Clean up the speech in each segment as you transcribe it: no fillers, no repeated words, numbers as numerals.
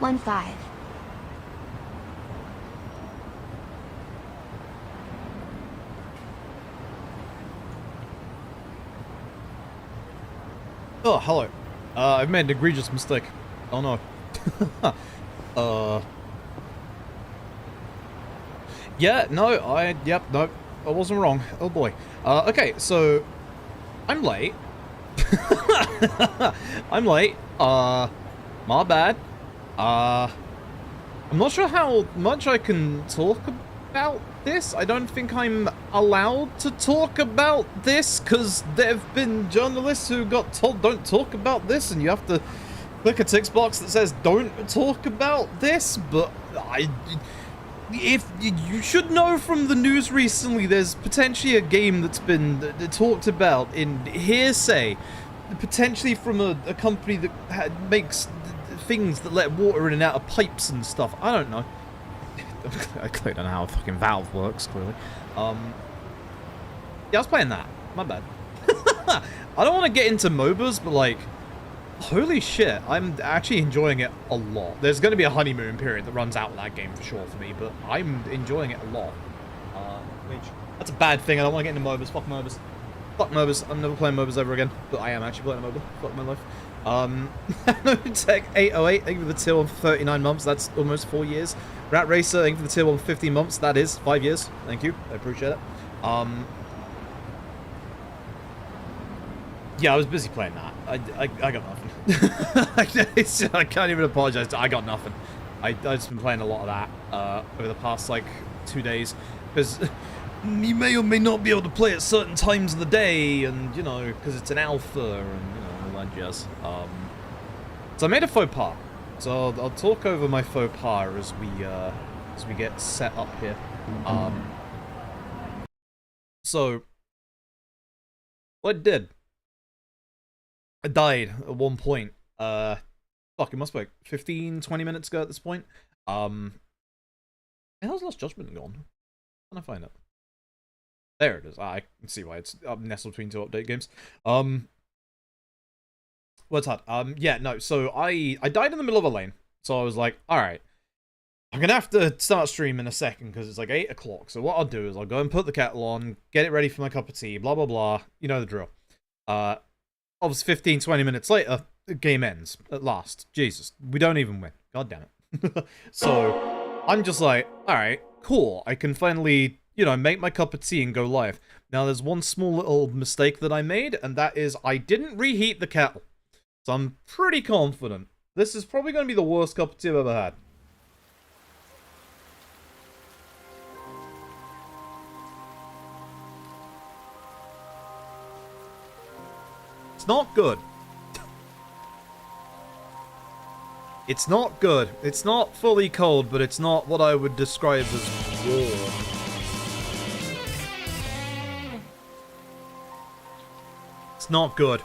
0.15. Oh, hello. I've made an egregious mistake. Oh no. Yeah, no, yep, no, I wasn't wrong. Oh boy. Okay, so, I'm late. I'm late. My bad. I'm not sure how much I can talk about this. I don't think I'm allowed to talk about this, because there have been journalists who got told don't talk about this, and you have to click a text box that says don't talk about this, but if you should know from the news recently, there's potentially a game that's been talked about in hearsay, potentially from a company that makes things that let water in and out of pipes and stuff. I don't know. I clearly don't know how fucking Valve works, clearly. Yeah, I was playing that. My bad. I don't want to get into MOBAs, but like, holy shit, I'm actually enjoying it a lot. There's going to be a honeymoon period that runs out with that game for sure for me, but I'm enjoying it a lot. Which, that's a bad thing. I don't want to get into MOBAs. Fuck MOBAs. Fuck MOBAs. I'm never playing MOBAs ever again, but I am actually playing a MOBA. Fuck my life. No Tech 808, thank you for the tier 1 for 39 months. That's almost 4 years. Rat Racer, thank you for the tier 1 for 15 months. That is 5 years. Thank you. I appreciate it. Yeah, I was busy playing that. I got nothing. I can't even apologize. I got nothing. I've just been playing a lot of that over the past, like, 2 days. Because you may or may not be able to play at certain times of the day, and, you know, because it's an alpha, and, you know, all that jazz. So I made a faux pas. So I'll talk over my faux pas as we get set up here. So what I did, I died at one point. Fuck, it must be like 15-20 minutes ago at this point. How's Lost Judgment gone? Can I find it? There it is. I can see why it's nestled between two update games. What's that? Yeah, no, so I died in the middle of a lane. So I was like, alright, I'm gonna have to start stream in a second because it's like 8 o'clock. So what I'll do is I'll go and put the kettle on, get it ready for my cup of tea, blah, blah, blah. You know the drill. Obviously 15-20 minutes later, the game ends at last. Jesus, we don't even win. God damn it. So I'm just like, alright, cool. I can finally, you know, make my cup of tea and go live. Now there's one small little mistake that I made, and that is I didn't reheat the kettle. So I'm pretty confident. This is probably going to be the worst cup of tea I've ever had. It's not good. It's not good. It's not fully cold, but it's not what I would describe as warm. It's not good.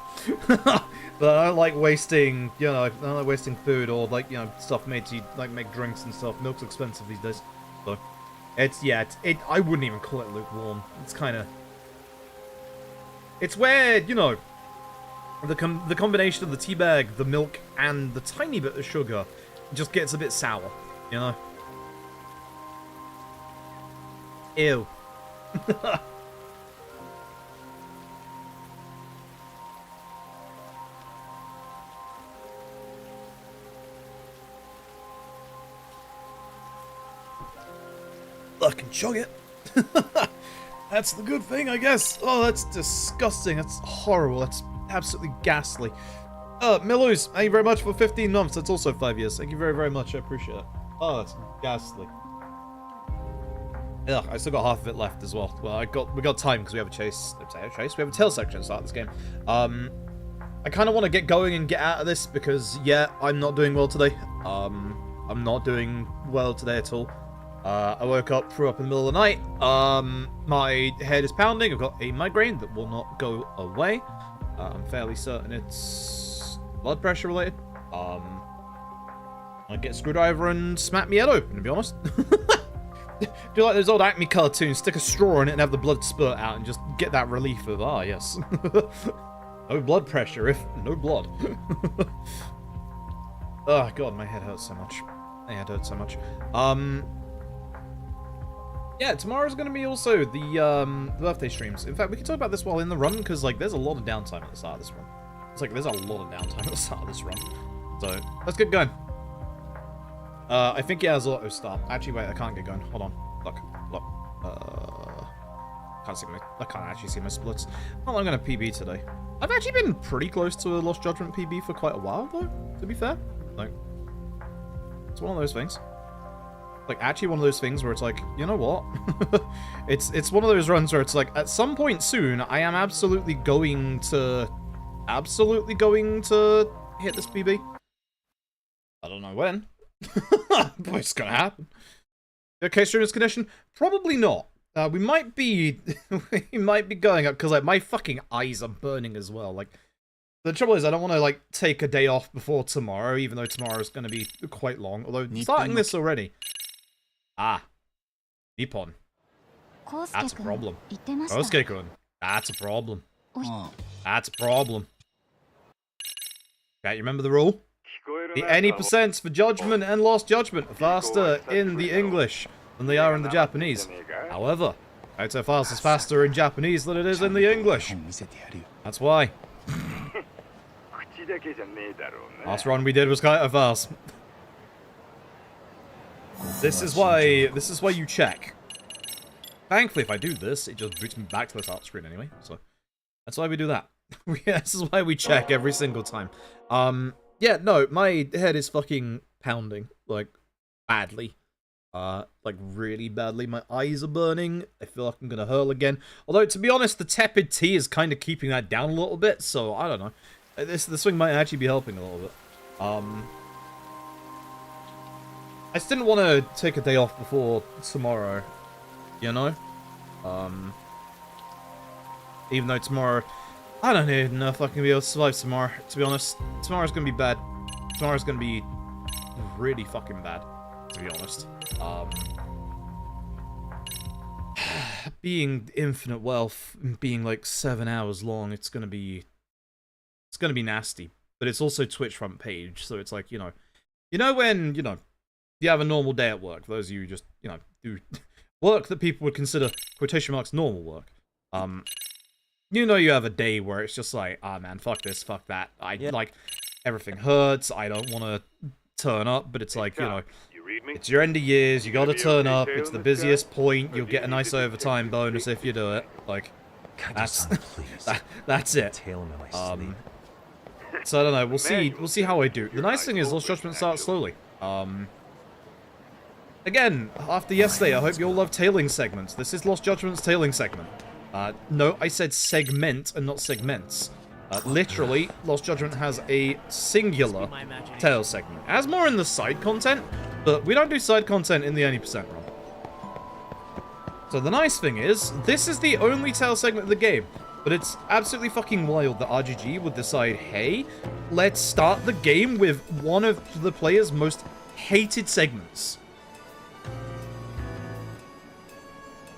But I don't like wasting, you know, I don't like wasting food or, like, you know, stuff made to, like, make drinks and stuff. Milk's expensive these days. So, it's, yeah, I wouldn't even call it lukewarm. It's kind of... It's where, you know, the combination of the tea bag, the milk, and the tiny bit of sugar just gets a bit sour, you know? Ew. I can chug it. That's the good thing, I guess. Oh, that's disgusting. That's horrible. That's absolutely ghastly. Millows, thank you very much for 15 months. That's also 5 years. Thank you very, very much. I appreciate it. Oh, that's ghastly. Yeah, I still got half of it left as well. Well, we got time because we have a chase. We have a tail section to start this game. I kind of want to get going and get out of this because, yeah, I'm not doing well today. I'm not doing well today at all. I woke up, threw up in the middle of the night. My head is pounding. I've got a migraine that will not go away. I'm fairly certain it's blood pressure related. I'd get a screwdriver and smack me head open, to be honest. Do like those old Acme cartoons, stick a straw in it and have the blood spurt out and just get that relief of, ah, yes. No blood pressure if no blood. Oh god, my head hurts so much. My head hurts so much. Yeah, tomorrow's gonna be also the birthday streams. In fact, we can talk about this while in the run, because, like, there's a lot of downtime at the start of this run. It's like, there's a lot of downtime at the start of this run. So, let's get going. I think it has auto start. Actually, wait, I can't get going. Hold on. Look. I can't actually see my splits. Well, I'm gonna PB today. I've actually been pretty close to a Lost Judgment PB for quite a while, though, to be fair. Like, it's one of those things. Like, actually one of those things where it's like, you know what? it's one of those runs where it's like, at some point soon, I am absolutely going to hit this PB. I don't know when. But it's gonna happen. Okay, streamer's condition? Probably not. We might be going up, because, like, my fucking eyes are burning as well. Like, the trouble is, I don't want to, like, take a day off before tomorrow, even though tomorrow is going to be quite long. Although, starting this already. Ah. Nippon. That's a problem. Kosuke-kun. That's a problem. That's a problem. Okay, you remember the rule? The any percents for Judgment and Lost Judgment are faster in the English than they are in the Japanese. However, Kaito Files is faster in Japanese than it is in the English. That's why. Last run we did was Kaito Files. This is why you check. Thankfully, if I do this, it just boots me back to the start screen anyway. So that's why we do that. This is why we check every single time. Yeah, no, my head is fucking pounding, like, badly. Like, really badly. My eyes are burning. I feel like I'm gonna hurl again. Although, to be honest, the tepid tea is kind of keeping that down a little bit, so I don't know. The swing might actually be helping a little bit. I just didn't want to take a day off before tomorrow, you know? Even though tomorrow, I don't even know if I can be able to survive tomorrow, to be honest. Tomorrow's gonna be bad. Tomorrow's gonna be really fucking bad, to be honest. Being infinite wealth, being like 7 hours long, it's gonna be nasty. But it's also Twitch front page, so it's like, you know when, you have a normal day at work, those of you who just, do work that people would consider, quotation marks, normal work. You have a day where it's just like, ah, man, fuck this, fuck that. Like, everything hurts, I don't want to turn up, but it's like, it's your end of years, you gotta turn up, it's the busiest point, you'll get a nice overtime bonus if you do it. Like, that's it. So I don't know, we'll see how I do. The nice thing is, Lost Judgment starts slowly. Again, after yesterday, I hope you all love tailing segments. This is Lost Judgment's tailing segment. No, I said segment and not segments. Literally, Lost Judgment has a singular tail segment. It has more in the side content, but we don't do side content in the any percent run. So the nice thing is, this is the only tail segment of the game. But it's absolutely fucking wild that RGG would decide, hey, let's start the game with one of the player's most hated segments.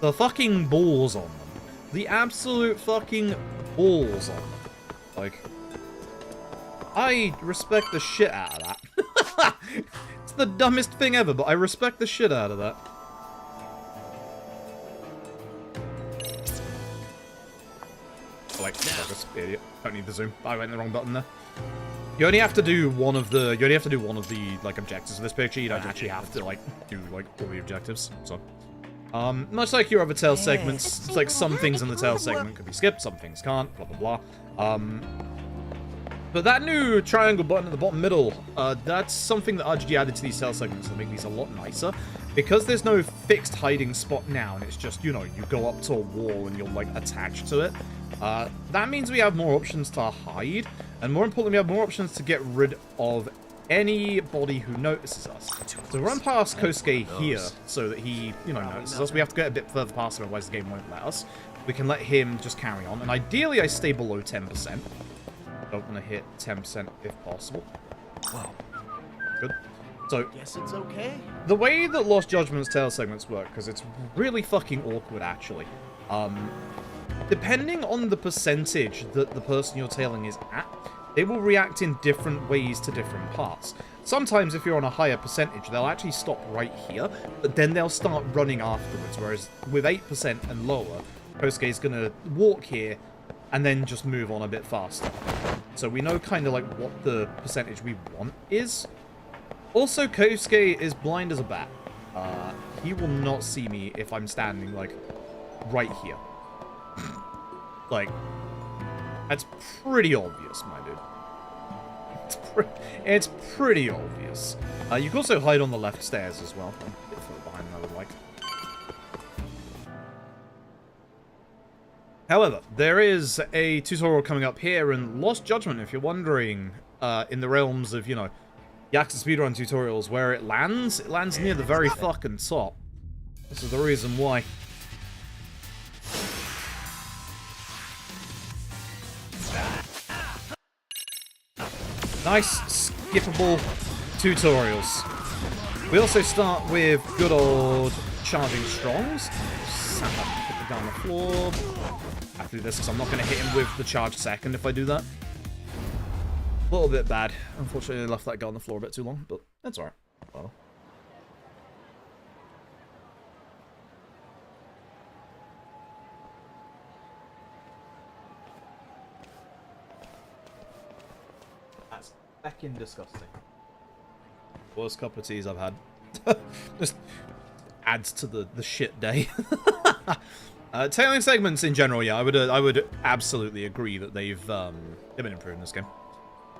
The fucking balls on them. The absolute fucking balls on them. Like, I respect the shit out of that. It's the dumbest thing ever, but I respect the shit out of that. Like, this idiot. Don't need the zoom. I went the wrong button there. You only have to do one of the like objectives of this picture. You don't actually have to like do like all the objectives. So, much like your other tail segments, it's like some things in the tail segment could be skipped, some things can't. Blah blah blah. But that new triangle button at the bottom middle, that's something that RGG added to these tail segments to make these a lot nicer. Because there's no fixed hiding spot now, and it's just, you go up to a wall and you're, like, attached to it. That means we have more options to hide, and more importantly, we have more options to get rid of anybody who notices us. So run past Kosuke here, so that he, notices us. We have to get a bit further past him, otherwise the game won't let us. We can let him just carry on, and ideally I stay below 10%. Don't want to hit 10% if possible. Wow. Good. So, guess it's okay. The way that Lost Judgment's tail segments work, because it's really fucking awkward, actually. Depending on the percentage that the person you're tailing is at, they will react in different ways to different parts. Sometimes if you're on a higher percentage, they'll actually stop right here, but then they'll start running afterwards, whereas with 8% and lower, Kosuke is going to walk here and then just move on a bit faster. So we know kind of like what the percentage we want is. Also, Kosuke is blind as a bat. He will not see me if I'm standing, like, right here. Like, that's pretty obvious, my dude. It's pretty obvious. You can also hide on the left stairs as well. I'm a bit further behind than I would like. However, there is a tutorial coming up here in Lost Judgment, if you're wondering, in the realms of, you know, Yakuza speedrun tutorials, where it lands near the very fucking top. This is the reason why. Nice, skippable tutorials. We also start with good old charging strongs. Put the guy on the floor. I have to do this because I'm not going to hit him with the charge second if I do that. A little bit bad. Unfortunately, I left that guy on the floor a bit too long, but that's alright. Well. That's fucking disgusting. Worst cup of teas I've had. Just adds to the shit day. Tailing segments in general, yeah, I would absolutely agree that they've been improved in this game.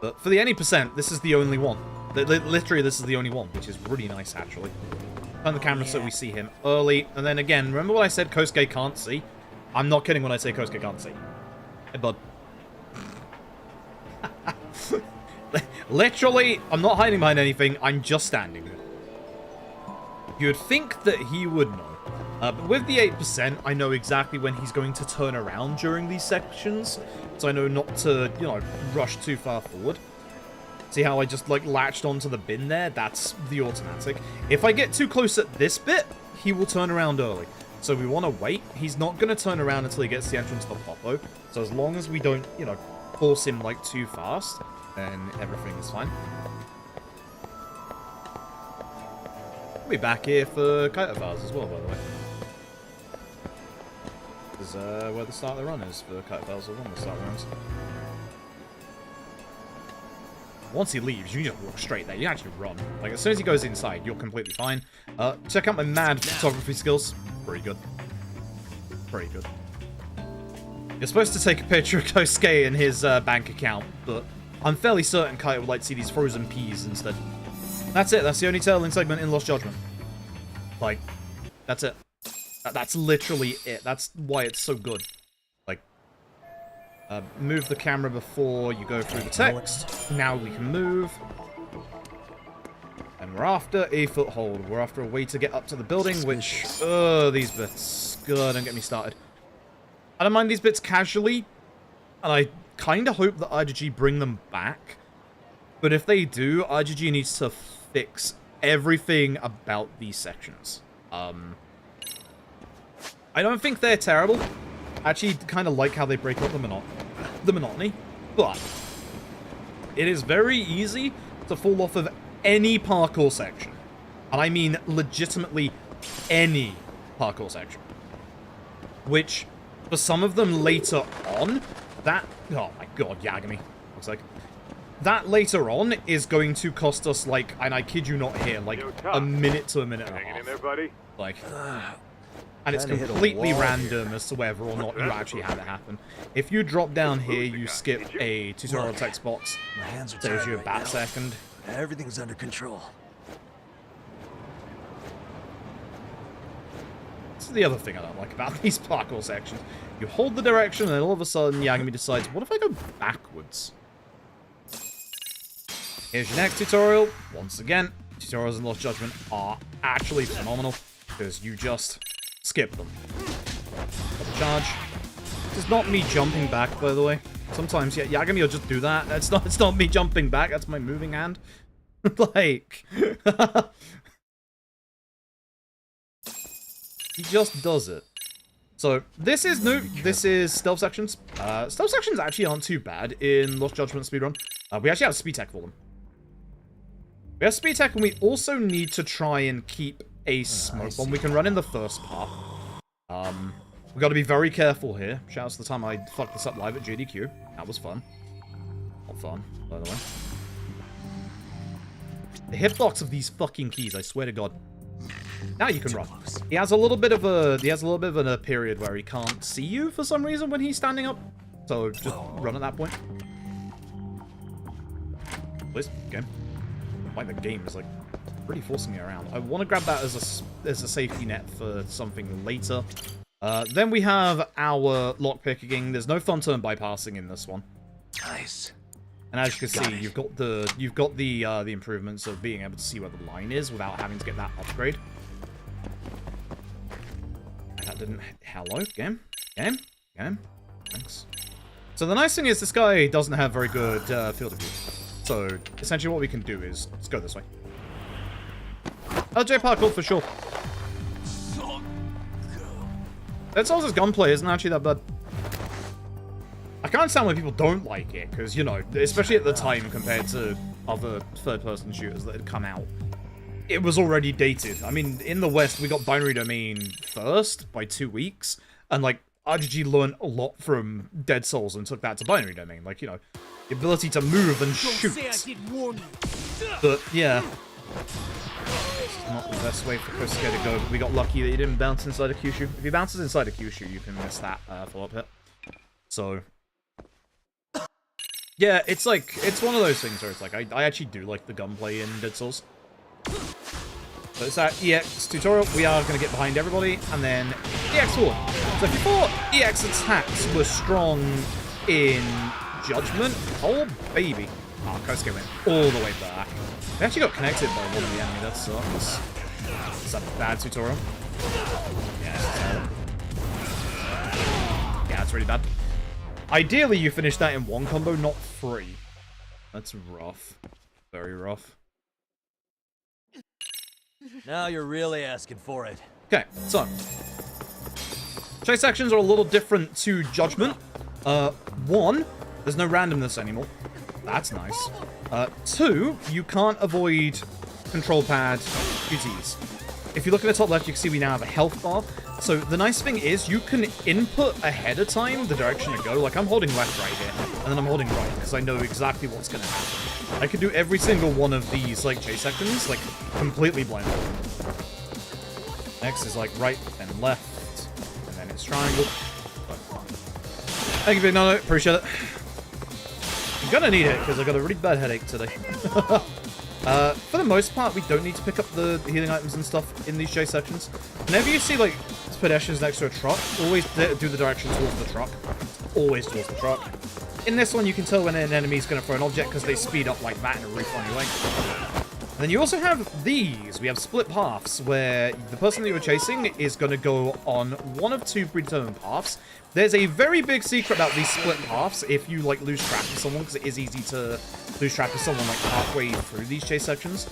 But for the any percent, this is the only one. Literally, this is the only one, which is really nice, actually. Turn the camera so we see him early. And then again, remember what I said Kosuke can't see? I'm not kidding when I say Kosuke can't see. Hey, bud. Literally, I'm not hiding behind anything. I'm just standing there. You'd think that he would know. But with the 8%, I know exactly when he's going to turn around during these sections. So I know not to, you know, rush too far forward. See how I just, like, latched onto the bin there? That's the automatic. If I get too close at this bit, he will turn around early. So we want to wait. He's not going to turn around until he gets to the entrance to the popo. So as long as we don't, you know, force him, like, too fast, then everything is fine. We'll be back here for Kaito bars as well, by the way. This is where the start of the run is for Kaito bars, or one of the start of the runs. Once he leaves, you just walk straight there. You actually run. Like, as soon as he goes inside, you're completely fine. Check out my mad photography skills. Pretty good. Pretty good. You're supposed to take a picture of Kosuke in his bank account, but I'm fairly certain Kaito would like to see these frozen peas instead. That's it. That's the only tailing segment in Lost Judgment. Like, that's it. That's literally it. That's why it's so good. Like, move the camera before you go through the text. Now we can move. And we're after a foothold. We're after a way to get up to the building, which... these bits. God, don't get me started. I don't mind these bits casually. And I kind of hope that RGG bring them back. But if they do, RGG needs to fix everything about these sections. I don't think they're terrible. I actually kind of like how they break up the monotony. But it is very easy to fall off of any parkour section. And I mean legitimately any parkour section. Which, for some of them later on, that... Oh my god, Yagami. Looks like... That later on is going to cost us, like, and I kid you not here, like, a minute to a minute and a half. In there, buddy? Like, and it's completely random as to whether or not you actually have it happen. If you drop down here, you skip a tutorial text box. My hands are Saves tied you a right bat now. second. Everything's under control. This is the other thing I don't like about these parkour sections. You hold the direction, and then all of a sudden, Yagami decides, what if I go backwards? Here's your next tutorial. Once again, tutorials in Lost Judgment are actually phenomenal, because you just skip them. Charge. This is not me jumping back, by the way. Sometimes, yeah, Yagami will just do that. It's not me jumping back, that's my moving hand. Like... He just does it. So, this is new. This is stealth sections. Stealth sections actually aren't too bad in Lost Judgment speedrun. We actually have speed tech for them. We have speed tech, and we also need to try and keep a smoke bomb we can run in the first part. We've got to be very careful here. Shout out to the time I fucked this up live at JDQ. That was fun. Not fun, by the way. The hitbox of these fucking keys, I swear to God. Now you can run. He has a little bit of a period where he can't see you for some reason when he's standing up. So just run at that point. Please, game. Like the game is like really forcing me around. I want to grab that as a safety net for something later. Then we have our lockpicking. There's no fun turn bypassing in this one. Nice. And as you can see, you've got the improvements of being able to see where the line is without having to get that upgrade. That didn't. Hello, game. Thanks. So the nice thing is this guy doesn't have very good field of view. So essentially, what we can do is let's go this way. LJ parkour for sure. Dead Souls' gunplay isn't actually that bad. I can't understand why people don't like it, because, you know, especially at the time compared to other third-person shooters that had come out, it was already dated. I mean, in the West, we got Binary Domain first by 2 weeks, and, like, RGG learned a lot from Dead Souls and took that to Binary Domain. Like, you know, the ability to move and shoot. But, yeah. Not the best way for Kosuke to go, but we got lucky that he didn't bounce inside a Kyushu. If he bounces inside a Kyushu, you can miss that follow-up hit. So, yeah, it's like, it's one of those things where it's like, I actually do like the gunplay in Dead Souls. So it's that EX tutorial, we are going to get behind everybody, and then EX forward. So if you thought EX attacks were strong in Judgment, oh baby. Oh, Kosuke went all the way back. They actually got connected by one of the enemy, that sucks. Is that a bad tutorial? Yeah, it's really bad. Ideally, you finish that in one combo, not 3. That's rough. Very rough. Now you're really asking for it. Okay, so. Chase actions are a little different to Judgment. 1, there's no randomness anymore. That's nice. 2, you can't avoid control pad QTs. If you look at the top left, you can see we now have a health bar. So the nice thing is you can input ahead of time the direction to go. Like I'm holding left right here, and then I'm holding right because I know exactly what's going to happen. I can do every single one of these like chase sections like completely blinded. Next is like right, then left, and then it's triangle. Thank you, Big Nono. Appreciate it. I'm gonna need it because I got a really bad headache today. For the most part, we don't need to pick up the healing items and stuff in these chase sections. Whenever you see like pedestrians next to a truck, always do the direction towards the truck. Always towards the truck. In this one, you can tell when an enemy's going to throw an object because they speed up like that in a really funny way. And then you also have these. We have split paths where the person that you're chasing is going to go on one of 2 predetermined paths. There's a very big secret about these split paths if you like lose track of someone, because it is easy to lose track of someone like halfway through these chase sections.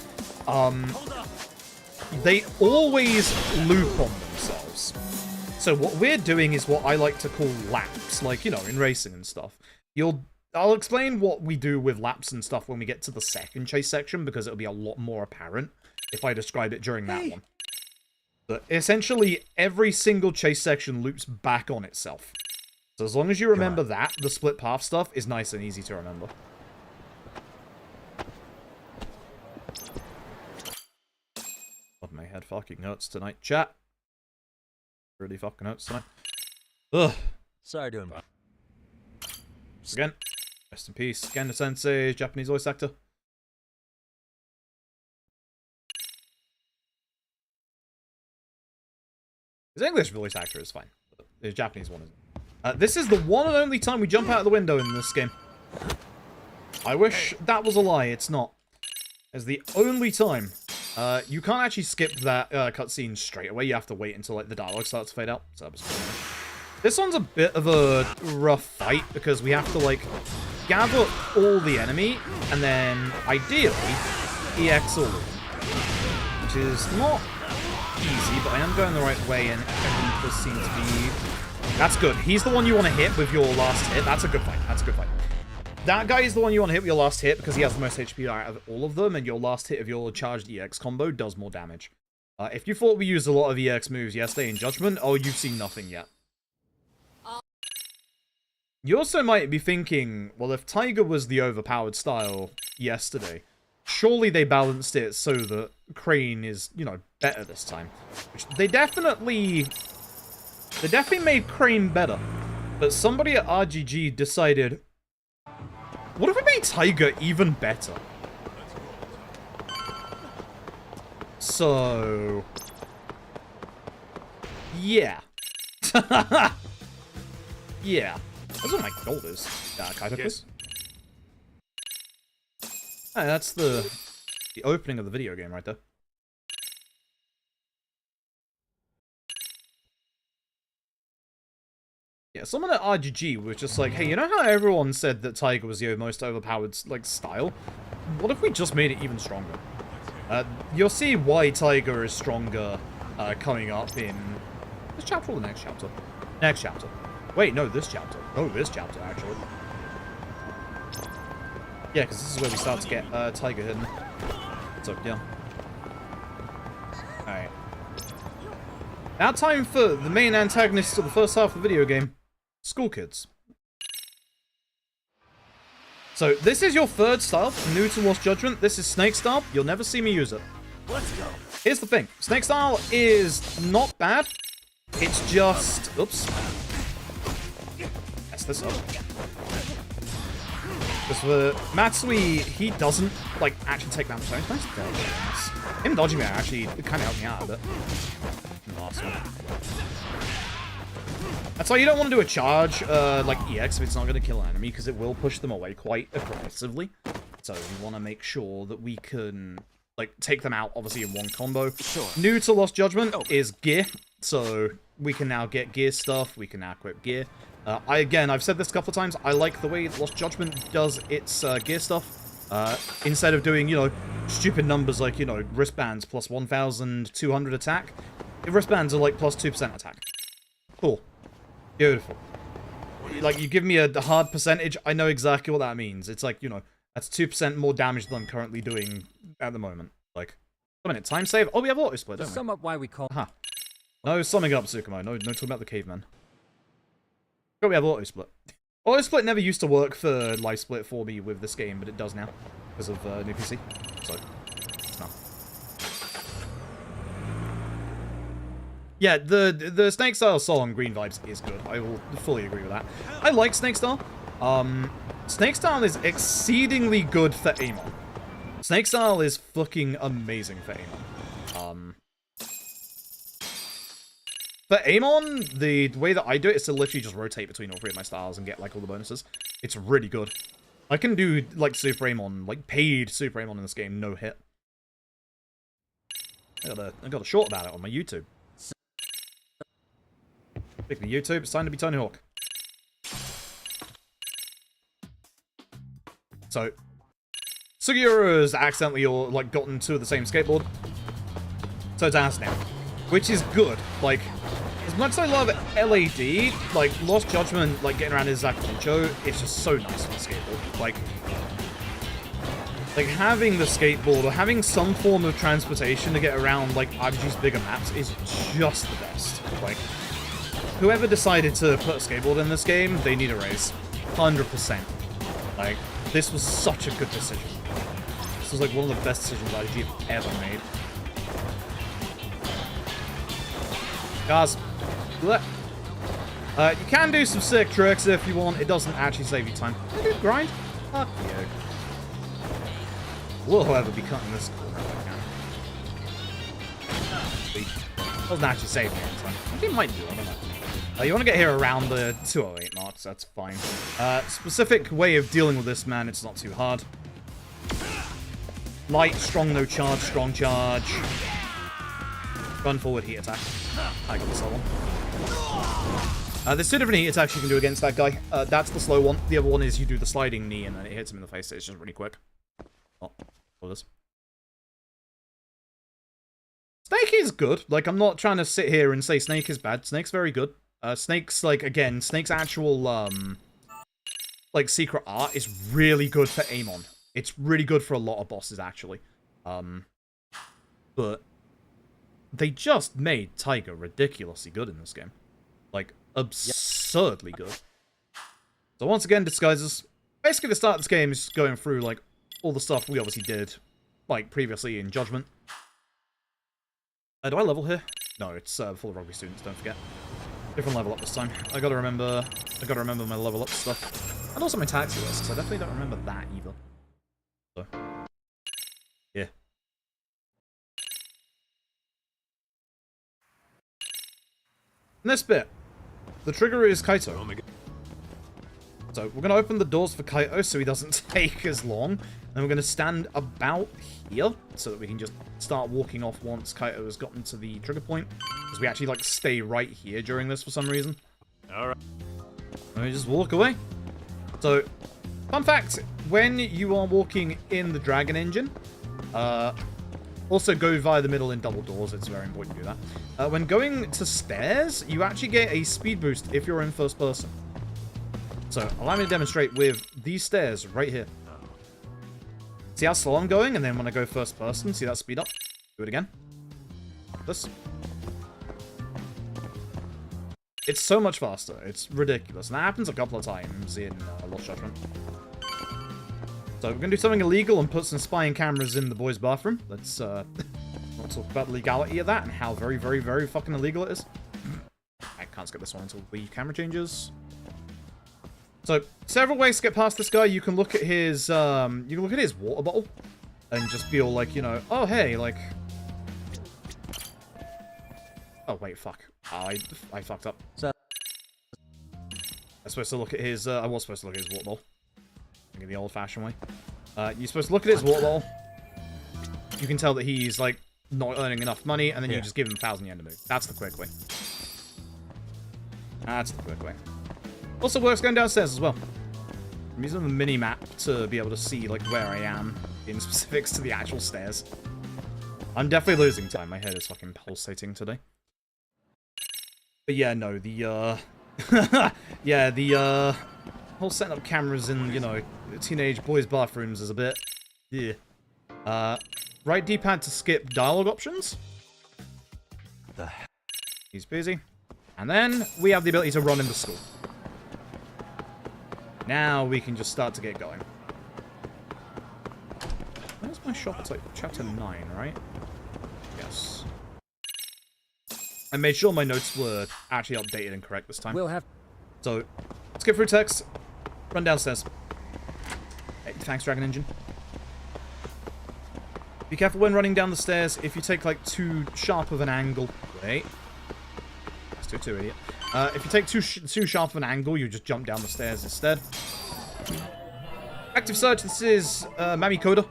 They always loop on themselves. So what we're doing is what I like to call laps, like, you know, in racing and stuff. I'll explain what we do with laps and stuff when we get to the second chase section, because it'll be a lot more apparent if I describe it during that one. But essentially, every single chase section loops back on itself. So as long as you remember that, the split path stuff is nice and easy to remember. God, my head fucking hurts tonight. Chat. Really fucking hurts tonight. Ugh. Sorry to him. Again. Rest in peace. Again, the sensei, Japanese voice actor. His English voice actor is fine. His Japanese one isn't. This is the one and only time we jump out of the window in this game. I wish that was a lie. It's not. It's the only time. You can't actually skip that cutscene straight away. You have to wait until like the dialogue starts to fade out. So this one's a bit of a rough fight because we have to like gather all the enemy and then ideally EX all of them, which is not easy, but I am going the right way, and everything does seem to be... That's good. He's the one you want to hit with your last hit. That's a good fight. That's a good fight. That guy is the one you want to hit with your last hit because he has the most HP out of all of them, and your last hit of your charged EX combo does more damage. If you thought we used a lot of EX moves yesterday in Judgment, oh, you've seen nothing yet. You also might be thinking, well, if Tiger was the overpowered style yesterday, surely they balanced it so that Crane is, you know, better this time. Which they definitely made Crane better. But somebody at RGG decided, what if we made Tiger even better? So... yeah. Yeah. That's what my goal is. Kaito, please. Oh, that's the opening of the video game right there. Yeah, someone at RGG was just like, hey, you know how everyone said that Tiger was the most overpowered, like, style? What if we just made it even stronger? You'll see why Tiger is stronger coming up in this chapter or the next chapter? Next chapter. Wait, no, this chapter. Oh, this chapter, actually. Yeah, because this is where we start to get Tiger hidden. So, yeah. Alright. Now time for the main antagonist of the first half of the video game. School kids. So, this is your third style, new to Lost Judgment. This is Snake Style. You'll never see me use it. Let's go. Here's the thing. Snake Style is not bad. It's just... oops. Mess this up. Because for Matsui, he doesn't, like, actually take that much damage. Nice dodge. Him dodging me actually kind of helped me out a bit. Last one. That's why you don't want to do a charge, like EX, if it's not going to kill an enemy, because it will push them away quite aggressively. So we want to make sure that we can, like, take them out, obviously, in one combo. Sure. New to Lost Judgment is gear, so we can now get gear stuff, we can now equip gear. I've said this a couple of times, I like the way Lost Judgment does its gear stuff. Instead of doing, you know, stupid numbers like, you know, wristbands plus 1,200 attack, wristbands are like plus 2% attack. Cool. Beautiful. Like, you give me a hard percentage, I know exactly what that means. It's like, you know, that's 2% more damage than I'm currently doing at the moment. Like, a minute, time save? Oh, we have auto split, don't we? Sum up why we call... Huh. No summing up, Tsukumo. No talking about the caveman. Oh, we have auto split. Auto split never used to work for life split for me with this game, but it does now because of new PC. So, no. Yeah, the Snake Style Soul on green vibes is good. I will fully agree with that. I like Snake Style. Snake Style is exceedingly good for Amon. Snake Style is fucking amazing for Amon. For Amon, the way that I do it is to literally just rotate between all three of my styles and get, like, all the bonuses. It's really good. I can do, like, Super Amon, like, paid Super Amon in this game, no hit. I got a short about it on my YouTube. Speaking of YouTube, it's time to be Tony Hawk. So, Sugiura's accidentally all, like, gotten two of the same skateboard. So it's ours now. Which is good. Like, as much as I love LAD, like, Lost Judgment, like, getting around his Zakucho, it's just so nice on the skateboard. Like, having the skateboard or having some form of transportation to get around, like, RPG's bigger maps is just the best. Like, whoever decided to put a skateboard in this game, they need a raise. 100%. Like, this was such a good decision. This was, like, one of the best decisions RPG have ever made. Guys, you can do some sick tricks if you want. It doesn't actually save you time. Can I do grind? Fuck you. We'll, however, be cutting this corner if I can. Doesn't actually save me any time. I think it might do, I don't know. You want to get here around the 208 marks, that's fine. Specific way of dealing with this, man, it's not too hard. Light, strong, no charge, strong charge. Run forward, heat attack. I got the slow one. There's two different heat attacks you can do against that guy. That's the slow one. The other one is you do the sliding knee and then it hits him in the face. It's just really quick. Oh, what is this? Snake is good. Like, I'm not trying to sit here and say Snake is bad. Snake's very good. Snake's, like, again, Snake's actual, like, secret art is really good for aim on. It's really good for a lot of bosses, actually. But they just made Tiger ridiculously good in this game. Like, absurdly good. So once again, disguises. Basically, the start of this game is going through, like, all the stuff we obviously did, like, previously in Judgment. Do I level here? No, it's full of rugby students, don't forget. Different level up this time. I gotta remember my level up stuff. And also my taxi list, so I definitely don't remember that either. So, yeah. In this bit, the trigger is Kaito. So we're going to open the doors for Kaito so he doesn't take as long. And we're going to stand about here so that we can just start walking off once Kaito has gotten to the trigger point. Because we actually, like, stay right here during this for some reason. Alright. And we just walk away. So, fun fact, when you are walking in the Dragon Engine, also go via the middle in double doors, it's very important to do that. When going to stairs, you actually get a speed boost if you're in first person. So, allow me to demonstrate with these stairs right here. See how slow I'm going? And then when I go first person, see that speed up? Do it again. This. It's so much faster. It's ridiculous. And that happens a couple of times in Lost Judgment. So, we're going to do something illegal and put some spying cameras in the boys' bathroom. Let's not talk about the legality of that and how very, very, very fucking illegal it is. I can't skip this one until the camera changes. So, several ways to get past this guy. You can look at his, water bottle. And just feel like, you know, oh, hey, like... Oh, wait, fuck. I fucked up. So, I was supposed to look at his, I was supposed to look at his water bottle. In the old-fashioned way. You're supposed to look at his water bottle. You can tell that he's, like, not earning enough money, and then you just give him 1,000 yen to move. That's the quick way. That's the quick way. Also works going downstairs as well. I'm using the mini-map to be able to see, like, where I am in specifics to the actual stairs. I'm definitely losing time. My head is fucking pulsating today. But yeah, no, the, yeah, the, whole setting up cameras in, you know, teenage boys' bathrooms is a bit... Yeah. Right D-pad to skip dialogue options. He's busy. And then we have the ability to run into school. Now we can just start to get going. Where's my shop? It's like chapter 9, right? Yes. I made sure my notes were actually updated and correct this time. We'll have... So, skip through text. Run downstairs. Hey, thanks, Dragon Engine. Be careful when running down the stairs. If you take, like, too sharp of an angle... Wait. That's too idiot. If you take too sharp of an angle, you just jump down the stairs instead. Active search. This is Mami Koda.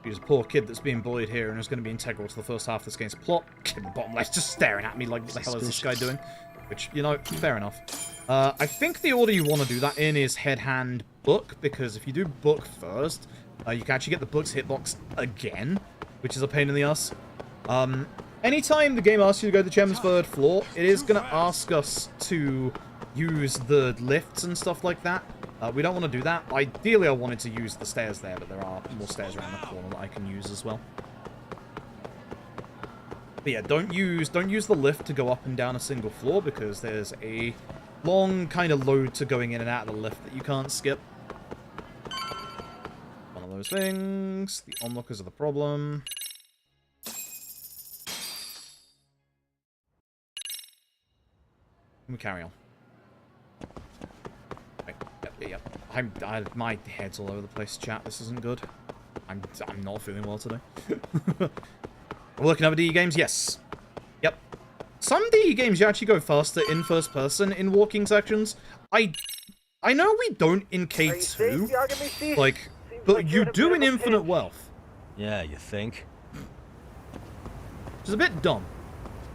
He's a poor kid that's being bullied here and is going to be integral to the first half of this game's plot. Kid in the bottom left just staring at me like, what the hell is this guy doing? Which, you know, fair enough. I think the order you want to do that in is head, hand, book, because if you do book first, you can actually get the book's hitbox again, which is a pain in the ass. Anytime the game asks you to go to the chairman's third floor, it is going to ask us to use the lifts and stuff like that. We don't want to do that. Ideally, I wanted to use the stairs there, but there are more stairs around the corner that I can use as well. But yeah, don't use the lift to go up and down a single floor, because there's a long kind of load to going in and out of the lift that you can't skip. One of those things. The onlookers are the problem. Let me carry on. Wait, yep. My head's all over the place, chat. This isn't good. I'm not feeling well today. We're looking over DE games? Yes. Yep. Some DE games you actually go faster in first person in walking sections. I know we don't in K2, like, but you do in Infinite Wealth. Yeah, you think? Which is a bit dumb.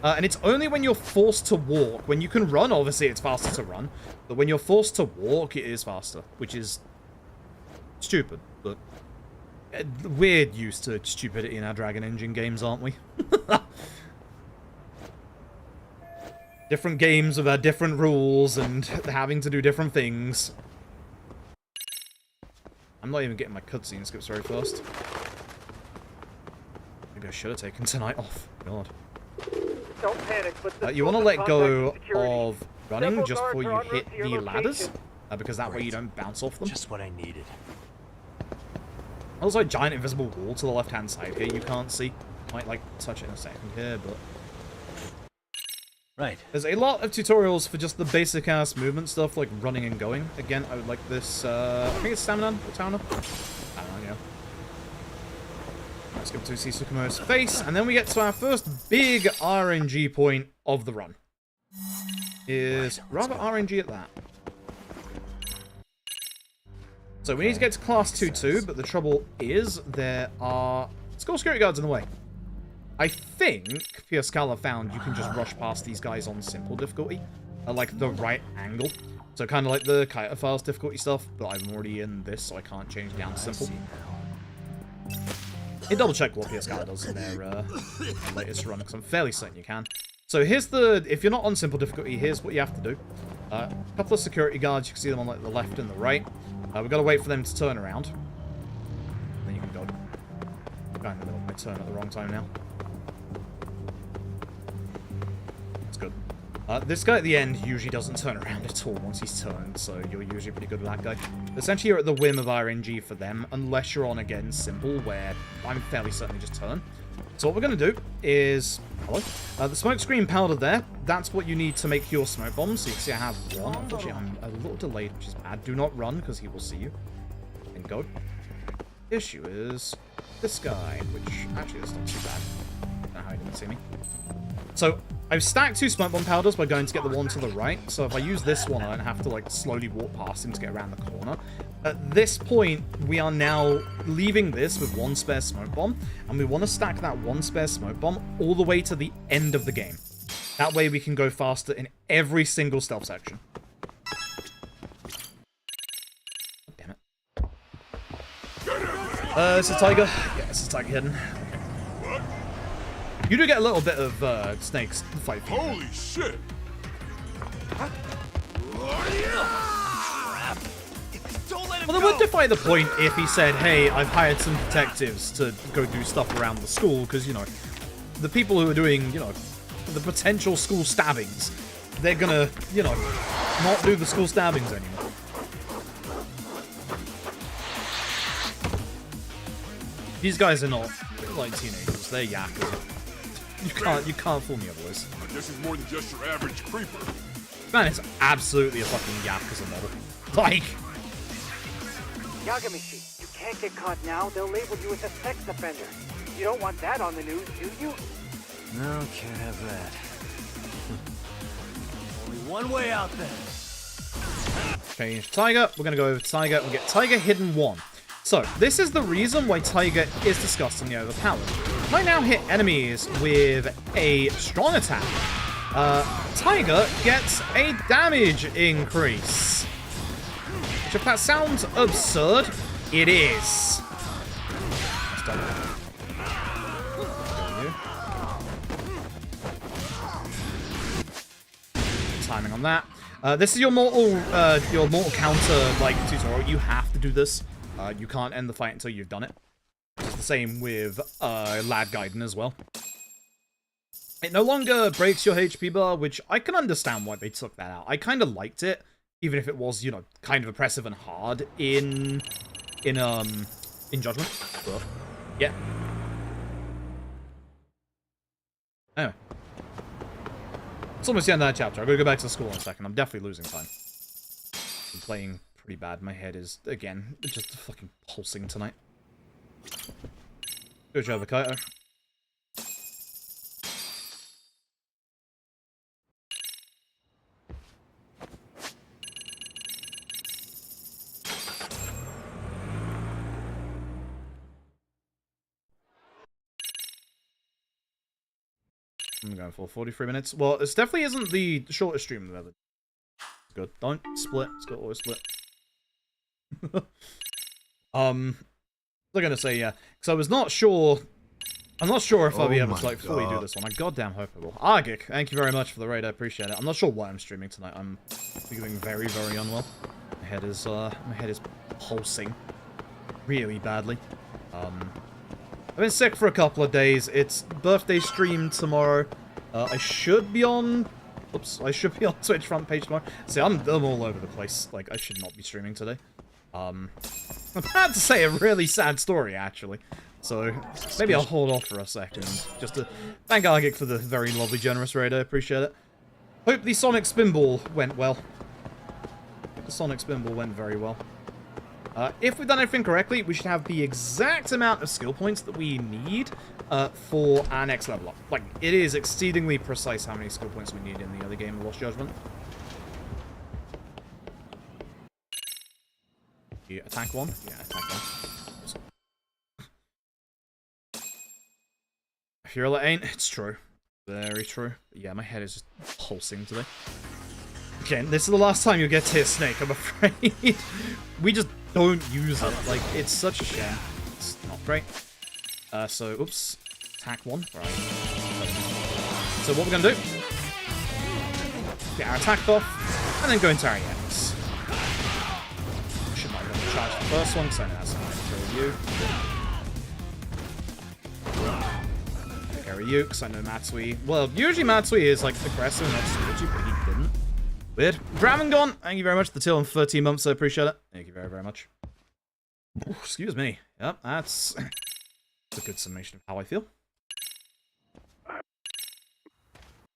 And it's only when you're forced to walk. When you can run, obviously it's faster to run. But when you're forced to walk, it is faster. Which is stupid, but we're used to stupidity in our Dragon Engine games, aren't we? different games with different rules and having to do different things. I'm not even getting my cutscene skips very fast. Maybe I should have taken tonight off. God. Don't panic, but You want to let go of running just before you hit the ladders, because that way you don't bounce off them. Just what I needed. Also, a giant invisible wall to the left-hand side here you can't see. Might, like, touch it in a second here, but... Right. There's a lot of tutorials for just the basic-ass movement stuff, like running and going. Again, I would like this, I think it's Stamina or Towner? I don't know, yeah. Let's go to see Sukumo's face, and then we get to our first big RNG point of the run. Is rather RNG at that. So we need to get to Class 2-2, but the trouble is there are school security guards in the way. I think Piascala found you can just rush past these guys on simple difficulty, at like the right angle. So kind of like the Kaito Files difficulty stuff, but I'm already in this, so I can't change down to simple. Hey, double check what Piascala does in their latest run, because I'm fairly certain you can. So here's the, if you're not on simple difficulty, here's what you have to do. A couple of security guards, you can see them on like the left and the right. We've got to wait for them to turn around. Then you can go. I'm in the middle of my turn at the wrong time now. That's good. This guy at the end usually doesn't turn around at all once he's turned, so you're usually pretty good with that guy. But essentially, you're at the whim of RNG for them, unless you're on, again, simple, where I'm fairly certain you just turn. So what we're going to do is... Hello? The smoke screen powder there, that's what you need to make your smoke bombs. So you can see I have one. Unfortunately, I'm a little delayed, which is bad. Do not run, because he will see you. And go. Issue is this guy, which actually is not too bad. I don't know how he didn't see me. So, I've stacked 2 smoke bomb powders by going to get the one to the right. So if I use this one, I don't have to like slowly walk past him to get around the corner. At this point, we are now leaving this with 1 spare smoke bomb, and we want to stack that 1 spare smoke bomb all the way to the end of the game. That way we can go faster in every single stealth section. Damn it. This is Tiger. Yeah, this is Tiger hidden. You do get a little bit of snakes to fight for. Holy shit! Well, it would defy the point if he said, hey, I've hired some detectives to go do stuff around the school, because, you know, the people who are doing, you know, the potential school stabbings, they're gonna, you know, not do the school stabbings anymore. These guys are not like teenagers, they're yakkers. You can't fool me otherwise. I guess he's more than just your average creeper. Man, it's absolutely a fucking yakuza model. Like... Yagamishi, you can't get caught now. They'll label you as a sex offender. You don't want that on the news, do you? No, can't have that. Only one way out then. Change Tiger. We're going to go over Tiger. We'll get Tiger Hidden 1. So, this is the reason why Tiger is disgustingly overpowered. I now hit enemies with a strong attack. Tiger gets a damage increase. Which, if that sounds absurd, it is. Timing on that. This is your mortal counter like tutorial. You have to do this. You can't end the fight until you've done it. It's the same with Lad Gaiden as well. It no longer breaks your HP bar, which I can understand why they took that out. I kind of liked it, even if it was, you know, kind of oppressive and hard in Judgment. But, yeah. Anyway. It's almost the end of that chapter. I've got to go back to school in a second. I'm definitely losing time. I'm playing pretty bad. My head is, again, just fucking pulsing tonight. Good job, Kaito. I'm going for 43 minutes. Well, this definitely isn't the shortest stream I've ever. Good. Don't split. It's got always split. I'm gonna say, yeah, because I was not sure I'm not sure if I'll be able to, my like, fully do God. this one. I goddamn hope I will. Argic, thank you very much for the raid. I appreciate it. I'm not sure why I'm streaming tonight. I'm feeling very, very unwell. My head is pulsing really badly. I've been sick for a couple of days. It's birthday stream tomorrow. I should be on... Oops, I should be on Twitch front page tomorrow. See, I'm all over the place. Like, I should not be streaming today. I'm about to say a really sad story, actually. So, maybe I'll hold off for a second. Just to thank Argic for the very lovely, generous raid. I appreciate it. Hope the Sonic Spinball went well. The Sonic Spinball went very well. If we've done everything correctly, we should have the exact amount of skill points that we need for our next level up. Like, it is exceedingly precise how many skill points we need in the other game, Lost Judgment. You attack one? Yeah, attack one. Awesome. If you're like, ain't, it's true. Very true. But yeah, my head is just pulsing today. Again, this is the last time you'll get to hear Snake, I'm afraid. We just don't use it. Like, it's such a shame. It's not great. So, oops. Attack one. Right. So what we're going to do... Get our attack off, and then go into our EX. Should not have charged the first one, so that's going to kill you. Take care of you, because I know Matsui... Well, usually Matsui is, like, aggressive and not switchy, but he didn't. Weird. Dravengon, thank you very much for the till on 13 months, I appreciate it. Thank you very, very much. Ooh, excuse me. Yep, that's a good summation of how I feel.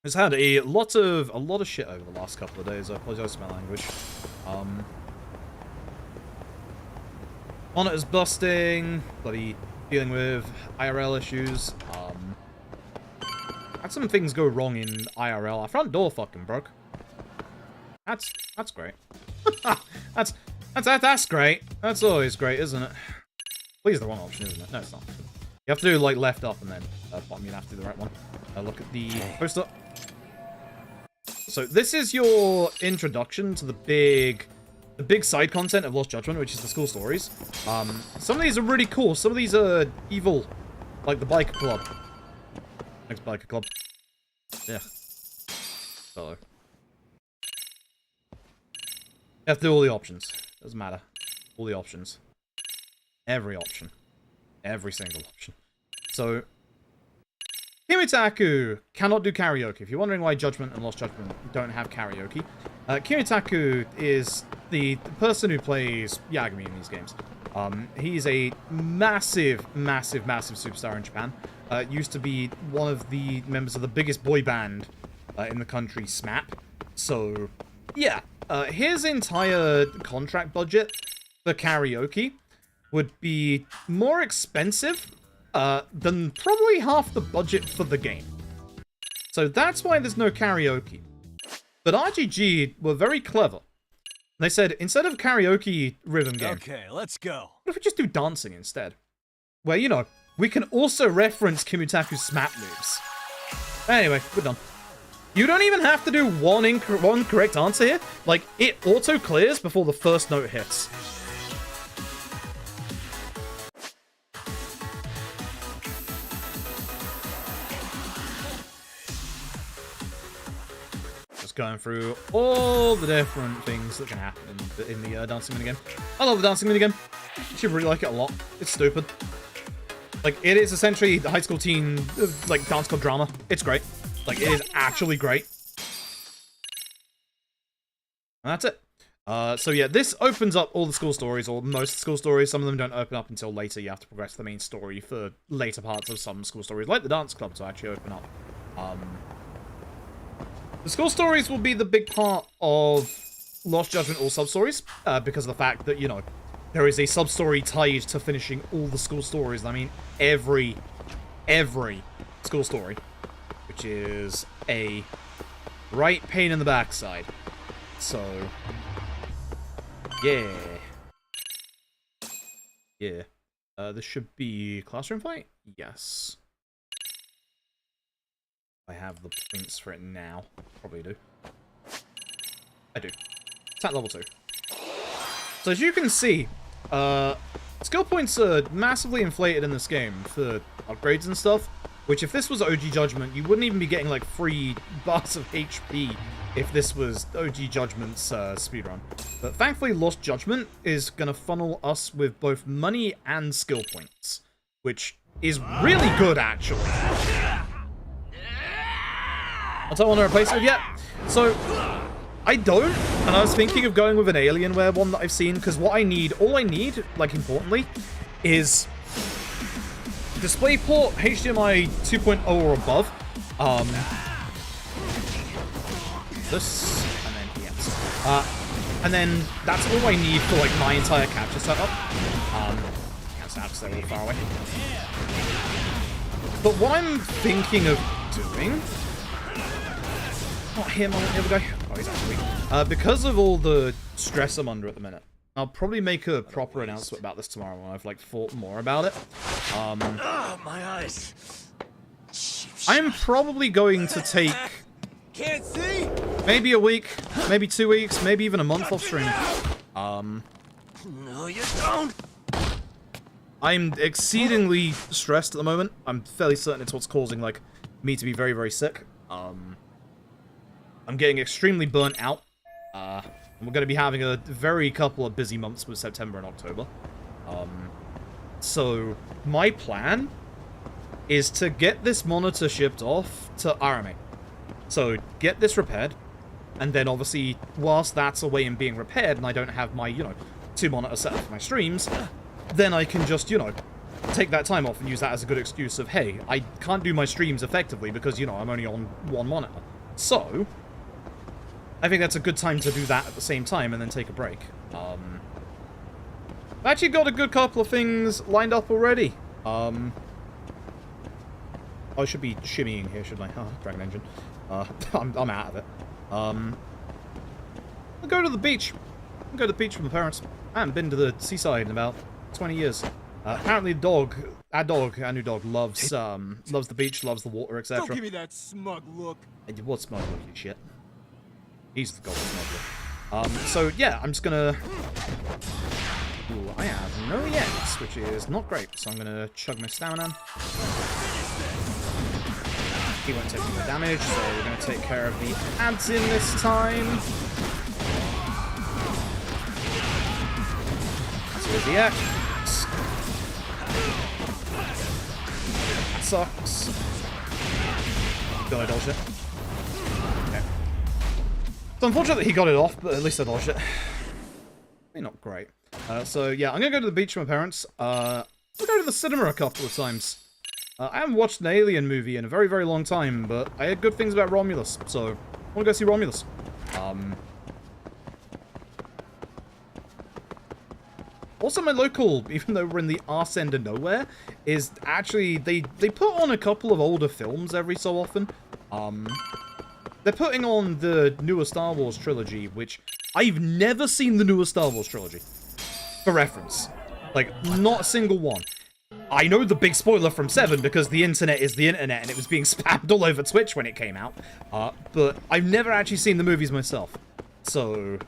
I've had a lot of shit over the last couple of days. I apologize for my language. Monitors busting, bloody dealing with IRL issues. Had some things go wrong in IRL. Our front door fucking broke. That's great. that's great. That's always great, isn't it? Please, the wrong option, isn't it? No, it's not. You have to do like left up and then bottom. You have to do the right one. Look at the poster. So this is your introduction to the big side content of Lost Judgment, which is the school stories. Some of these are really cool. Some of these are evil, like the biker club. Next biker club. Yeah. Hello. You have to do all the options. Doesn't matter. All the options. Every option. Every single option. So, Kimitaku cannot do karaoke. If you're wondering why Judgment and Lost Judgment don't have karaoke, Kimitaku is the person who plays Yagami in these games. He's a massive, massive, massive superstar in Japan. Used to be one of the members of the biggest boy band in the country, SMAP. So, yeah. His entire contract budget for karaoke would be more expensive than probably half the budget for the game. So that's why there's no karaoke. But RGG were very clever. They said, instead of karaoke rhythm game, Okay, let's go. what if we just do dancing instead? Where, you know, we can also reference Kimitaku's SMAP moves. Anyway, we're done. You don't even have to do one correct answer here. Like, it auto-clears before the first note hits. Just going through all the different things that can happen in the dancing minigame. I love the dancing minigame. You should really like it a lot. It's stupid. Like, it is essentially the high school teen, like, dance club drama. It's great. Like, it is actually great. And that's it. So yeah, this opens up all the school stories, or most school stories. Some of them don't open up until later. You have to progress the main story for later parts of some school stories, like the dance club, to actually open up. The school stories will be the big part of Lost Judgment or sub-stories, because of the fact that, you know, there is a sub-story tied to finishing all the school stories. I mean, every school story. Which is a right pain in the backside. So, yeah. Yeah. This should be classroom fight? Yes. I have the points for it now. Probably do. I do. It's at level 2. So as you can see, skill points are massively inflated in this game for upgrades and stuff, which if this was OG Judgment, you wouldn't even be getting like free bars of HP if this was OG Judgment's speedrun. But thankfully, Lost Judgment is going to funnel us with both money and skill points, which is really good, actually. I don't want to replace it yet. So, I don't, and I was thinking of going with an Alienware one that I've seen, because what I need, all I need, like, importantly, is DisplayPort HDMI 2.0 or above. This, and then yes. And then that's all I need for, like, my entire capture setup. That's absolutely far away. But what I'm thinking of doing... Not him, here we go. Oh, he's actually... because of all the stress I'm under at the minute, I'll probably make a proper announcement about this tomorrow when I've, like, thought more about it. My eyes. I'm probably going to take... Can't see? Maybe a week, maybe 2 weeks, maybe even a month off stream. No, you don't. I'm exceedingly stressed at the moment. I'm fairly certain it's what's causing, like, me to be very, very sick. I'm getting extremely burnt out. And we're going to be having a very couple of busy months with September and October. So, my plan is to get this monitor shipped off to RMA. So, get this repaired, and then obviously, whilst that's away and being repaired, and I don't have my, 2-monitor setup for my streams, then I can just, take that time off and use that as a good excuse of, hey, I can't do my streams effectively because, I'm only on 1 monitor. So, I think that's a good time to do that at the same time and then take a break. I've actually got a good couple of things lined up already. I should be shimmying here, shouldn't I? Oh, Dragon Engine. I'm out of it. I'll go to the beach. I'll go to the beach with my parents. I haven't been to the seaside in about 20 years. Apparently our new dog, loves the beach, loves the water, etc. Don't give me that smug look. What smug look, you shit? He's the golden smug look. So yeah, I'm just gonna... Ooh, I have no EX, which is not great, so I'm gonna chug my stamina. He won't take any more damage, so we're going to take care of the ads in this time. So here's the X. That sucks. Did I dodge it? Okay. It's unfortunate that he got it off, but at least I dodged it. Maybe not great. So yeah, I'm going to go to the beach with my parents. I'll go to the cinema a couple of times. I haven't watched an Alien movie in a very, very long time, but I heard good things about Romulus, so I want to go see Romulus. Also, my local, even though we're in the arse end of nowhere, is actually, they put on a couple of older films every so often. They're putting on the newer Star Wars trilogy, which I've never seen the newer Star Wars trilogy. For reference. Like, not a single one. I know the big spoiler from 7 because the internet is the internet and it was being spammed all over Twitch when it came out. But I've never actually seen the movies myself. So,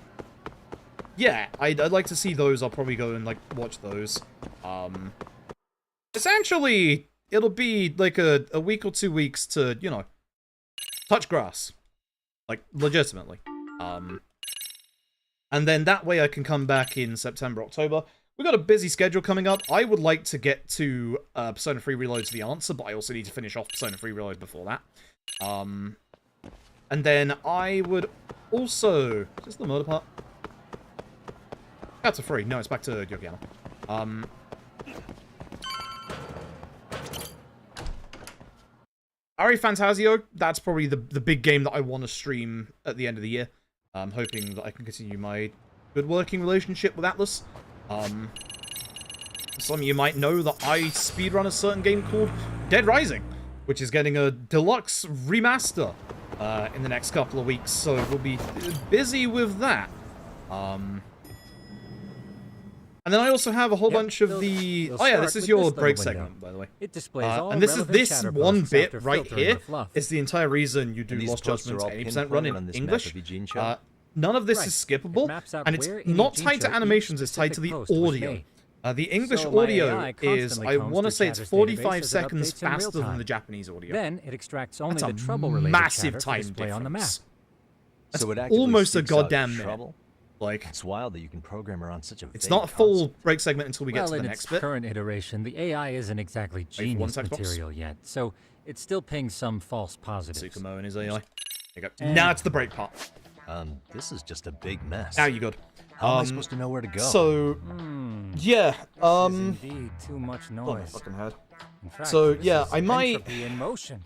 yeah, I'd like to see those. I'll probably go and, like, watch those. Essentially, it'll be, like, a week or 2 weeks to, touch grass. Like, legitimately. And then that way I can come back in September, October. We've got a busy schedule coming up. I would like to get to Persona 3 Reload's The Answer, but I also need to finish off Persona 3 Reload before that. And then I would also... Is this the murder part? That's a free. No, it's back to Yokoyama. Ari Fantasio, that's probably the big game that I want to stream at the end of the year. I'm hoping that I can continue my good working relationship with Atlas. Some of you might know that I speedrun a certain game called Dead Rising, which is getting a deluxe remaster in the next couple of weeks, so we'll be busy with that. And then I also have a whole bunch of the... Oh yeah, this is your break segment, by the way. It displays all and this chatter one posts bit after right filtering here the fluff. is the entire reason you do And these Lost posts Judgment are all 80% run pinpointed on in this English. map of Eugene Show? None of this Right. is skippable, It maps out and it's where in not Eugene tied to Show animations, each it's tied to the specific post was audio. made. The English So my audio AI is, constantly I combs want to through say it's Chatter's 45 database as it seconds updates in real faster than time. the Japanese audio. Then it extracts only That's the a trouble-related massive chatter for time display on the map. difference. That's So it actively almost a seeks out goddamn minute. trouble? Like, It's wild that you can program around such a it's vague not a full concept. break segment until we get Well, to the in next its bit. current iteration, the AI isn't exactly for one genius text box. material yet, so it still pings some false positives. Sukumo and his AI. There you go. And- Now it's the break part. This is just a big mess. Now you good. How am I supposed to know where to go? So, yeah, This is indeed too much oh my noise. fucking head. In fact, So, this yeah, is I might- entropy in motion.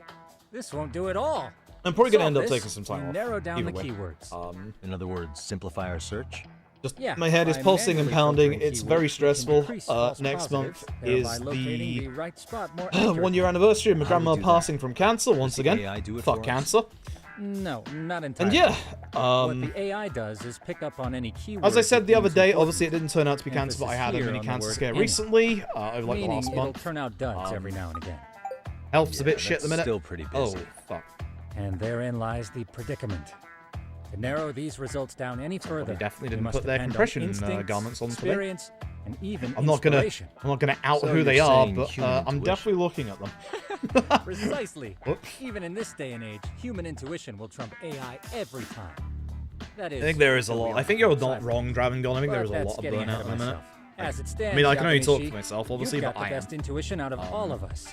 This won't do it all. I'm probably gonna Solve end up this, taking some time you off. narrow down either the way. keywords. In other words, simplify our search? Just Yeah, my head is by pulsing and manually pounding. filtering It's keywords, very we can stressful. decrease false Next month positives, is thereby locating the right spot more 1 accurately. year anniversary of my How do we grandma do that? passing from cancer once the again. AI do it Fuck for us? cancer. No, not And entirely. yeah, What the AI does is pick up on any keyword. as I said the that other deems day, important, obviously it didn't turn out to be cancer, but I had a Emphasis mini here on the cancer word scare any. recently, over like the meaning last it'll month. turn out duds every now and again. Health's a bit Yeah, shit at the that's minute. still pretty Oh, busy. fuck. And therein lies the predicament. To narrow these results down any further, definitely we didn't must put their depend on compression, instincts, garments on today. experience, and even I'm not gonna inspiration. out So who they you're are, saying but human I'm intuition. definitely looking at them. Precisely. Whoops. Even in this day and age, human intuition will trump AI every time. That is, I think there is a until lot. we I think you're not decipher. wrong, Dravengon. I think But there is a that's lot of getting burnout ahead at the of minute. myself. As it I stands, mean, I can only talk Yamanishi, for myself, obviously, you've got but the I am. best intuition out of all of us.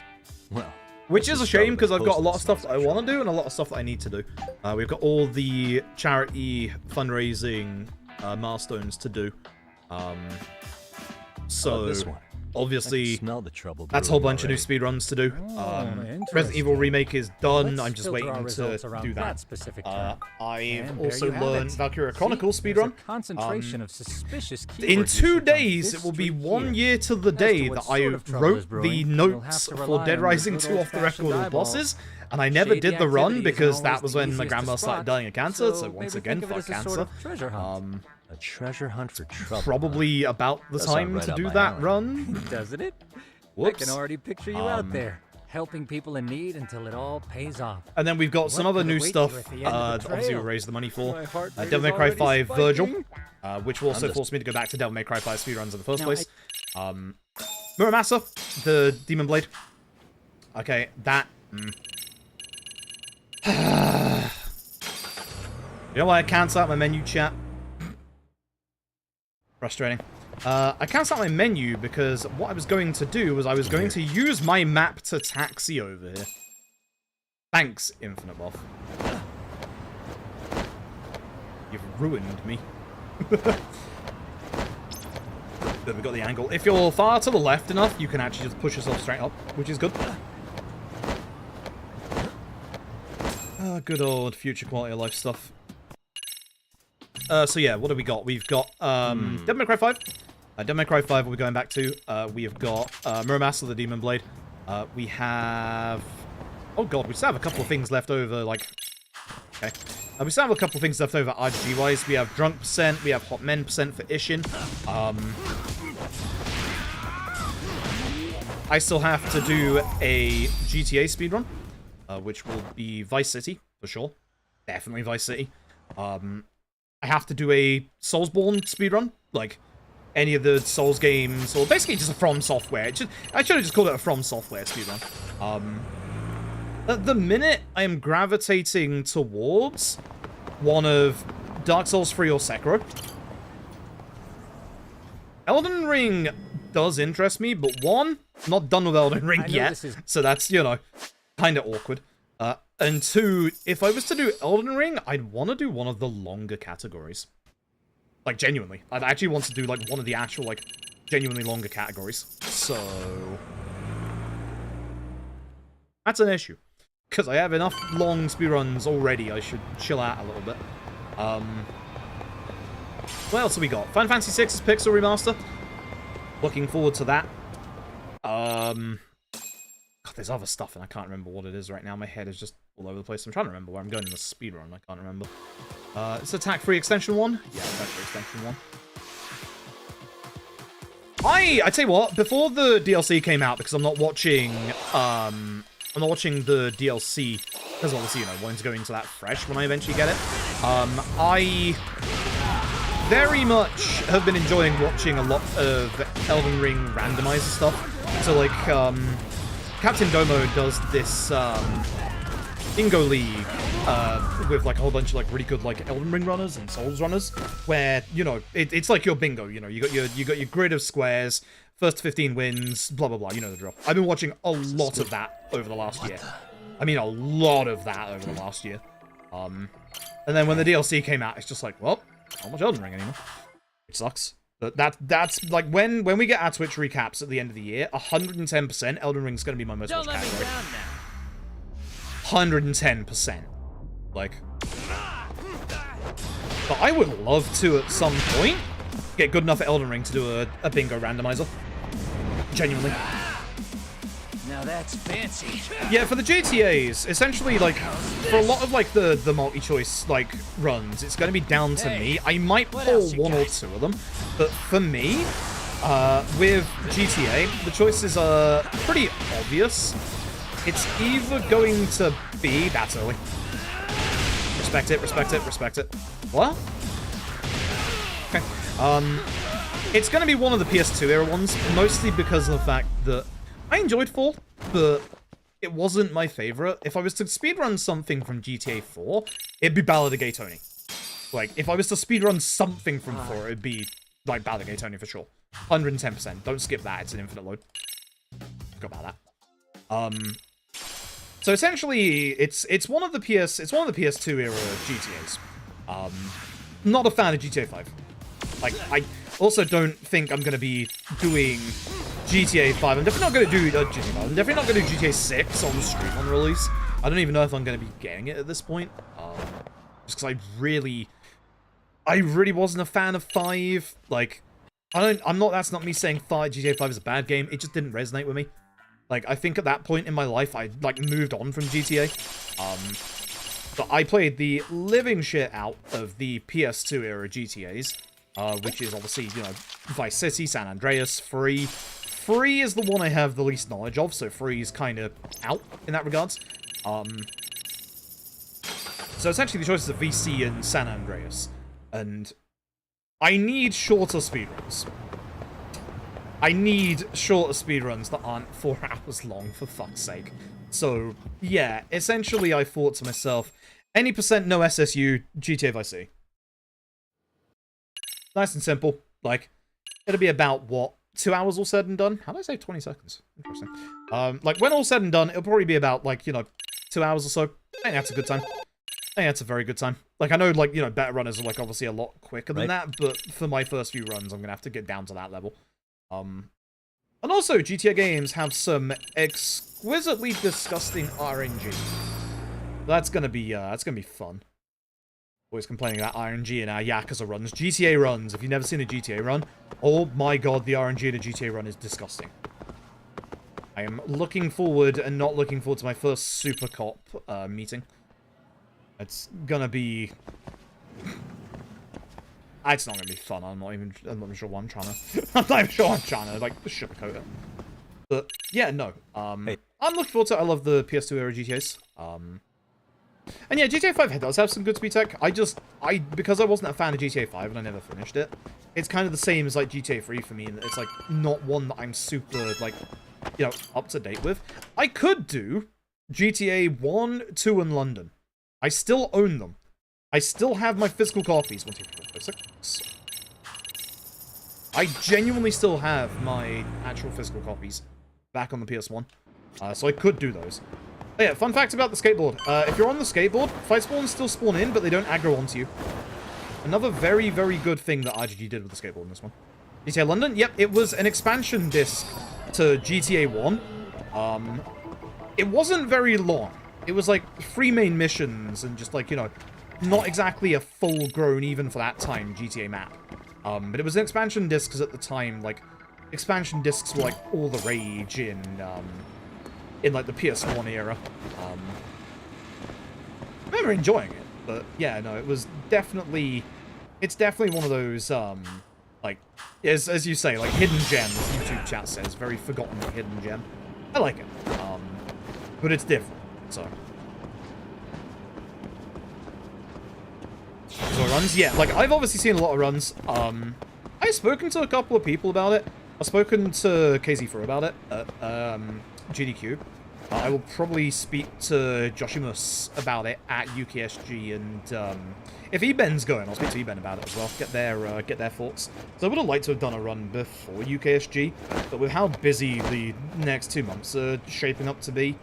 Well, Which is a shame because I've got a lot of stuff that that I want to do and a lot of stuff that I need to do. We've got all the charity fundraising milestones to do. So this one. obviously Smell the trouble. that's a whole brewing bunch of new already. speedruns to do. interesting. Resident Evil Remake is done. Let's I'm just filter waiting our to results around do that. specific term. I've And there also you have learned it. Valkyria See, Chronicles there's speedrun. a concentration of suspicious keywords In usage 2 on days, this it will be street 1 here. year to the As to day what that sort I of trouble is wrote the brewing, you'll have notes to for rely Dead on Rising your 2 good off the record old-fashioned with bosses, and I never Shady did the run activity because isn't that always was the when my easiest to grandma started spot, dying of cancer, so so once maybe again, think of it fuck as a sort cancer. of treasure hunt. A treasure hunt for trouble. Probably about the That sounds time right to up do my that alley. run. Doesn't it? I Whoops. can already picture you out there, helping people in need until it all pays off. And then we've got some What other could new await stuff. you at the end of the Obviously, we trail? raised the money for My heart rate Devil May is Cry already 5 Virgil, spiking. which will also just- force me to go back to Devil May Cry 5 speedruns in the first Now, place. Muramasa, the Demon Blade. Okay, that. You know why I cancel out my menu, chat? Frustrating. I canceled out my menu because what I was going to do was I was going to use my map to taxi over here. Thanks, Infinite Buff. You've ruined me. There we got the angle. If you're far to the left enough, you can actually just push yourself straight up, which is good. Good old future quality of life stuff. So yeah, what do we got? We've got Devil May Cry 5. Devil May Cry 5 we'll be going back to. We have got Muramasa the Demon Blade. We have... Oh god, we still have a couple of things left over, like... Okay. We still have a couple of things left over RGB-wise. We have Drunk percent, we have Hot Men percent for Ishin. I still have to do a GTA speedrun, which will be Vice City, for sure. Definitely Vice City. I have to do a Soulsborne speedrun, like any of the Souls games, or basically just a From Software. I should have just called it a From Software speedrun. At the minute, I am gravitating towards one of Dark Souls 3 or Sekiro. Elden Ring does interest me, but one, I'm not done with Elden Ring I know yet, this is- so that's, you know, kind of awkward. And two, if I was to do Elden Ring, I'd want to do one of the longer categories. Like, genuinely. I'd actually want to do, like, one of the actual, like, genuinely longer categories. So... that's an issue. Because I have enough long speedruns already, I should chill out a little bit. What else have we got? Final Fantasy VI's Pixel Remaster. Looking forward to that. God, there's other stuff and I can't remember what it is right now. My head is just all over the place. I'm trying to remember where I'm going in the speedrun. I can't remember. It's Attack Free Extension 1? Yeah, Attack Free Extension 1. I tell you what, before the DLC came out, because I'm not watching the DLC, because obviously, you know, wanting to go into that fresh when I eventually get it. I very much have been enjoying watching a lot of Elden Ring randomizer stuff. So, like, Captain Domo does this, Bingo League, with, like, a whole bunch of, like, really good, like, Elden Ring runners and Souls runners, where, you know, it's like your bingo, you know, you got your grid of squares, first 15 wins, blah, blah, blah, you know the drill. I've been watching a lot of that over the last year. I mean, a lot of that over the last year. And then when the DLC came out, it's just like, well, not much Elden Ring anymore. It sucks. But that's like, when we get our Twitch recaps at the end of the year, 110% Elden Ring's gonna be my most watched category. 110%. Like, but I would love to, at some point, get good enough at Elden Ring to do a bingo randomizer. Genuinely. Now that's fancy. Yeah, for the GTAs, essentially, like, for a lot of, like, the multi-choice, like, runs, it's going to be down to me. I might pull one or two of them, but for me, with GTA, the choices are pretty obvious. It's either going to be... That's early. Respect it, respect it, respect it. What? Okay. It's going to be one of the PS2 era ones, mostly because of the fact that I enjoyed 4, but it wasn't my favorite. If I was to speedrun something from GTA 4, it'd be Ballad of Gay Tony. Like, if I was to speedrun something from 4, it'd be, like, Ballad of Gay Tony for sure. 110%. Don't skip that, it's an infinite load. Forgot about that. So essentially, it's one of the PS2 era GTAs. Not a fan of GTA 5. Like, I also don't think I'm gonna be doing GTA 5. I'm definitely not gonna do GTA 5. I'm definitely not gonna do GTA 6 on the stream on release. I don't even know if I'm gonna be getting it at this point. Just because I really wasn't a fan of 5. Like, that's not me saying GTA 5 is a bad game. It just didn't resonate with me. Like, I think at that point in my life, I, like, moved on from GTA. But I played the living shit out of the PS2 era GTAs, which is obviously, you know, Vice City, San Andreas, Free. Free is the one I have the least knowledge of, so Free is kind of out in that regards. So essentially the choices are VC and San Andreas. And I need shorter speedruns. I need shorter speedruns that aren't 4 hours long, for fuck's sake. So, yeah, essentially I thought to myself, any percent no SSU, GTA Vice City. Nice and simple. Like, it'll be about, what, 2 hours all said and done? How did I say 20 seconds? Interesting. Like, when all said and done, it'll probably be about, like, you know, 2 hours or so. I think that's a good time. I think that's a very good time. Like, I know, like, you know, better runners are, like, obviously a lot quicker than that, but for my first few runs, I'm gonna have to get down to that level. And also, GTA games have some exquisitely disgusting RNG. That's gonna be fun. Always complaining about RNG in our Yakuza runs. GTA runs, if you've never seen a GTA run, oh my god, the RNG in a GTA run is disgusting. I am looking forward and not looking forward to my first Super Cop meeting. It's gonna be... It's not gonna be fun. I'm not even sure what I'm trying to... I'm not even sure I'm trying to, like, sugarcoat it. But, yeah, no. I'm looking forward to it. I love the PS2 era GTAs. And yeah, GTA 5 does have some good speed tech. Because I wasn't a fan of GTA 5 and I never finished it, it's kind of the same as, like, GTA 3 for me, and it's, like, not one that I'm super, like, you know, up to date with. I could do GTA 1, 2, and London. I still own them. I still have my physical copies. 1, 2, 3, 4, 5, 6. I genuinely still have my actual physical copies back on the PS1. So I could do those. Oh, yeah, fun fact about the skateboard. If you're on the skateboard, fight spawns still spawn in, but they don't aggro onto you. Another very, very good thing that RGG did with the skateboard in this one. GTA London? Yep, it was an expansion disc to GTA 1. It wasn't very long. It was like 3 main missions and just like, you know, not exactly a full-grown, even for that time, GTA map. But it was an expansion disc because at the time, like, expansion discs were like all the rage in like the PS1 era. I remember enjoying it, but yeah, no, it's definitely one of those, like, as you say, like, hidden gems, YouTube chat says, very forgotten hidden gem. I like it, but it's different, so runs, yeah, like, I've obviously seen a lot of runs. I've spoken to a couple of people about it. I've spoken to KZ4 about it at GDQ. I will probably speak to Joshimus about it at UKSG, and if eBen's going, I'll speak to eBen about it as well. Get their thoughts. So I would have liked to have done a run before UKSG, but with how busy the next 2 months are shaping up to be.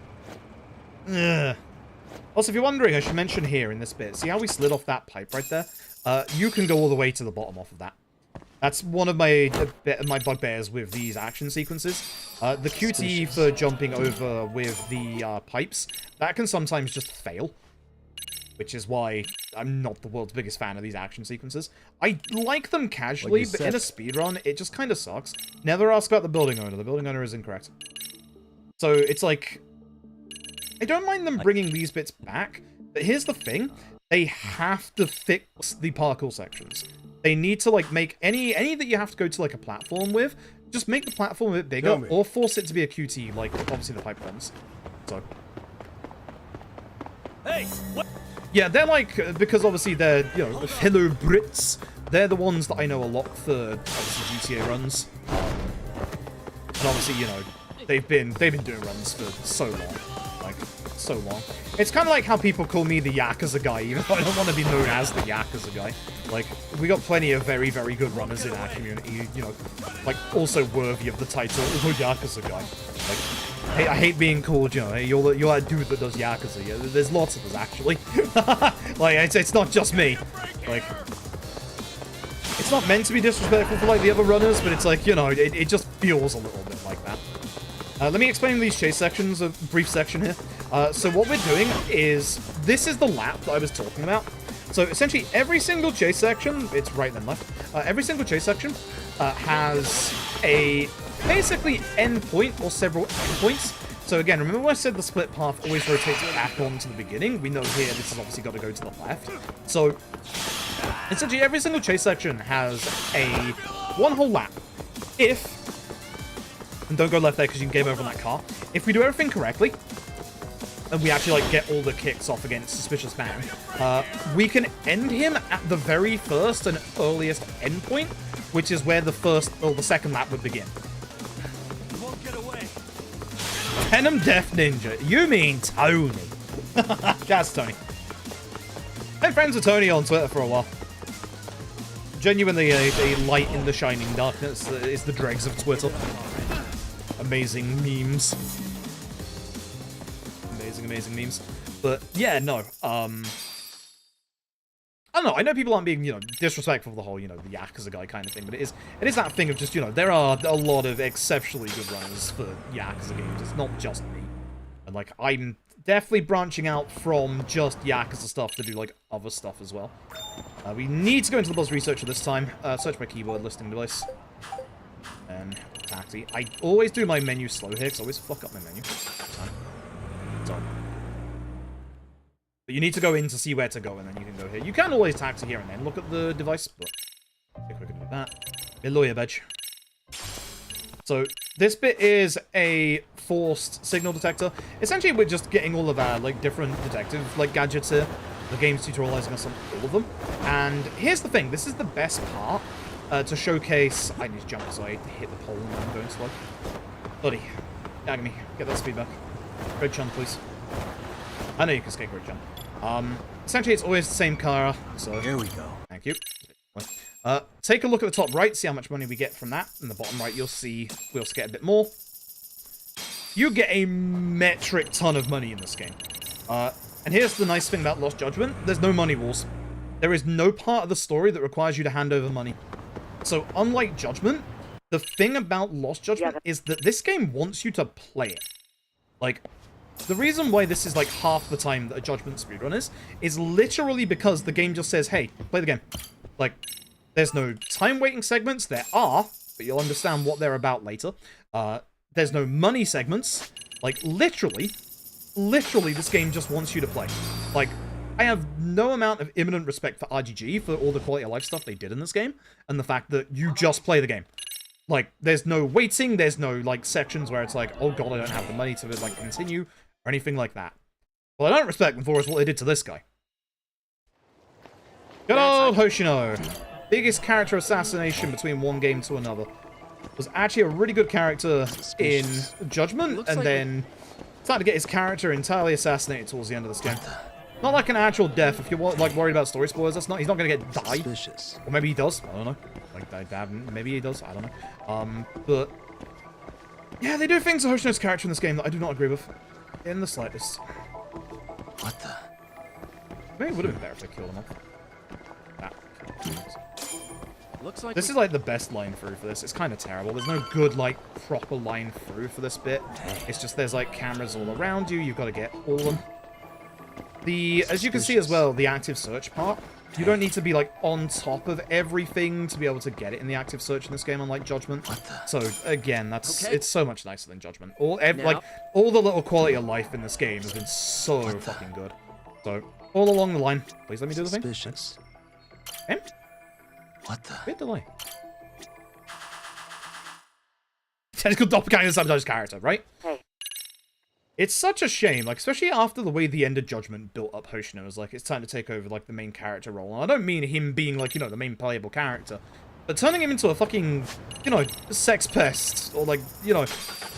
Ugh. Also, if you're wondering, I should mention here in this bit, see how we slid off that pipe right there? You can go all the way to the bottom off of that. That's one of my bugbears with these action sequences. The QT for jumping over with the pipes, that can sometimes just fail. Which is why I'm not the world's biggest fan of these action sequences. I like them casually, but in a speedrun, it just kind of sucks. Never ask about the building owner. The building owner is incorrect. So it's like, I don't mind them bringing these bits back, but here's the thing. They have to fix the parkour sections. They need to, like, make any that you have to go to, like, a platform with, just make the platform a bit bigger, or force it to be a QT, like, obviously the pipe ones. So. Hey! What? Yeah, they're, like, because obviously they're, you know, fellow Brits, they're the ones that I know a lot for, obviously, GTA runs. And obviously, you know, they've been doing runs for so long. Like, so long. It's kind of like how people call me the Yakuza guy, even though I don't want to be known as the Yakuza guy. Like, we got plenty of very, very good runners in our community, you know, like, also worthy of the title, the Yakuza guy. Like, hey, I hate being called, you know, hey, you're that dude that does Yakuza. Yeah, there's lots of us, actually. Like, it's not just me. Like, it's not meant to be disrespectful for, like, the other runners, but it's like, you know, it just feels a little bit like that. Let me explain these chase sections, a brief section here. So what we're doing is, this is the lap that I was talking about. So essentially every single chase section, it's right then left, every single chase section has a basically endpoint or several endpoints. So again, remember when I said the split path always rotates back on to the beginning? We know here this has obviously got to go to the left. So essentially every single chase section has a one whole lap. And don't go left there because you can game over on that car. If we do everything correctly, and we actually, like, get all the kicks off against Suspicious Man, we can end him at the very first and earliest endpoint, which is where the first, or the second lap would begin. You won't get away. Venom Death Ninja. You mean Tony. That's Tony. Been friends with Tony on Twitter for a while. Genuinely a light in the shining darkness is the dregs of Twitter. Amazing memes. Amazing memes. But yeah, no. I don't know. I know people aren't being, you know, disrespectful of the whole, you know, the Yakuza guy kind of thing, but it is that thing of just, you know, there are a lot of exceptionally good runners for Yakuza games. It's not just me. And, like, I'm definitely branching out from just Yakuza stuff to do, like, other stuff as well. We need to go into the Buzz Researcher this time. Search by keyword listing device. And taxi. I always do my menu slow here, because I always fuck up my menu. Sorry. But you need to go in to see where to go, and then you can go here. You can always taxi here and then look at the device, but I think we're going to do that. Below your badge. So, this bit is a forced signal detector. Essentially, we're just getting all of our, like, different detective, like, gadgets here. The game's tutorializing us on all of them. And here's the thing. This is the best part to showcase... I need to jump so I hit the pole when I'm going slow. Buddy, dag me. Get that speed back. Great jump, please. I know you can skate great jump. Essentially, it's always the same car, so... Here we go. Thank you. Take a look at the top right, see how much money we get from that. In the bottom right, you'll see we also get a bit more. You get a metric ton of money in this game. And here's the nice thing about Lost Judgment. There's no money walls. There is no part of the story that requires you to hand over money. So, unlike Judgment, the thing about Lost Judgment is that this game wants you to play it. Like, the reason why this is like half the time that a Judgment speedrun is literally because the game just says, hey, play the game. Like, there's no time waiting segments. There are, but you'll understand what they're about later. There's no money segments. Like, literally, this game just wants you to play. Like, I have no amount of imminent respect for RGG for all the quality of life stuff they did in this game, and the fact that you just play the game. Like, there's no waiting, there's no, like, sections where it's like, oh god, I don't have the money to, like, continue, or anything like that. What I don't respect them for is what they did to this guy. Good old Hoshino. Biggest character assassination between one game to another. was actually a really good character in Suspicious. Judgment, Looks and like then started to get his character entirely assassinated towards the end of this game. Not like an actual death. If you're like worried about story spoilers, that's not. He's not gonna get died. Suspicious. Or maybe he does. I don't know. Like, maybe he does. I don't know. But yeah, they do things to Hoshino's character in this game that I do not agree with in the slightest. What the? Maybe it would have been better if they killed him off. Looks like This is like the best line through for this. It's kind of terrible. There's no good, like, proper line through for this bit. It's just there's, like, cameras all around you. You've got to get all of them. As you can see as well, the active search part, you don't need to be, like, on top of everything to be able to get it in the active search in this game, unlike Judgment. So, again, it's so much nicer than Judgment. Like, all the little quality of life in this game has been so fucking good. So, all along the line, please let me do the thing. Suspicious. Okay. What the? Bit delay. Technical doppelganger sometimes character, right? Hey. It's such a shame, like, especially after the way the end of Judgment built up Hoshino. It's like, it's time to take over, like, the main character role. And I don't mean him being, like, you know, the main playable character. But turning him into a fucking, you know, sex pest. Or, like, you know,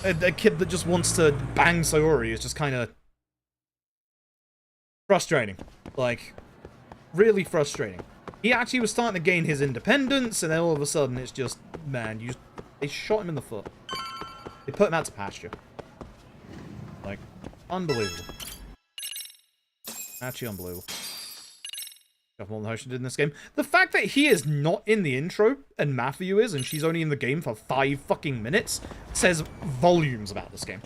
a kid that just wants to bang Sayori is just kind of frustrating. Like, really frustrating. He actually was starting to gain his independence, and then all of a sudden it's just, man, they shot him in the foot. They put him out to pasture. Like, unbelievable. Actually unbelievable. Got more than Hoshino did in this game. The fact that he is not in the intro, and Matthew is, and she's only in the game for 5 fucking minutes, says volumes about this game.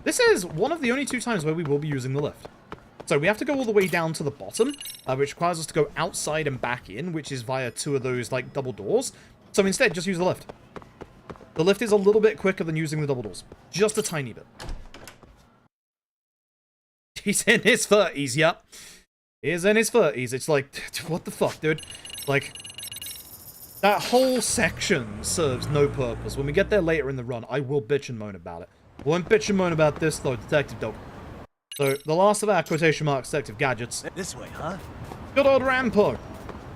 This is one of the only 2 times where we will be using the lift. So we have to go all the way down to the bottom, which requires us to go outside and back in, which is via 2 of those, like, double doors. So instead, just use the lift. The lift is a little bit quicker than using the double doors. Just a tiny bit. He's in his 30s, yep. He's in his 30s. It's like, what the fuck, dude? Like, that whole section serves no purpose. When we get there later in the run, I will bitch and moan about it. Won't bitch and moan about this, though, Detective Dog. So, the last of our quotation marks detective gadgets. This way, huh? Good old Rampo.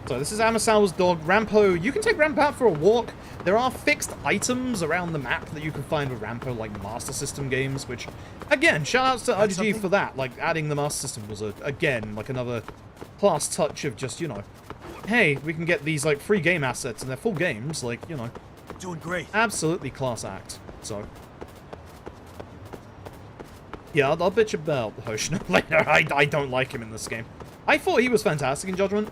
So, this is Amasawa's dog. Rampo, you can take Rampo out for a walk. There are fixed items around the map that you can find with Rampo, like Master System games, which, again, shout-outs to RGG for that. Like, adding the Master System was, again, like another class touch of just, you know, hey, we can get these, like, free game assets, and they're full games, like, you know. Doing great. Absolutely class act. So, yeah, I'll bitch about Hoshino later. I don't like him in this game. I thought he was fantastic in Judgment.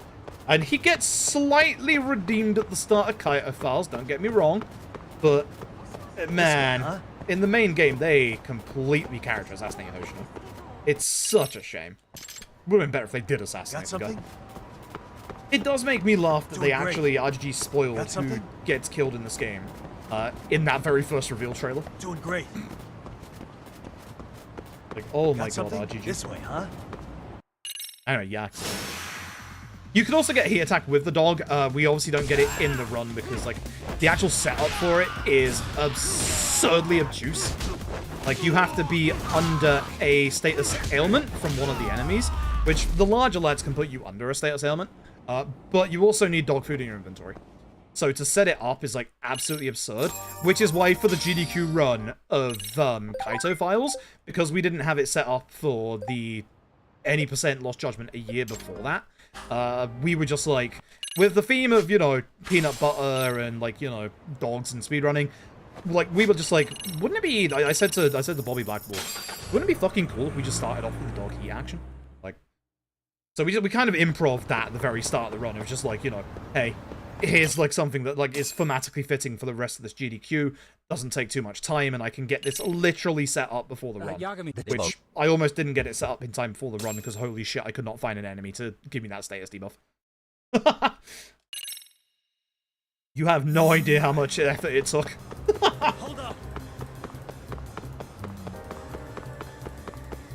And he gets slightly redeemed at the start of Kaito Files, don't get me wrong. But, man, huh? in the main game, they completely character assassinated Hoshino. It's such a shame. Would have been better if they did assassinate the guy. It does make me laugh that they actually, RGG spoiled who gets killed in this game. In that very first reveal trailer. Doing great. Like, oh my god, RGG. This way, huh? I don't know, yeah. You can also get heat attack with the dog. We obviously don't get it in the run because, like, the actual setup for it is absurdly obtuse. Like, you have to be under a status ailment from one of the enemies, which the larger lads can put you under a status ailment, but you also need dog food in your inventory. So to set it up is, like, absolutely absurd, which is why for the GDQ run of Kaito Files, because we didn't have it set up for the any % Lost Judgment a year before that, we were just like, with the theme of, you know, peanut butter and, like, you know, dogs and speedrunning, like, we were just like, wouldn't it be, I said to Bobby Blackboard, wouldn't it be fucking cool if we just started off with the dog heat action? Like, so we kind of improv that at the very start of the run. It was just like, you know, hey, here's, like, something that, like, is thematically fitting for the rest of this GDQ, doesn't take too much time, and I can get this literally set up before the run. Which, I almost didn't get it set up in time before the run, because holy shit, I could not find an enemy to give me that status debuff. You have no idea how much effort it took. Hold up.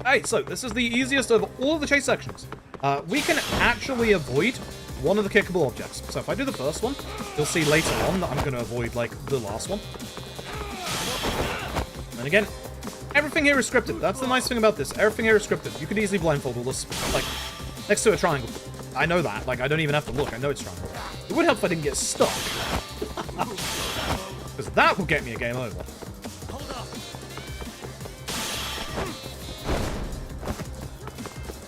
Hey, so this is the easiest of all of the chase sections. We can actually avoid one of the kickable objects. So if I do the first one, you'll see later on that I'm going to avoid, like, the last one. And again, everything here is scripted. That's the nice thing about this. Everything here is scripted. You could easily blindfold all this, like, next to a triangle. I know that. Like, I don't even have to look. I know it's triangle. It would help if I didn't get stuck. Because that will get me a game over. Hold up.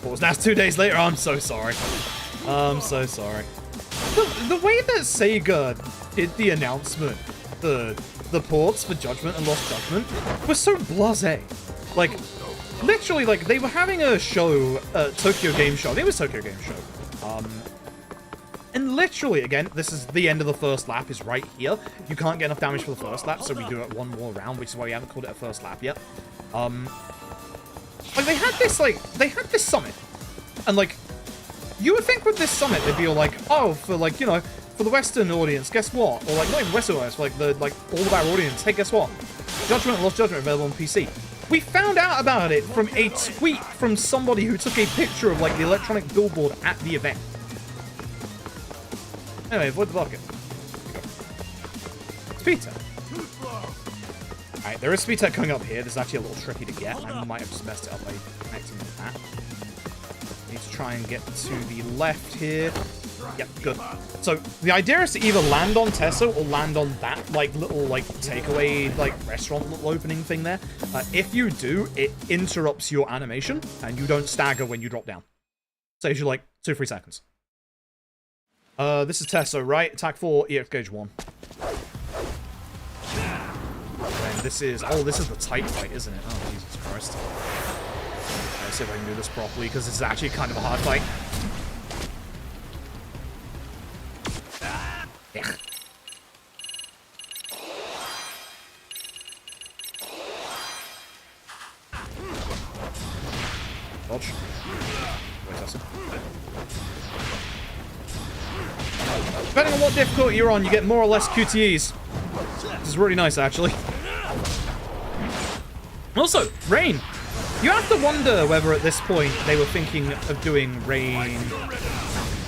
What was that 2 days later? I'm so sorry. I'm so sorry. The way that Sega did the announcement, the ports for Judgment and Lost Judgment, was so blasé. Like, literally, like, they were having a show, Tokyo Game Show. I think it was Tokyo Game Show. And literally, again, this is the end of the first lap is right here. You can't get enough damage for the first lap, so we do it one more round, which is why we haven't called it a first lap yet. Like, they had this summit. And, like, you would think with this summit, they'd be all like, oh, for, like, you know, for the Western audience, guess what? Or, like, not even Western audience, for, like, all of our audience, hey, guess what? Judgment and Lost Judgment available on PC. We found out about it from a tweet from somebody who took a picture of, like, the electronic billboard at the event. Anyway, avoid the bucket. Speed tech. Alright, there is speed tech coming up here. This is actually a little tricky to get. I might have just messed it up by connecting with that. Need to try and get to the left here. Yep, good. So, the idea is to either land on Tesso or land on that, like, little, like, takeaway, like, restaurant little opening thing there. If you do, it interrupts your animation, and you don't stagger when you drop down. Saves you, like, 2-3 seconds. This is Tesso, right? Attack 4, EX gauge 1. And this is... Oh, this is the tight fight, isn't it? Oh, Jesus Christ. Let's see if I can do this properly, because this is actually kind of a hard fight. Yeah. Dodge. Wait, that's it. Depending on what difficulty you're on, you get more or less QTEs. This is really nice, actually. Also, rain. You have to wonder whether at this point they were thinking of doing rain.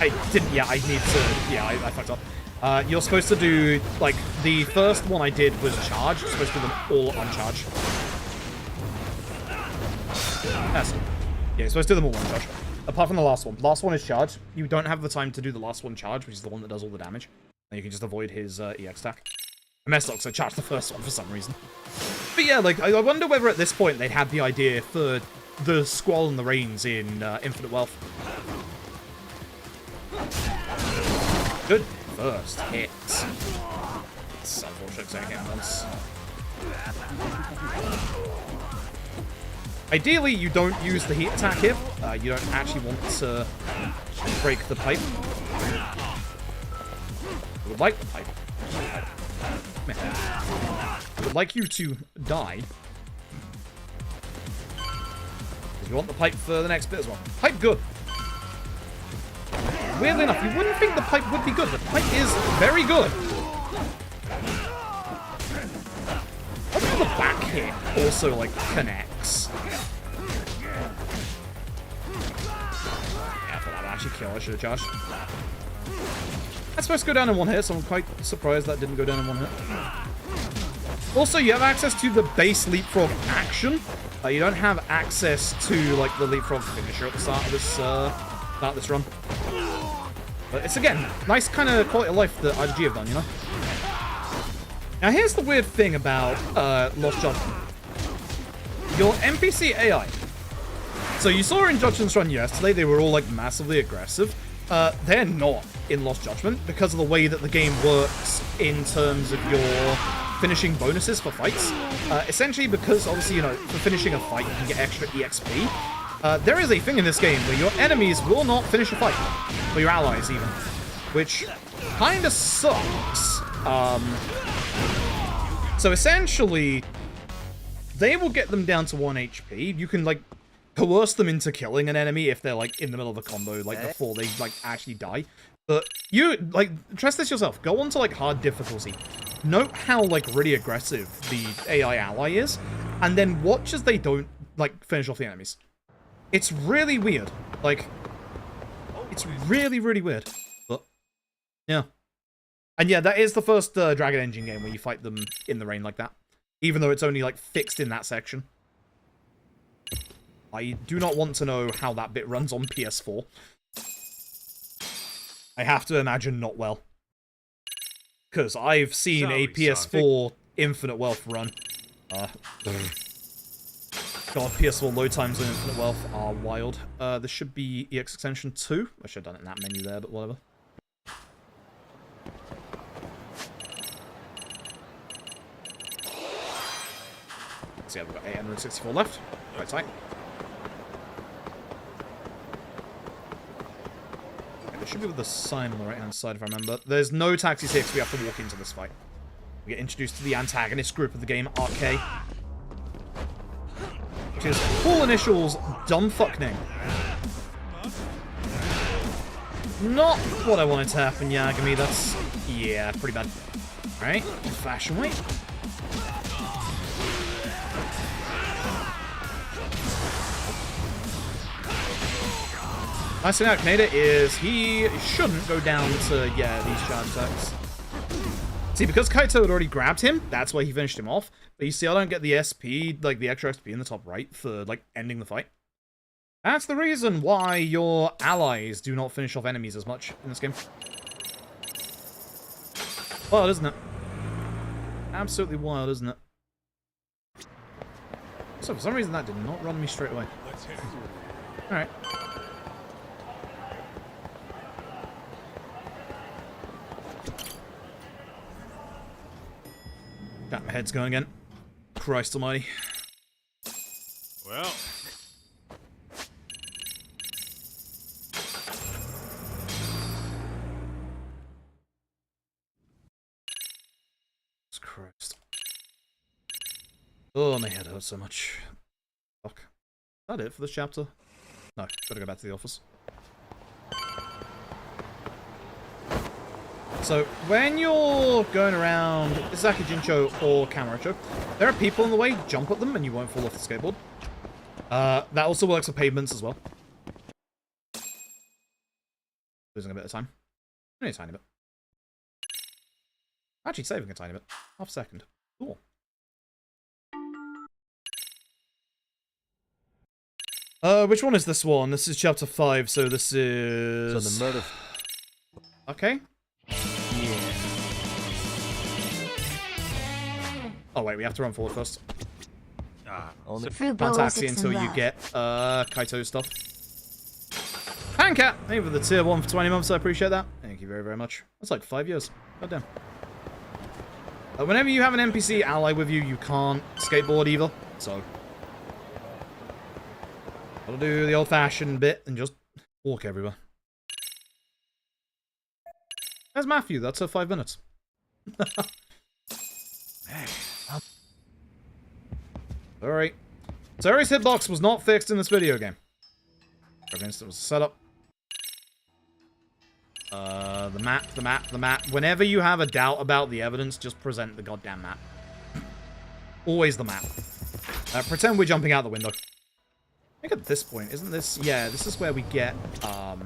I didn't. Yeah, I need to. Yeah, I fucked up. You're supposed to do, like, the first one I did was charge. You're supposed to do them all uncharged. That's it. Yeah, you're supposed to do them all uncharged. Apart from the last one. Last one is charged. You don't have the time to do the last one charge, which is the one that does all the damage. And you can just avoid his EX stack. I messed up because I charged the first one for some reason. But yeah, like, I wonder whether at this point they had the idea for the Squall and the Rains in Infinite Wealth. Good first hit. It's unfortunate because I hit once. Ideally, you don't use the heat attack here. You don't actually want to break the pipe. I would like the pipe. I would like you to die. Because you want the pipe for the next bit as well. Pipe good. Weirdly enough, you wouldn't think the pipe would be good, but the pipe is very good. Hopefully the back hit also, like, connects. Yeah, for that actually kill, I should have charged. That's supposed to go down in one hit, so I'm quite surprised that didn't go down in one hit. Also, you have access to the base leapfrog action. You don't have access to, like, the leapfrog finisher at the start of this run. But it's, again, nice kind of quality of life that IGG have done, you know? Now, here's the weird thing about Lost Judgment. Your NPC AI. So you saw in Judgment's run yesterday, they were all, like, massively aggressive. They're not in Lost Judgment because of the way that the game works in terms of your finishing bonuses for fights. Essentially because, obviously, you know, for finishing a fight, you can get extra EXP. There is a thing in this game where your enemies will not finish a fight. Or your allies, even. Which kind of sucks. So essentially, they will get them down to 1 HP. You can, like, coerce them into killing an enemy if they're, like, in the middle of a combo, like, before they, like, actually die. But you, like, test this yourself. Go on to, like, hard difficulty. Note how, like, really aggressive the AI ally is, and then watch as they don't, like, finish off the enemies. It's really weird. Like, it's really, really weird. But, yeah. And yeah, that is the first Dragon Engine game where you fight them in the rain like that. Even though it's only, like, fixed in that section. I do not want to know how that bit runs on PS4. I have to imagine not well. Because I've seen a PS4 infinite wealth run. God, PS4 load times and infinite wealth are wild. This should be EX extension 2. I should have done it in that menu there, but whatever. So yeah, we've got 864 left. Right tight. Okay, there should be with the sign on the right-hand side, if I remember. There's no taxis here because we have to walk into this fight. We get introduced to the antagonist group of the game, RK. Which is full initials, dumb fuck name. Not what I wanted to happen, Yagami. That's, yeah, pretty bad. Alright, fashion weight. Nice thing about Kaito is he shouldn't go down to, yeah, these charge attacks. See, because Kaito had already grabbed him, that's why he finished him off. But you see, I don't get the SP, like the extra SP in the top right for, like, ending the fight. That's the reason why your allies do not finish off enemies as much in this game. Wild, isn't it? Absolutely wild, isn't it? So, for some reason, that did not run me straight away. Alright. Got my head's going again. Christ almighty. Well. Jesus Christ. Oh, my head hurts so much. Fuck. Is that it for this chapter? No, gotta go back to the office. So, when you're going around Izaki Jincho or Kamurocho, there are people in the way, jump at them and you won't fall off the skateboard. That also works for pavements as well. Losing a bit of time. Only a tiny bit. Actually saving a tiny bit. Half a second. Cool. Which one is this one? This is chapter 5, so this is... So the murder... Okay. Yeah. Oh wait, we have to run forward first. Only... Can't taxi until you get Kaito stuff. Pancat! Thank you for the tier 1 for 20 months, I appreciate that. Thank you very, very much. That's like 5 years. God damn. Whenever you have an NPC ally with you, you can't skateboard either, so... Gotta do the old-fashioned bit and just walk everywhere. There's Matthew, that's 5 minutes. Alright. Terry's hitbox was not fixed in this video game. For instance, it was a setup. The map. Whenever you have a doubt about the evidence, just present the goddamn map. Always the map. Pretend we're jumping out the window. I think at this point, isn't this... Yeah, this is where we get, a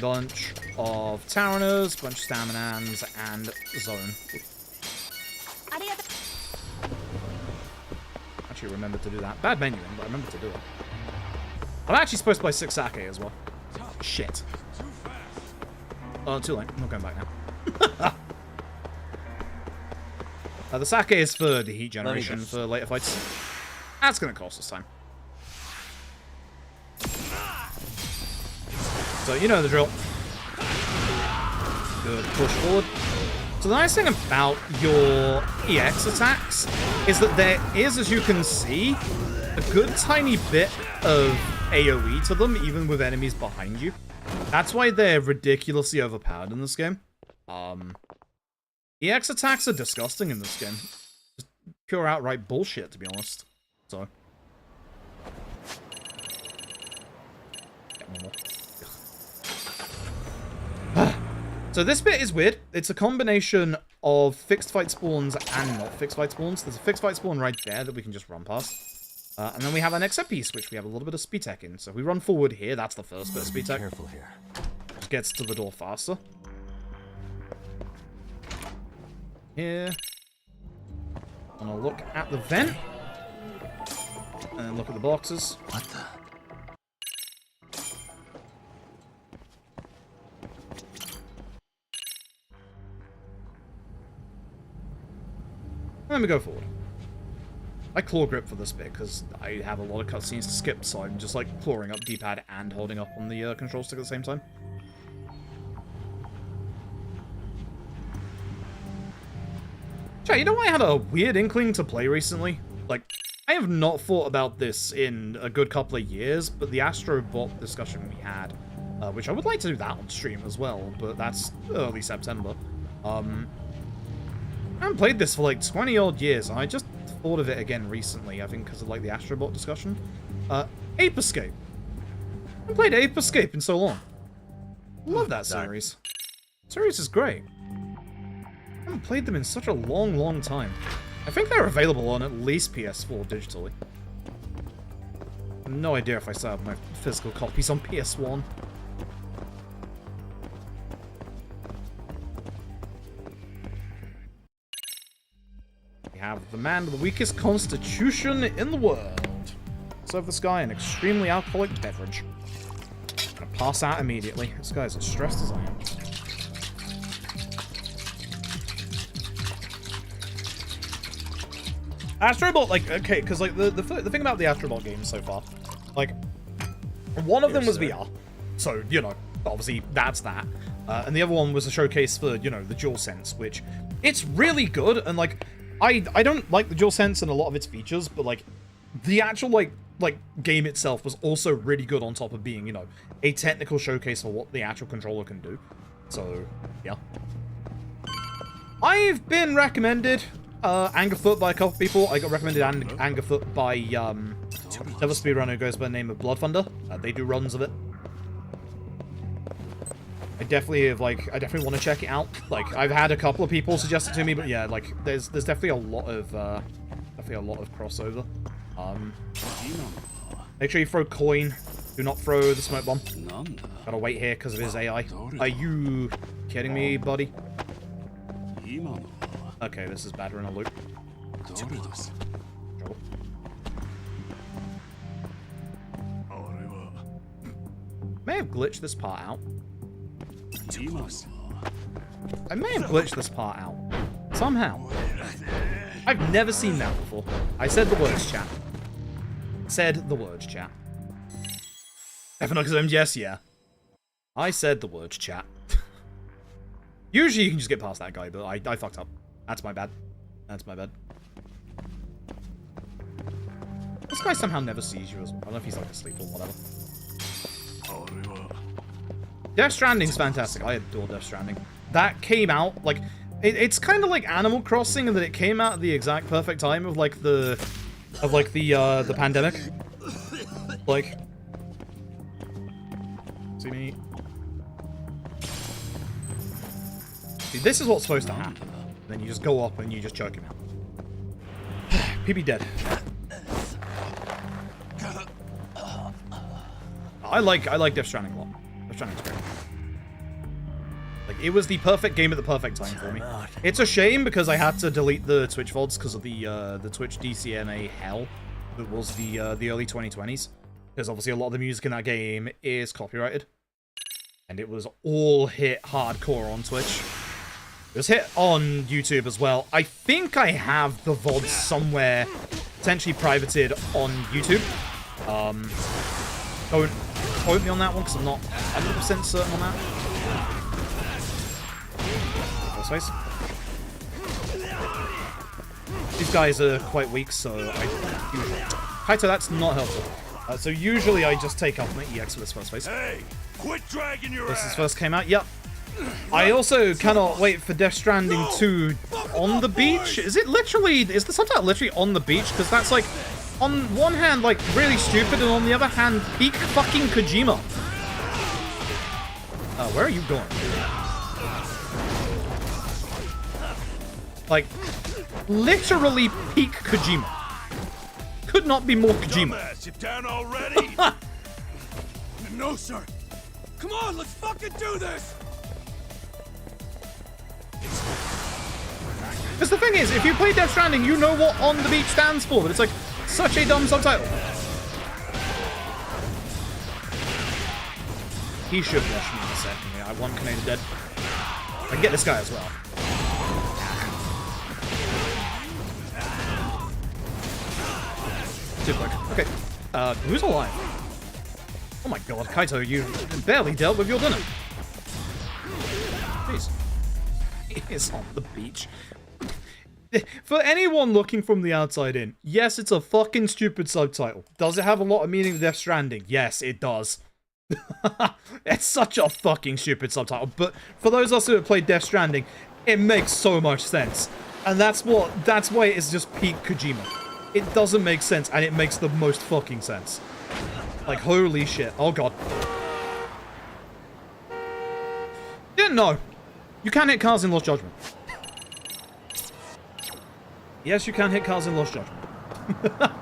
bunch of Taraners, a bunch of Staminans, and Zone. Actually remembered to do that. Bad menuing, but I remembered to do it. I'm actually supposed to play 6 Sake as well. Shit. Oh, too late. I'm not going back now. The Sake is for the heat generation for later fights. That's going to cost us time. So, you know the drill. Good push forward. So the nice thing about your EX attacks is that there is, as you can see, a good tiny bit of AoE to them, even with enemies behind you. That's why they're ridiculously overpowered in this game. EX attacks are disgusting in this game. Just pure outright bullshit, to be honest. So. Get one more. So this bit is weird. It's a combination of fixed fight spawns and not fixed fight spawns. There's a fixed fight spawn right there that we can just run past. And then we have an exit piece, which we have a little bit of speed tech in. So if we run forward here, that's the first bit of speed tech. Careful here. Which gets to the door faster. Here. And I'll look at the vent. And look at the boxes. What the? Let me go forward. I claw grip for this bit because I have a lot of cutscenes to skip, so I'm just like clawing up D-pad and holding up on the control stick at the same time. Chat, you know I had a weird inkling to play recently? Like, I have not thought about this in a good couple of years, but the Astrobot discussion we had, which I would like to do that on stream as well, but that's early September. I haven't played this for like 20 odd years, and I just thought of it again recently, I think because of like the Astrobot discussion. Ape Escape. I haven't played Ape Escape in so long. Love that series. Series is great. I haven't played them in such a long, long time. I think they're available on at least PS4 digitally. No idea if I still have my physical copies on PS1. We have the man with the weakest constitution in the world. Serve this guy an extremely alcoholic beverage. Gonna pass out immediately. This guy's as stressed as I am. Astrobot, like, okay, because, like, the thing about the Astrobot games so far, like, one of them was VR, so, you know, obviously, that's that, and the other one was a showcase for, you know, the DualSense, which, it's really good, and, like, I don't like the DualSense and a lot of its features, but, like, the actual, like, game itself was also really good on top of being, you know, a technical showcase for what the actual controller can do, so, yeah. I've been recommended Angerfoot by a couple people. I got recommended Angerfoot by another speedrunner who goes by the name of Blood Thunder. They do runs of it. I definitely want to check it out. Like, I've had a couple of people suggest it to me, but yeah, like, there's definitely a lot of crossover. Make sure you throw coin. Do not throw the smoke bomb. Gotta wait here because of his AI. Are you kidding me, buddy? Okay, this is bad. We're in a loop. May have glitched this part out. I may have glitched this part out. Somehow. I've never seen that before. I said the words, chat. Said the words, chat. Definitely MGS, yeah. I said the words, chat. Usually you can just get past that guy, but I fucked up. That's my bad. That's my bad. This guy somehow never sees you as well. I don't know if he's like asleep or whatever. Death Stranding's fantastic. I adore Death Stranding. That came out, like, it's kind of like Animal Crossing in that it came out at the exact perfect time of like the pandemic. Like, see me. See, this is what's supposed to happen. Then you just go up and you just choke him out. PB dead. I like Death Stranding a lot. Death Stranding's great. Like, it was the perfect game at the perfect time for me. It's a shame because I had to delete the Twitch VODs because of the Twitch DCMA hell that was the early 2020s. Because obviously a lot of the music in that game is copyrighted. And it was all hit hardcore on Twitch. It was hit on YouTube as well. I think I have the VODs somewhere potentially privated on YouTube. Don't quote me on that one because I'm not 100% certain on that. Face. These guys are quite weak, so I usually... Kaito, that's not helpful. So usually I just take off my EX for this first phase. Hey, quit dragging your This is ass. first came out, yep. I also cannot wait for Death Stranding 2 on the beach. Is the subtitle literally on the beach? Because that's like, on one hand, like, really stupid, and on the other hand, peak fucking Kojima. Where are you going? Like, literally peak Kojima. Could not be more Kojima. Dumbass, you down already? No, sir. Come on, let's fucking do this. Because the thing is, if you play Death Stranding, you know what On the Beach stands for, but it's like such a dumb subtitle. He should rush me in a second. Yeah, I want Kaito dead. I can get this guy as well. too quick. Okay. Who's alive? Oh my god, Kaito, you barely dealt with your dinner. Jeez. It's on the beach. For anyone looking from the outside in, yes, it's a fucking stupid subtitle. Does it have a lot of meaning to Death Stranding? Yes, it does. It's such a fucking stupid subtitle, but for those of us who have played Death Stranding, it makes so much sense. And that's why it is just peak Kojima. It doesn't make sense, and it makes the most fucking sense. Like, holy shit. Oh god. Didn't know. You can hit cars in Lost Judgment. Yes, you can hit cars in Lost Judgment.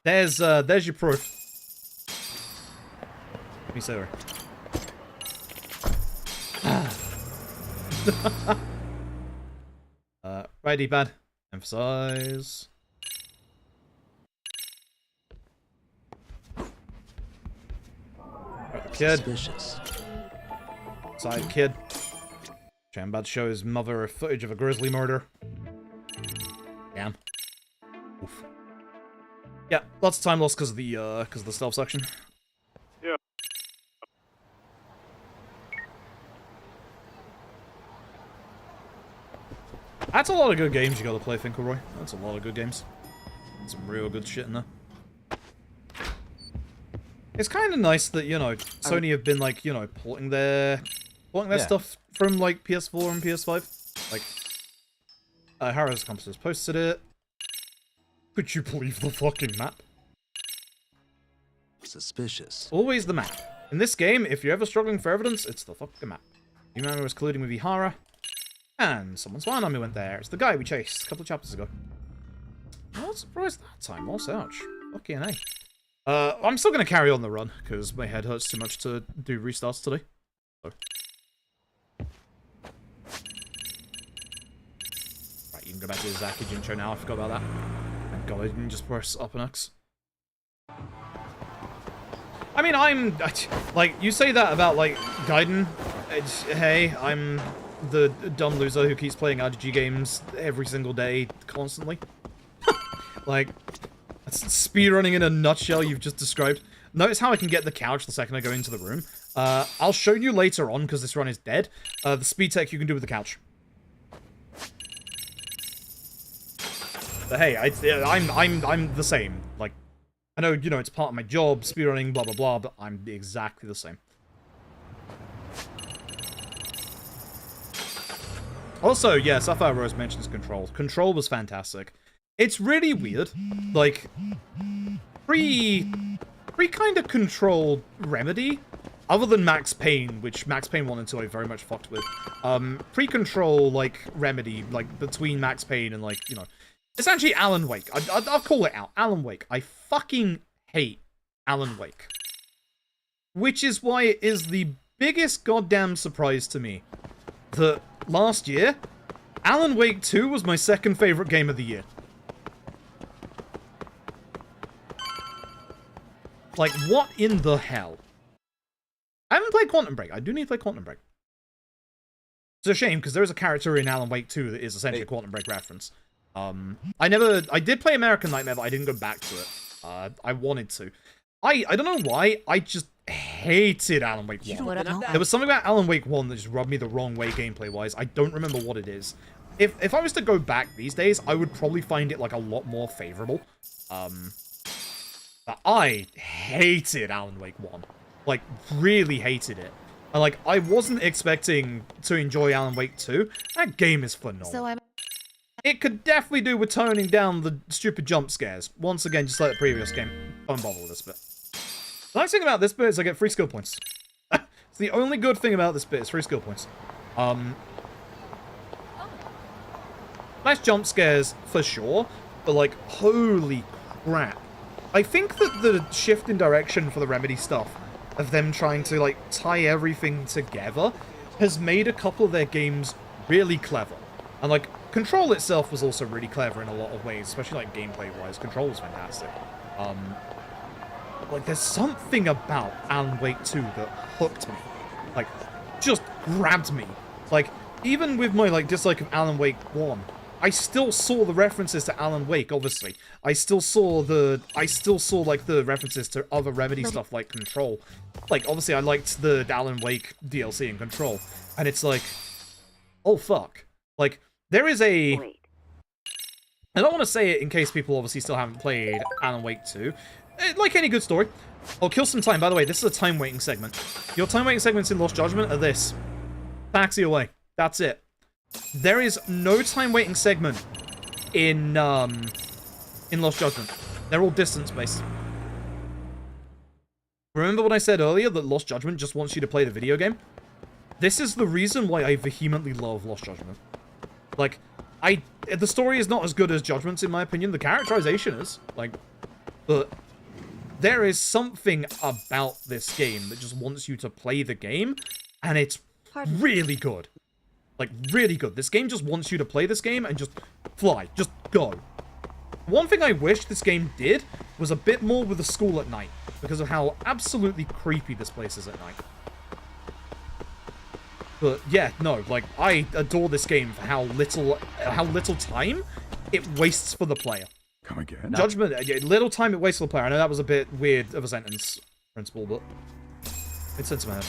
There's your proof. Let me say right, D-pad. Emphasize. Right, the kid. Suspicious. Side kid. I'm about to show his mother footage of a grisly murder. Damn. Oof. Yeah, lots of time lost because of the stealth section. Yeah. That's a lot of good games you gotta play, Finkelroy. That's a lot of good games. Some real good shit in there. It's kind of nice that, you know, Sony have been, like, you know, porting their stuff from, like, PS4 and PS5. Like, Harrow's Compass has posted it. Could you believe the fucking map? Suspicious. Always the map. In this game, if you're ever struggling for evidence, it's the fucking map. You remember was colluding with Ihara, and someone's fine army went there. It's the guy we chased a couple of chapters ago. I'm not surprised that time. Lost ouch. Fucking A. I'm still gonna carry on the run, because my head hurts too much to do restarts today. So. Right, you can go back to the Zaki intro now. I forgot about that. Thank God I didn't just press up and X. I mean, like, you say that about, like, Gaiden. Hey, I'm the dumb loser who keeps playing RGG games every single day, constantly. Like, that's speedrunning in a nutshell you've just described. Notice how I can get the couch the second I go into the room. I'll show you later on, because this run is dead, the speed tech you can do with the couch. But hey, I'm the same. Like, I know, you know, it's part of my job, speedrunning, blah, blah, blah, but I'm exactly the same. Also, yeah, Sapphire Rose mentions Control. Control was fantastic. It's really weird. Like, pre kind of controlled Remedy, other than Max Payne, which Max Payne 1 and 2 I very much fucked with. Pre-control, like, Remedy, like, between Max Payne and, like, you know, essentially Alan Wake. I'll call it out. Alan Wake. I fucking hate Alan Wake. Which is why it is the biggest goddamn surprise to me that last year, Alan Wake 2 was my second favorite game of the year. Like, what in the hell? I haven't played Quantum Break. I do need to play Quantum Break. It's a shame, because there is a character in Alan Wake 2 that is essentially a Quantum Break reference. I did play American Nightmare, but I didn't go back to it. I wanted to. I don't know why, I just hated Alan Wake 1. There was something about Alan Wake 1 that just rubbed me the wrong way gameplay-wise. I don't remember what it is. If I was to go back these days, I would probably find it, like, a lot more favorable. But I hated Alan Wake 1. Like, really hated it. And, like, I wasn't expecting to enjoy Alan Wake 2. That game is phenomenal. It could definitely do with toning down the stupid jump scares. Once again, just like the previous game. Don't bother with this bit. The nice thing about this bit is I get free skill points. It's the only good thing about this bit is free skill points. Nice jump scares, for sure. But, like, holy crap. I think that the shift in direction for the Remedy stuff, of them trying to, like, tie everything together, has made a couple of their games really clever. And, like, Control itself was also really clever in a lot of ways, especially, like, gameplay-wise. Control was fantastic. Like, there's something about Alan Wake 2 that hooked me. Like, just grabbed me. Like, even with my, like, dislike of Alan Wake 1, I still saw the references to Alan Wake, obviously. I still saw like the references to other Remedy stuff like Control. Like, obviously I liked the Alan Wake DLC in Control. And it's like, oh fuck. Like, there is a... I don't want to say it in case people obviously still haven't played Alan Wake 2. Like any good story. Oh, kill some time. By the way, this is a time waiting segment. Your time waiting segments in Lost Judgment are this. Taxi away. That's it. There is no time waiting segment in Lost Judgment. They're all distance based. Remember what I said earlier that Lost Judgment just wants you to play the video game? This is the reason why I vehemently love Lost Judgment. Like, the story is not as good as Judgment's in my opinion. The characterization is, like, but there is something about this game that just wants you to play the game, and it's really good. Like, really good. This game just wants you to play this game and just fly. Just go. One thing I wish this game did was a bit more with the school at night, because of how absolutely creepy this place is at night. But yeah, no, like, I adore this game for how little time it wastes for the player. Come again? Judgment, little time it wastes for the player. I know that was a bit weird of a sentence principle, but it's sense in my head.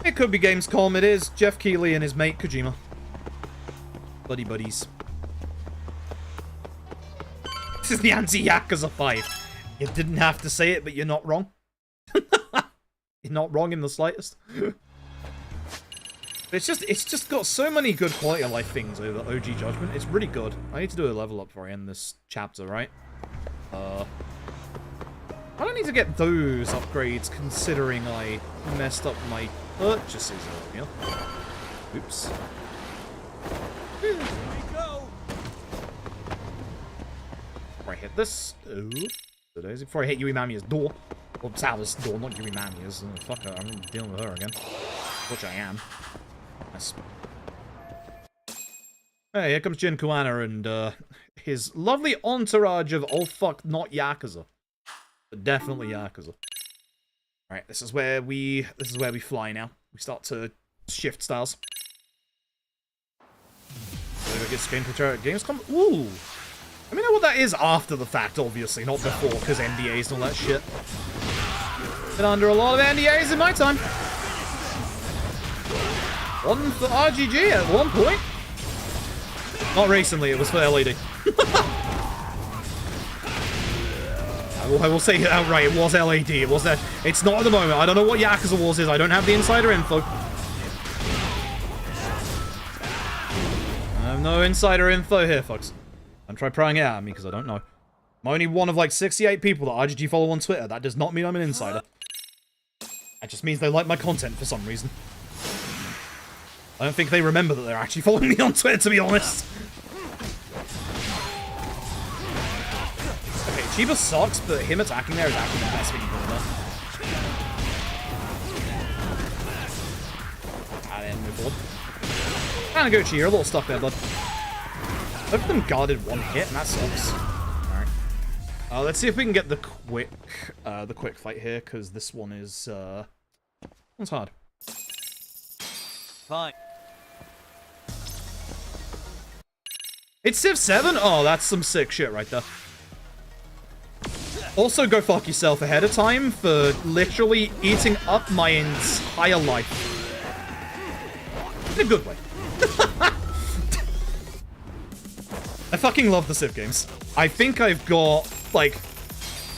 It could be Gamescom, it is Jeff Keighley and his mate Kojima. Buddy buddies. This is the anti-Yakuza 5. You didn't have to say it, but you're not wrong. You're not wrong in the slightest. It's just got so many good quality of life things over OG Judgment. It's really good. I need to do a level up before I end this chapter, right? I don't need to get those upgrades considering I messed up my purchases earlier. Oops. Here we go. Before I hit this. Oh. Before I hit Yui Mamiya's door. Well, Sal's door, not Yui Mamiya's. Fuck her, I'm dealing with her again. Which I am. Nice. Hey, here comes Jin Kuana and his lovely entourage of oh fuck, not Yakuza. But definitely Yakuza. Alright, this is where we fly now. We start to shift styles. Gamescom. Ooh! I mean, I know what that is after the fact, obviously, not before, because NDAs and all that shit. Been under a lot of NDAs in my time. One for RGG at one point. Not recently, it was for LAD. I will say it outright, it was LAD. It was that. It's not at the moment. I don't know what Yakuza Wars is. I don't have the insider info. I have no insider info here, folks. Don't try prying it out of me, because I don't know. I'm only one of like 68 people that RGG follow on Twitter. That does not mean I'm an insider. That just means they like my content for some reason. I don't think they remember that they're actually following me on Twitter, to be honest. Okay, Chiba sucks, but him attacking there is actually the best thing you could have done. And then move forward. Kind of go Chi, you're a little stuck there, bud. Both of them guarded one hit, and that sucks. Alright. Let's see if we can get the quick fight here, because this one is, one's hard. Fine. It's Civ 7? Oh, that's some sick shit right there. Also, go fuck yourself ahead of time for literally eating up my entire life. In a good way. I fucking love the Civ games. I think I've got, like,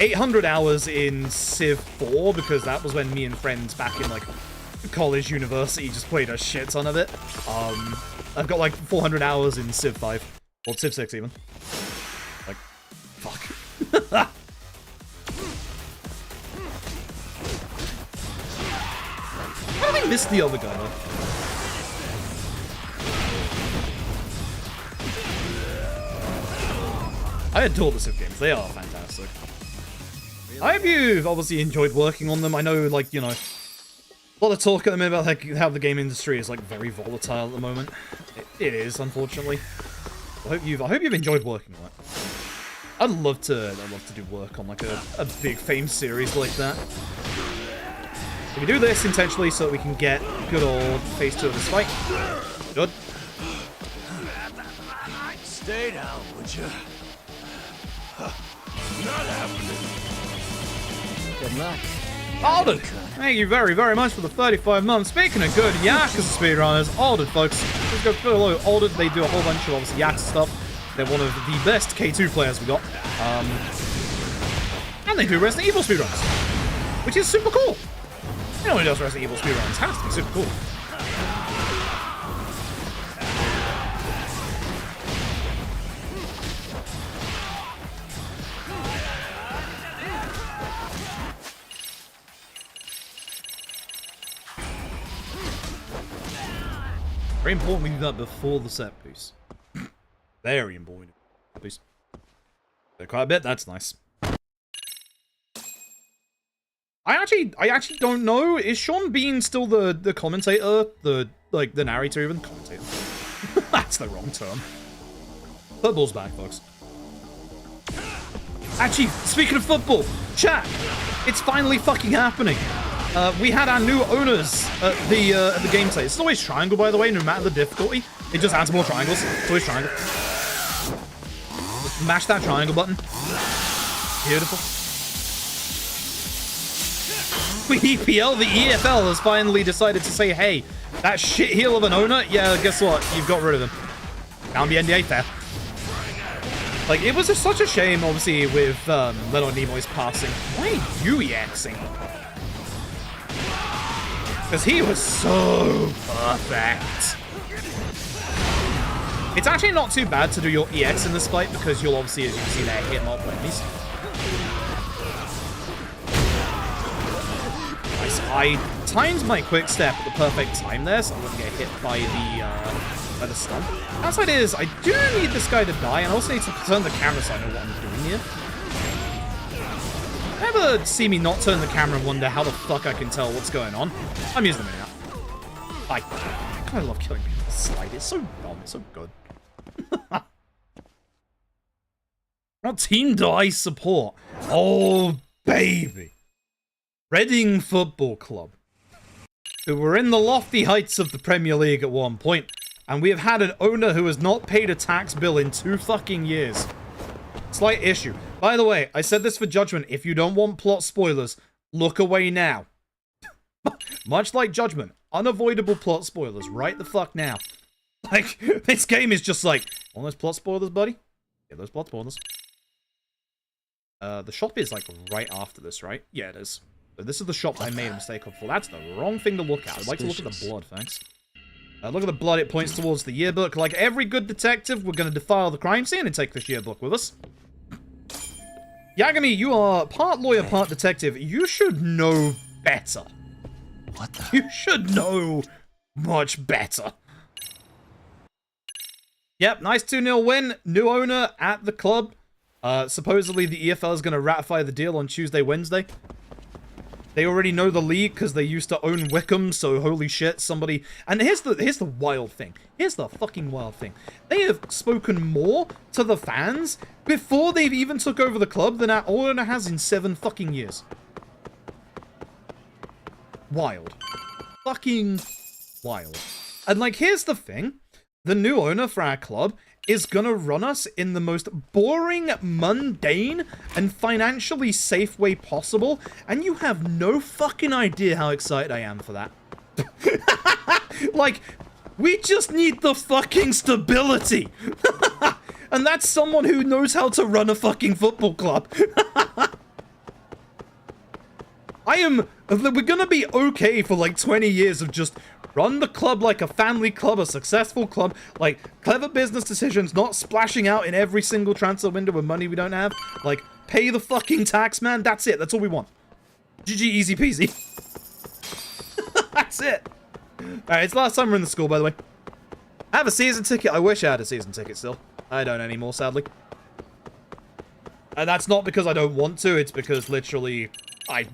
800 hours in Civ 4, because that was when me and friends back in, like, college, university, just played a shit ton of it. I've got, like, 400 hours in Civ 5. Or Civ 6, even. Like, fuck. How did I miss the other guy, though? I adore the Civ games. They are fantastic. I hope you've obviously enjoyed working on them. I know, like, you know, a lot of talk at the minute about like, how the game industry is, like, very volatile at the moment. It is, unfortunately. I hope you've enjoyed working on it. I'd love to do work on, like, a big famed series like that. So we do this intentionally so that we can get good old phase 2 of this fight. Good. Stay down, would you? Not happening. Good luck. Alden, thank you very, very much for the 35 months. Speaking of good Yakuza speedrunners, Alden, folks. Let's go follow Alden. They do a whole bunch of, obviously, Yakuza stuff. They're one of the best K2 players we got. And they do Resident Evil speedruns, which is super cool. Anyone who does Resident Evil speedruns has to be super cool. Very important we do that before the set piece. Very important. Piece. Quite a bit, that's nice. I actually don't know. Is Sean Bean still the commentator? The narrator even? Commentator. That's the wrong term. Football's back, folks. Actually, speaking of football, chat, it's finally fucking happening. We had our new owners at the game today. It's always triangle, by the way, no matter the difficulty. It just adds more triangles. It's always triangle. Just mash that triangle button. Beautiful. EPL, the EFL has finally decided to say, hey, that shitheel of an owner, yeah, guess what? You've got rid of him. Can't be NBA fair. Like, it was just such a shame, obviously, with Leonard Nimoy's passing. Why are you EXing? Because he was so perfect. It's actually not too bad to do your EX in this fight, because you'll obviously, as you can see there, hit multiple enemies. Nice. I timed my quick step at the perfect time there, so I wouldn't get hit by the stun. Downside is, I do need this guy to die, and I also need to turn the camera so I know what I'm doing here. Ever see me not turn the camera and wonder how the fuck I can tell what's going on? I'm using them now. I kind of love killing people with the slide. It's so dumb. It's so good. What team do I support? Oh, baby. Reading Football Club, who were in the lofty heights of the Premier League at one point, and we have had an owner who has not paid a tax bill in 2 fucking years. Slight issue. By the way, I said this for Judgment. If you don't want plot spoilers, look away now. Much like Judgment, unavoidable plot spoilers right the fuck now. Like, this game is just like, want those plot spoilers, buddy? Yeah, those plot spoilers. The shop is like right after this, right? Yeah, it is. So this is the shop I made a mistake of before. That's the wrong thing to look at. I'd like to look at the blood, thanks. Look at the blood, it points towards the yearbook. Like every good detective, we're going to defile the crime scene and take this yearbook with us. Yagami, you are part lawyer, part detective. You should know better. What the? You should know much better. Yep, nice 2-0 win. New owner at the club. Supposedly the EFL is going to ratify the deal on Tuesday, Wednesday. They already know the league because they used to own Wickham, so holy shit, somebody... And here's the wild thing. Here's the fucking wild thing. They have spoken more to the fans before they've even took over the club than our owner has in 7 fucking years. Wild. Fucking wild. And like, here's the thing. The new owner for our club is gonna run us in the most boring, mundane, and financially safe way possible, and you have no fucking idea how excited I am for that. Like, we just need the fucking stability! And that's someone who knows how to run a fucking football club. We're gonna be okay for like 20 years of just run the club like a family club, a successful club, like clever business decisions, not splashing out in every single transfer window with money we don't have. Like, pay the fucking tax, man. That's it. That's all we want. GG, easy peasy. That's it. Alright, it's last summer in the school, by the way. I have a season ticket. I wish I had a season ticket still. I don't anymore, sadly. And that's not because I don't want to. It's because literally I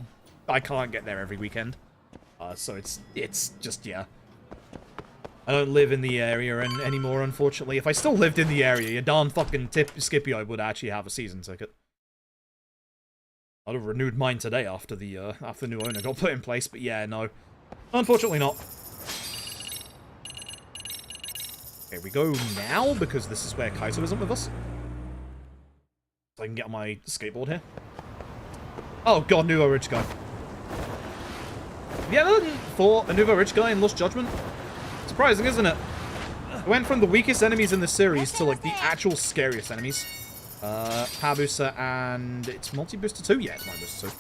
can't get there every weekend. So it's just, yeah. I don't live in the area anymore, unfortunately. If I still lived in the area, you darn fucking Skippy, I would actually have a season ticket. I'd have renewed mine today after the new owner got put in place, but yeah, no. Unfortunately not. Okay, we go now, because this is where Kaito isn't with us. So I can get on my skateboard here. Oh god, Nouveau Rich Guy. Have you ever fought a Nouveau Rich Guy in Lost Judgment? Surprising, isn't it? It went from the weakest enemies in the series to, like, the actual scariest enemies. Power Booster, and it's Multi-Booster 2? Yeah, it's Multi-Booster 2.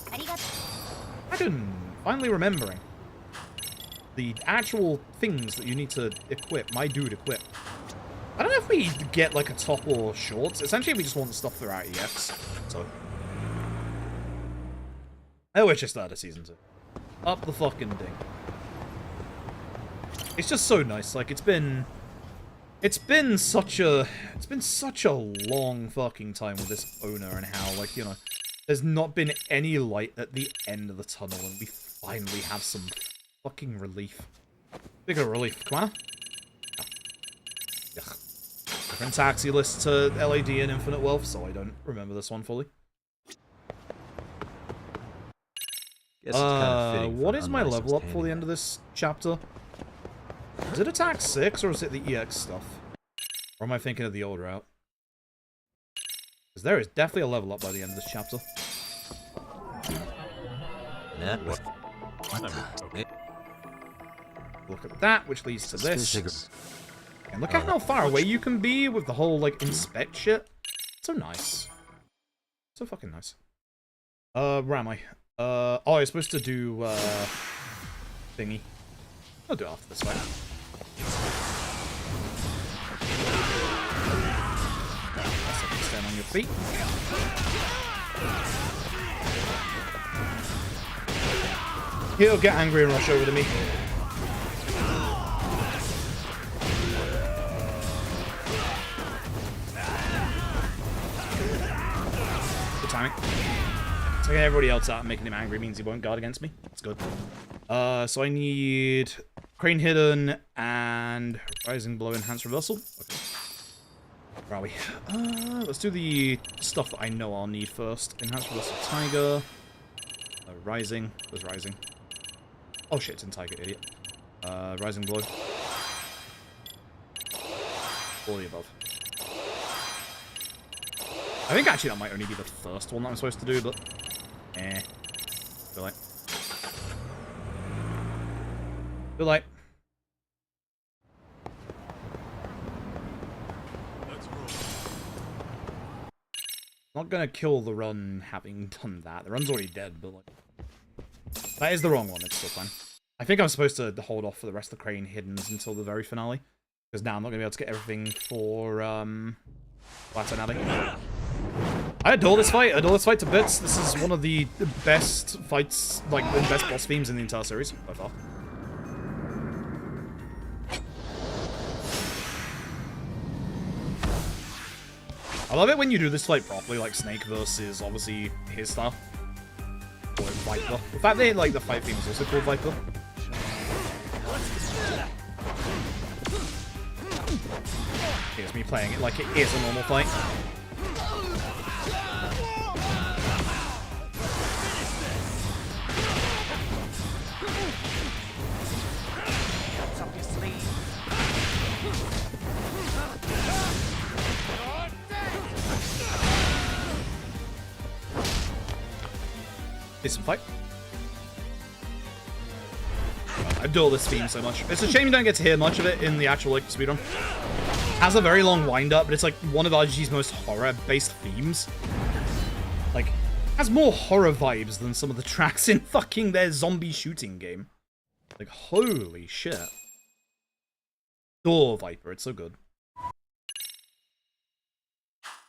I can finally remembering the actual things that you need to equip. My dude equip. I don't know if we get, like, a top or shorts. Essentially, we just want the stuff throughout EX. So. Oh, it's just started season 2. Up the fucking ding. It's just so nice. Like, it's been such a long fucking time with this owner, and how, like, you know, there's not been any light at the end of the tunnel, and we finally have some fucking relief. Bigger relief. Come on. Oh. Ugh. Different taxi list to LAD and Infinite Wealth, so I don't remember this one fully. What is my level up for the end of this chapter? Is it attack 6, or is it the EX stuff? Or am I thinking of the old route? Because there is definitely a level up by the end of this chapter. Look at that, which leads to this. And look at how far away you can be with the whole, like, inspect shit. So nice. So fucking nice. Where am I? Oh, I was supposed to do, thingy. I'll do it after this fight. Stand on your feet. He'll get angry and rush over to me. Good timing. Taking everybody else out and making him angry means he won't guard against me. That's good. So I need Crane Hidden and Rising Blow Enhanced Reversal. Okay. Where are we? Let's do the stuff that I know I'll need first. Enhanced Reversal Tiger. Rising. Where's Rising? Oh shit, it's in Tiger, idiot. Rising Blow. All the above. I think actually that might only be the first one that I'm supposed to do, but... Feel like. Feel like. Not gonna kill the run having done that. The run's already dead, but like. That is the wrong one, it's still fine. I think I'm supposed to hold off for the rest of the Crane Hiddens until the very finale. Because now I'm not gonna be able to get everything for, Plateau Alley. I adore this fight. I adore this fight to bits. This is one of the best fights, like, the best boss themes in the entire series, by far. I love it when you do this fight properly, like Snake versus, obviously, his style. Or Viper. The fact that, like, the fight theme is also called Viper. Here's me playing it like it is a normal fight. Decent fight. I adore this theme so much. It's a shame you don't get to hear much of it in the actual, like, speedrun. Has a very long wind-up, but it's, like, one of RG's most horror-based themes. Like, has more horror vibes than some of the tracks in fucking their zombie shooting game. Like, holy shit. Adore Viper, it's so good.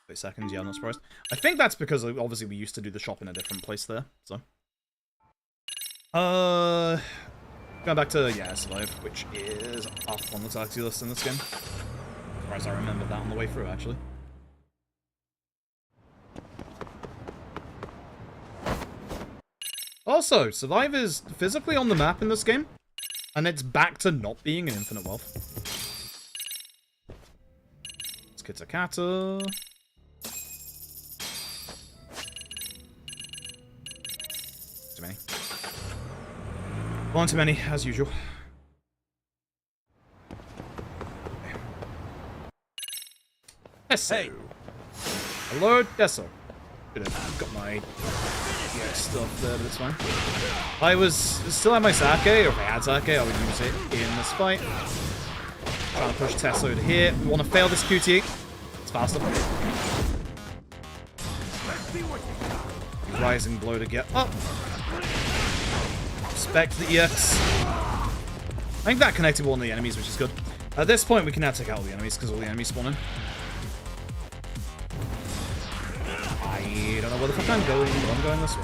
Wait seconds, yeah, I'm not surprised. I think that's because, obviously, we used to do the shop in a different place there, so. Going back to, yeah, Survive, which is up on the taxi list in this game. Surprised I remembered that on the way through, actually. Also, Survive is physically on the map in this game, and it's back to not being an Infinite Wealth. Let's get to Kata. Too many. One too many, as usual. Tesso. Hey. Hello, Tesso. Should have got my stuff there, but it's fine. If I was still at my sake, or if I had sake, I would use it in this fight. Trying to push Tesso to here. We want to fail this QTE. It's faster. Rising blow to get up. Respect the EX. I think that connected one of the enemies, which is good. At this point, we can now take out all the enemies because all the enemies spawn in. I don't know where the fuck I'm going, but I'm going this way.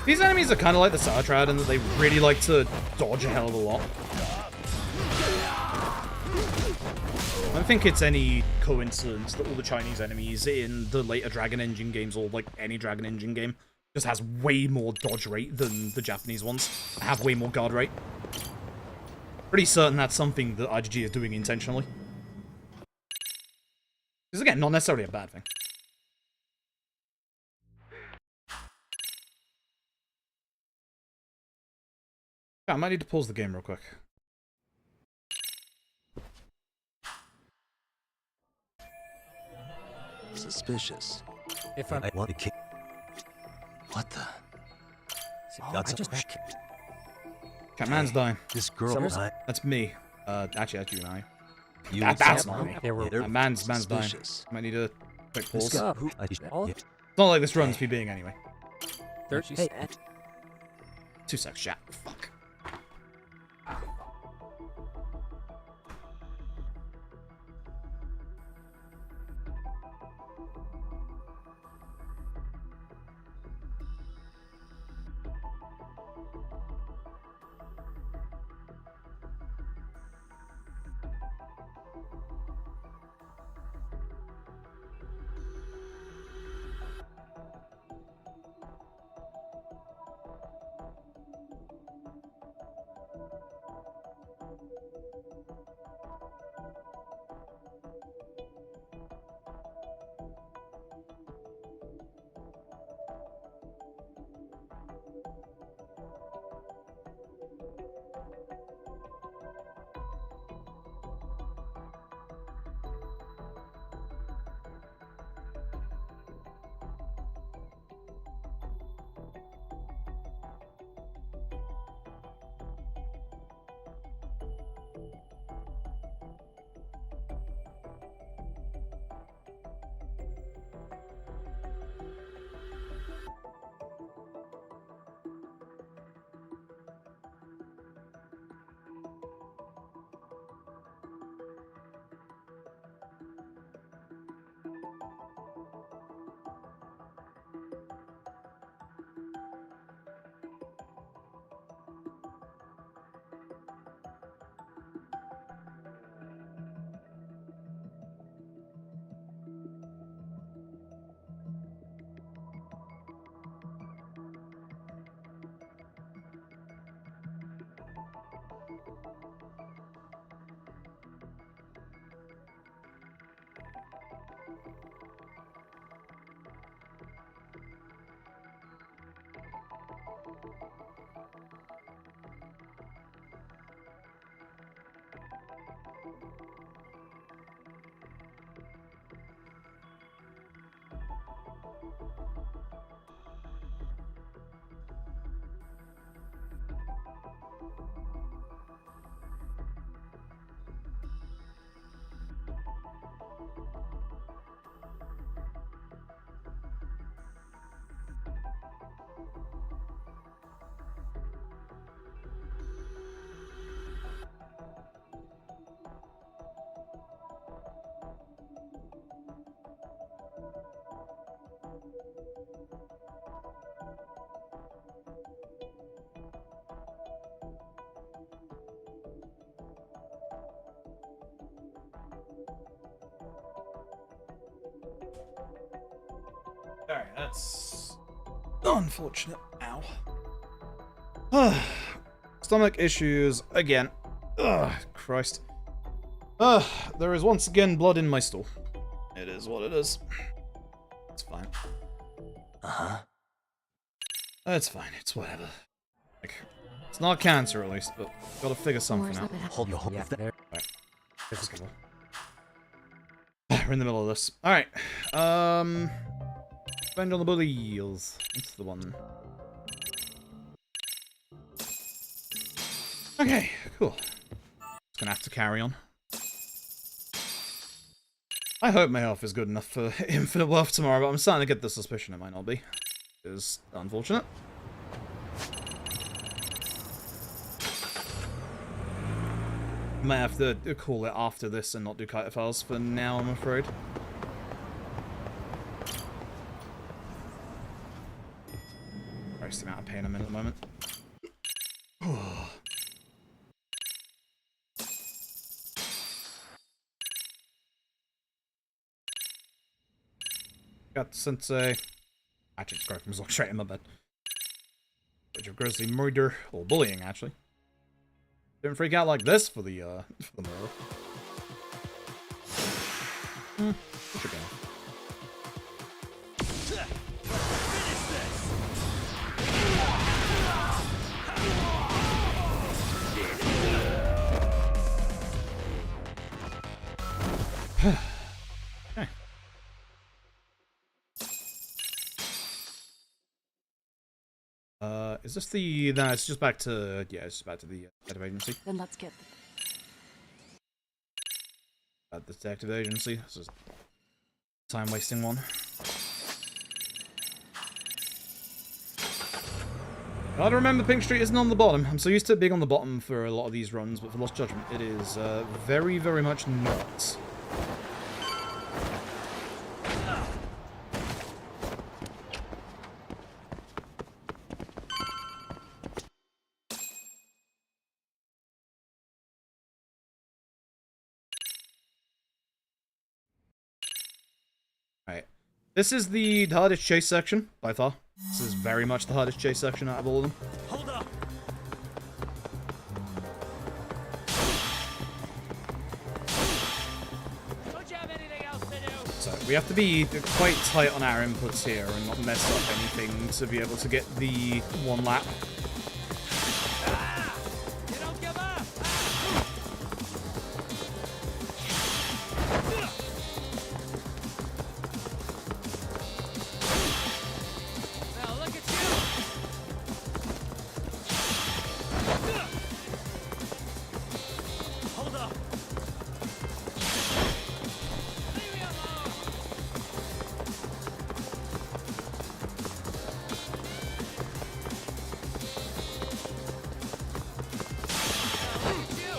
These enemies are kind of like the Sartrad in that they really like to dodge a hell of a lot. I don't think it's any coincidence that all the Chinese enemies in the later Dragon Engine games, or like any Dragon Engine game, just has way more dodge rate than the Japanese ones. Have way more guard rate. Pretty certain that's something that IGG is doing intentionally. Because again, not necessarily a bad thing. I might need to pause the game real quick. Suspicious. If I'm... I want to kill. What the? Got some. Catman's dying. This girl. That's me. Actually, that's you and I. You That's not me. There were... Man's dying. suspicious. Might need a quick pause. This guy. All- It's not like this runs me being anyway. 30 Hey. 2 secs, chat. Fuck. Alright, that's unfortunate. Ow. Stomach issues again. Ugh, Christ. There is once again blood in my stool. It is what it is. It's fine. Uh-huh. It's fine, it's whatever. Like, it's not cancer at least, but gotta figure something out. Hold the whole Yeah, thing. there. Alright. Let's go. We're in the middle of this. Alright. Spend on the bullies. That's the one. Okay, cool. Just gonna have to carry on. I hope my health is good enough for infinite wealth tomorrow, but I'm starting to get the suspicion it might not be. It's unfortunate. Might have to call it after this and not do Kaito files for now, I'm afraid. Christ, the amount of pain I'm in at the moment. Got Sensei. Actually, it's Grokum's look straight in my bed. Which of grisly murder, or bullying, actually. Didn't freak out like this for the murder. What you going? Okay. Is this the... No, it's just back to... Yeah, it's just back to the detective agency. Then let's get... The detective agency. This is a time-wasting one. Gotta remember Pink Street isn't on the bottom. I'm so used to it being on the bottom for a lot of these runs, but for Lost Judgment, it is very, very much not. Alright. This is the hardest chase section, by far. This is very much the hardest chase section out of all of them. Hold up. Don't you have anything else to do? So, we have to be quite tight on our inputs here and not mess up anything to be able to get the one lap. You don't give up! Now look at you! Hold up. Leave me alone! Now look at you!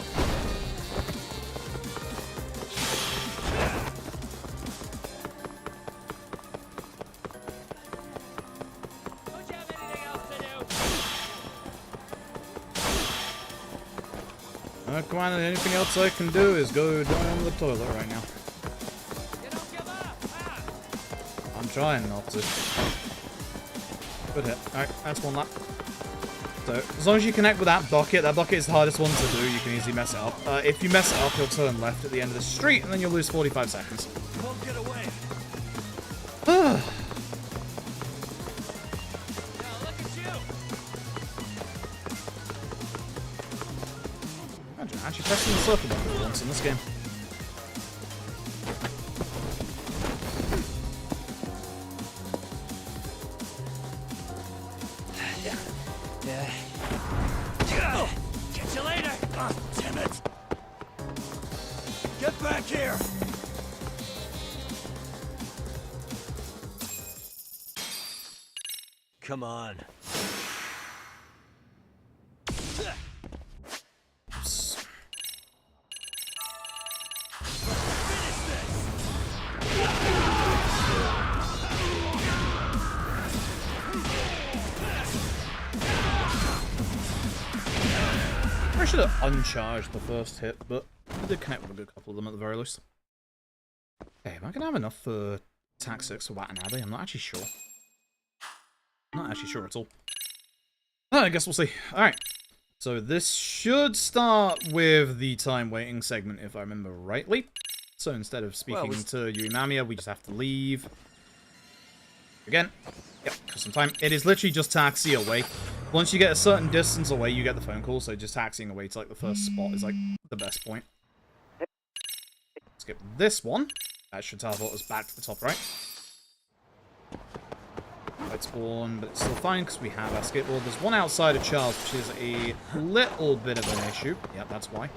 Don't you have anything else to do? Come on, anything else I can do is go down the toilet right now. You don't give up! Ah! I'm trying not to. Good hit. Alright, that's one lap. So, as long as you connect with that bucket is the hardest one to do, you can easily mess it up. If you mess it up, you'll turn left at the end of the street, and then you'll lose 45 seconds. Won't get away. Now look at you! Imagine actually pressing the circle button for once in this game. Catch you later. Ah, damn it. Get back here. Come on. Oops. I should have uncharged the first hit, but I did connect with a good couple of them at the very least. Okay, am I going to have enough for Tactics for Watanabe? I'm not actually sure. Not actually sure at all. Oh, I guess we'll see. Alright. So this should start with the time waiting segment, if I remember rightly. So instead of speaking to Yuri Mamiya, we just have to leave. Again. Yep, because some time. It is literally just taxi away. Once you get a certain distance away, you get the phone call, so just taxiing away to like the first spot is like the best point. Skip this one. That should teleport us back to the top right. Right spawn, but it's still fine because we have our skateboard. There's one outside of Charles, which is a little bit of an issue. Yep, that's why.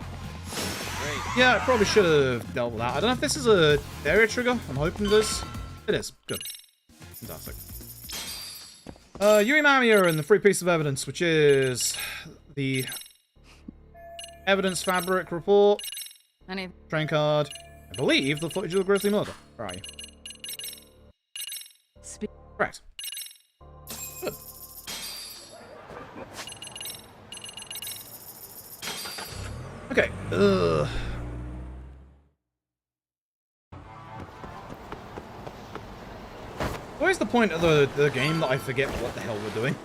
Yeah, I probably should have dealt with that. I don't know if this is a area trigger. I'm hoping it is. It is. Good. Fantastic. Yuri Mamiya and the free piece of evidence, which is the evidence fabric report, train card, I believe the footage of the grisly murder. Where are you? Correct. Good. Okay. Where's the point of the game that I forget what the hell we're doing?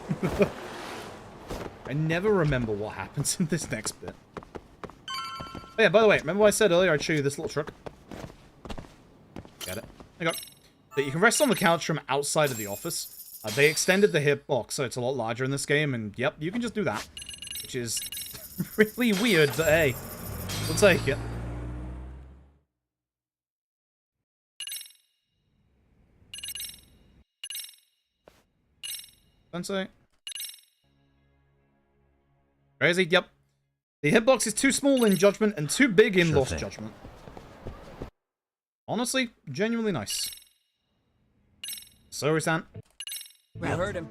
I never remember what happens in this next bit. Oh yeah, by the way, remember what I said earlier I'd show you this little trick? Get it? There you go. That you can rest on the couch from outside of the office. They extended the hitbox, so it's a lot larger in this game, and yep, you can just do that. Which is really weird, but hey, we'll take it. Sensei. Crazy, yep. The hitbox is too small in Judgment and too big in Lost Judgment. Honestly, genuinely nice. Sorry-san. We heard him.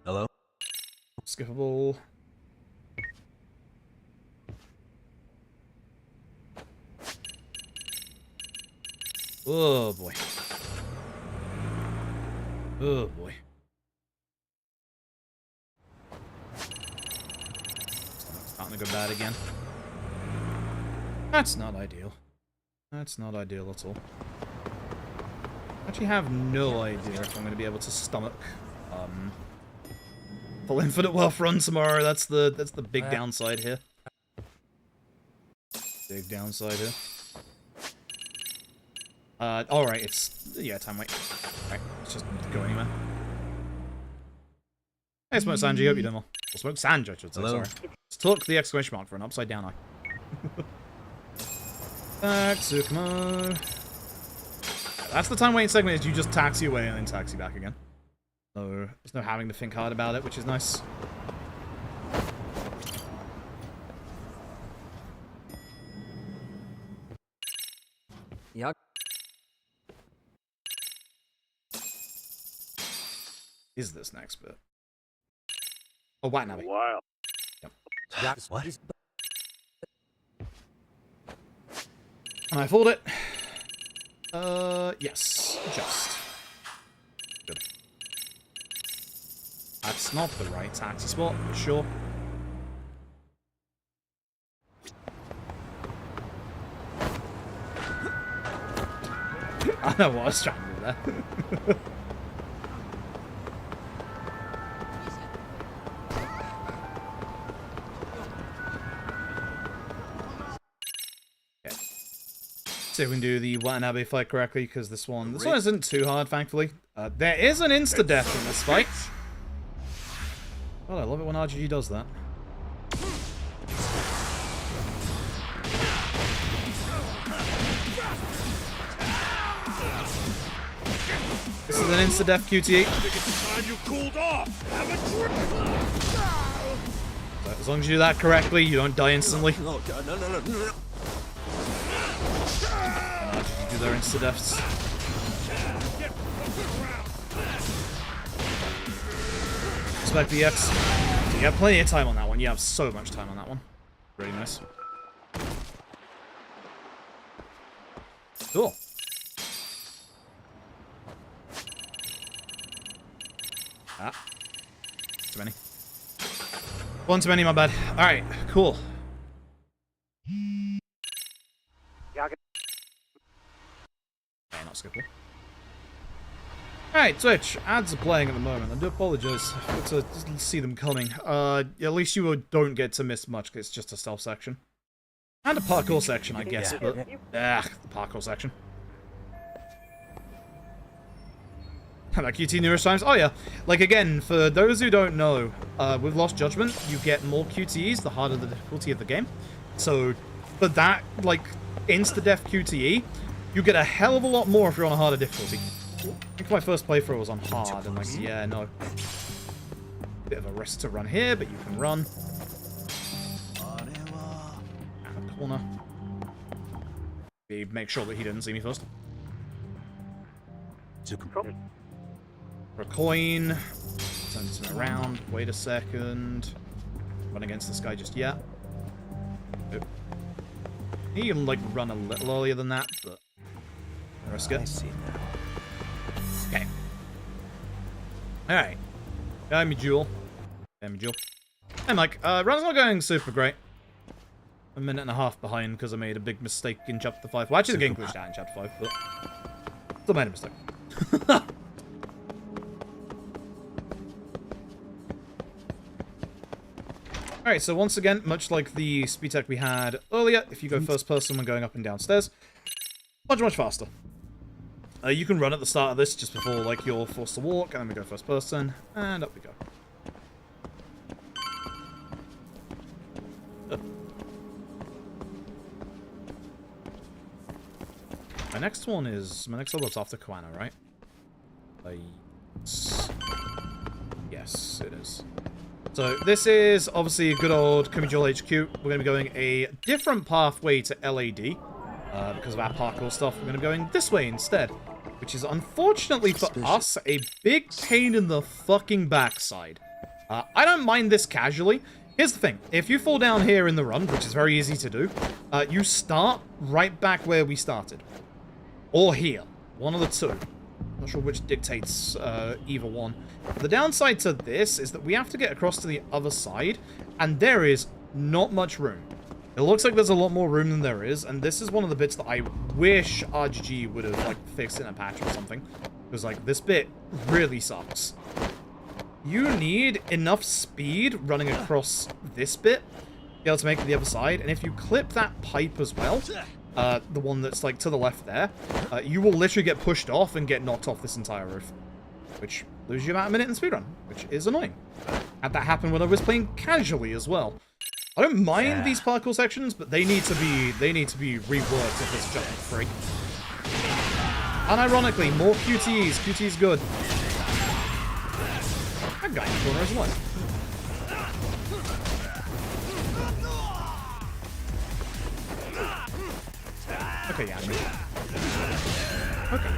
Hello? Skippable. Oh boy. Oh boy. Starting to go bad again. That's not ideal. That's not ideal at all. I actually have no idea if I'm going to be able to stomach full infinite wealth run tomorrow. That's the big downside here. Big downside here. Alright, it's... yeah, time wait. Alright, let's just go anywhere. Hey, Smoke Sanji, hope you're doing well. Or Smoke Sanji, I should say, sorry. Just took the exclamation mark for an upside down eye. Back, Tsukumo. That's the time waiting segment, is you just taxi away and then taxi back again. So, there's no having to think hard about it, which is nice. Yeah. Is this next bit? Oh, White Navi. Wow. Yep. What? Can I afford it? Yes. Just. Good. That's not the right taxi spot, but sure. I know what I was trying to do there. See if we can do the Watanabe fight correctly, because this one isn't too hard, thankfully. There is an insta-death in this fight. Well, I love it when RGG does that. This is an insta-death QTE. Time you cooled off. Have a drink. So as long as you do that correctly, you don't die instantly. Oh god, no. Do their insta-deaths. Respect the X. You have plenty of time on that one. You have so much time on that one. Really nice. Cool. Ah. Too many. One too many, my bad. Alright, cool. Yeah, Okay, not skippable. Alright, Twitch. Ads are playing at the moment. I do apologize to see them coming. At least you don't get to miss much, because it's just a stealth section. And a parkour section, I guess, but... the parkour section. Like QT numerous times? Oh yeah. Like again, for those who don't know, with Lost Judgment, you get more QTEs the harder the difficulty of the game. So, for that, like, insta-death QTE, you get a hell of a lot more if you're on a harder difficulty. I think my first playthrough was on hard, and like, yeah, no. Bit of a risk to run here, but you can run. Out the corner. Make sure that he didn't see me first. For a coin. Turns him around. Wait a second. Run against this guy just yet. Nope. He can like run a little earlier than that, but risk it. I see now. Okay. Alright. Got me Jewel. Hey Mike, run's not going super great. A minute and a half behind because I made a big mistake in Chapter 5. Well, actually the game glitched out in Chapter 5, but still made a mistake. Alright, so once again, much like the speed tech we had earlier, if you go first person when going up and down stairs, much faster. You can run at the start of this just before like you're forced to walk, and then we go first person, and up we go. My next level's after Koano, right? Yes, it is. So this is obviously a good old Kumijol HQ. We're going to be going a different pathway to LAD because of our parkour stuff. We're going to be going this way instead, which is unfortunately for us a big pain in the fucking backside. I don't mind this casually. Here's the thing. If you fall down here in the run, which is very easy to do, you start right back where we started. Or here. One of the two. Not sure which dictates either one. The downside to this is that we have to get across to the other side, and there is not much room. It looks like there's a lot more room than there is, and this is one of the bits that I wish RGG would have like fixed in a patch or something. Because like this bit really sucks. You need enough speed running across this bit to be able to make it to the other side, and if you clip that pipe as well, the one that's like to the left there, you will literally get pushed off and get knocked off this entire roof, which loses you about a minute in speedrun, which is annoying. Had that happen when I was playing casually as well. I don't mind these parkour sections, but they need to be reworked if it's jump free. Unironically, more QTEs. QTE's good. That guy in the corner as well. Okay, yeah. Okay, yeah. Okay.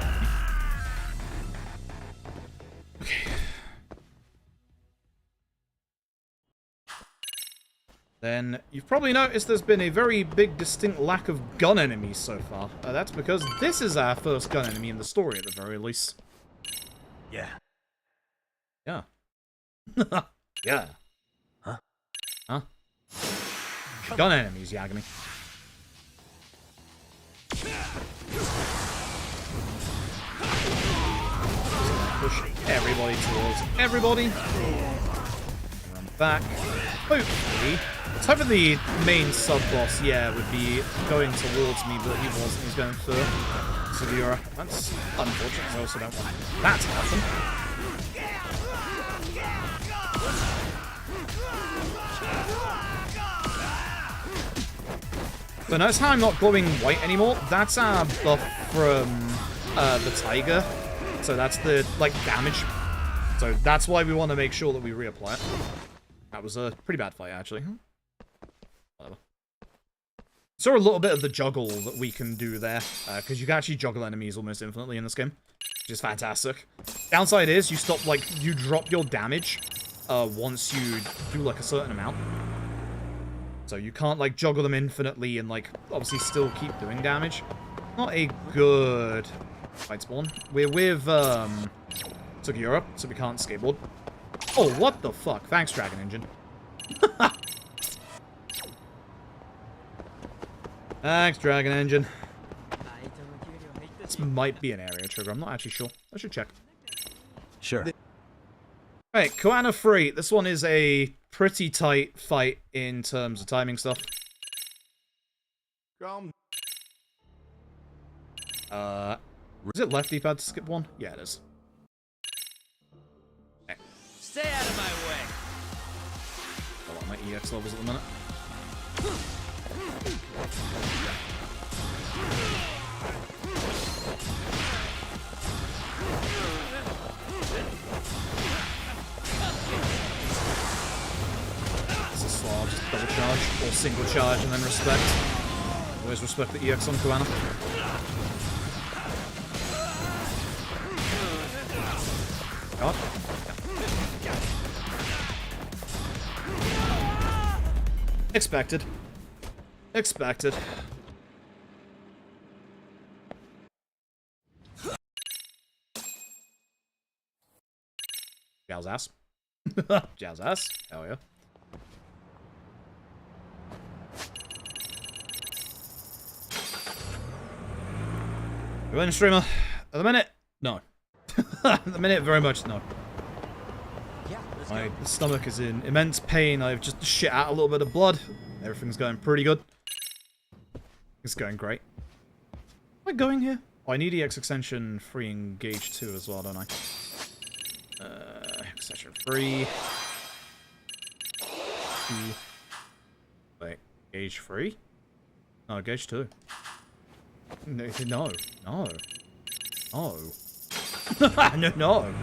Then you've probably noticed there's been a very big distinct lack of gun enemies so far. That's because this is our first gun enemy in the story at the very least. Yeah. Yeah. Yeah. Huh? Huh? Gun enemies, Yagami. Push everybody towards everybody. Run back. Hopefully. I was hoping the main sub-boss, yeah, would be going towards me, but he wasn't. He's going for Sugiura. That's unfortunate. I also don't want that to happen. So notice how I'm not glowing white anymore? That's our buff from the tiger. So that's the, like, damage. So that's why we want to make sure that we reapply it. That was a pretty bad fight, actually. Whatever. Saw a little bit of the juggle that we can do there, because you can actually juggle enemies almost infinitely in this game, which is fantastic. Downside is you stop, like, you drop your damage once you do, like, a certain amount. So you can't, like, juggle them infinitely and, like, obviously still keep doing damage. Not a good fight spawn. We're with, Sugiura, so we can't skateboard. Oh, what the fuck? Thanks, Dragon Engine. Thanks, Dragon Engine. This might be an area trigger. I'm not actually sure. I should check. Right, Koana 3. This one is a pretty tight fight in terms of timing stuff. Is it left D-pad to skip one? Yeah, it is. Okay. Stay out of my way. I like my EX levels at the minute. It's a slaw, just double charge, or single charge, and then respect. Always respect the EX on Koana. God. Expected. Expected. Jow's ass. Jow's ass. Hell yeah. You in, streamer? At the minute? No. At the minute, very much no. Yeah, let's My go. stomach is in immense pain. I've just shit out a little bit of blood. Everything's going pretty good. It's going great. Am I going here? Oh, I need EX extension 3 and gauge 2 as well, don't I? Extension 3. 2. Wait, gauge 3? No, gauge 2. No. No. No. No. No.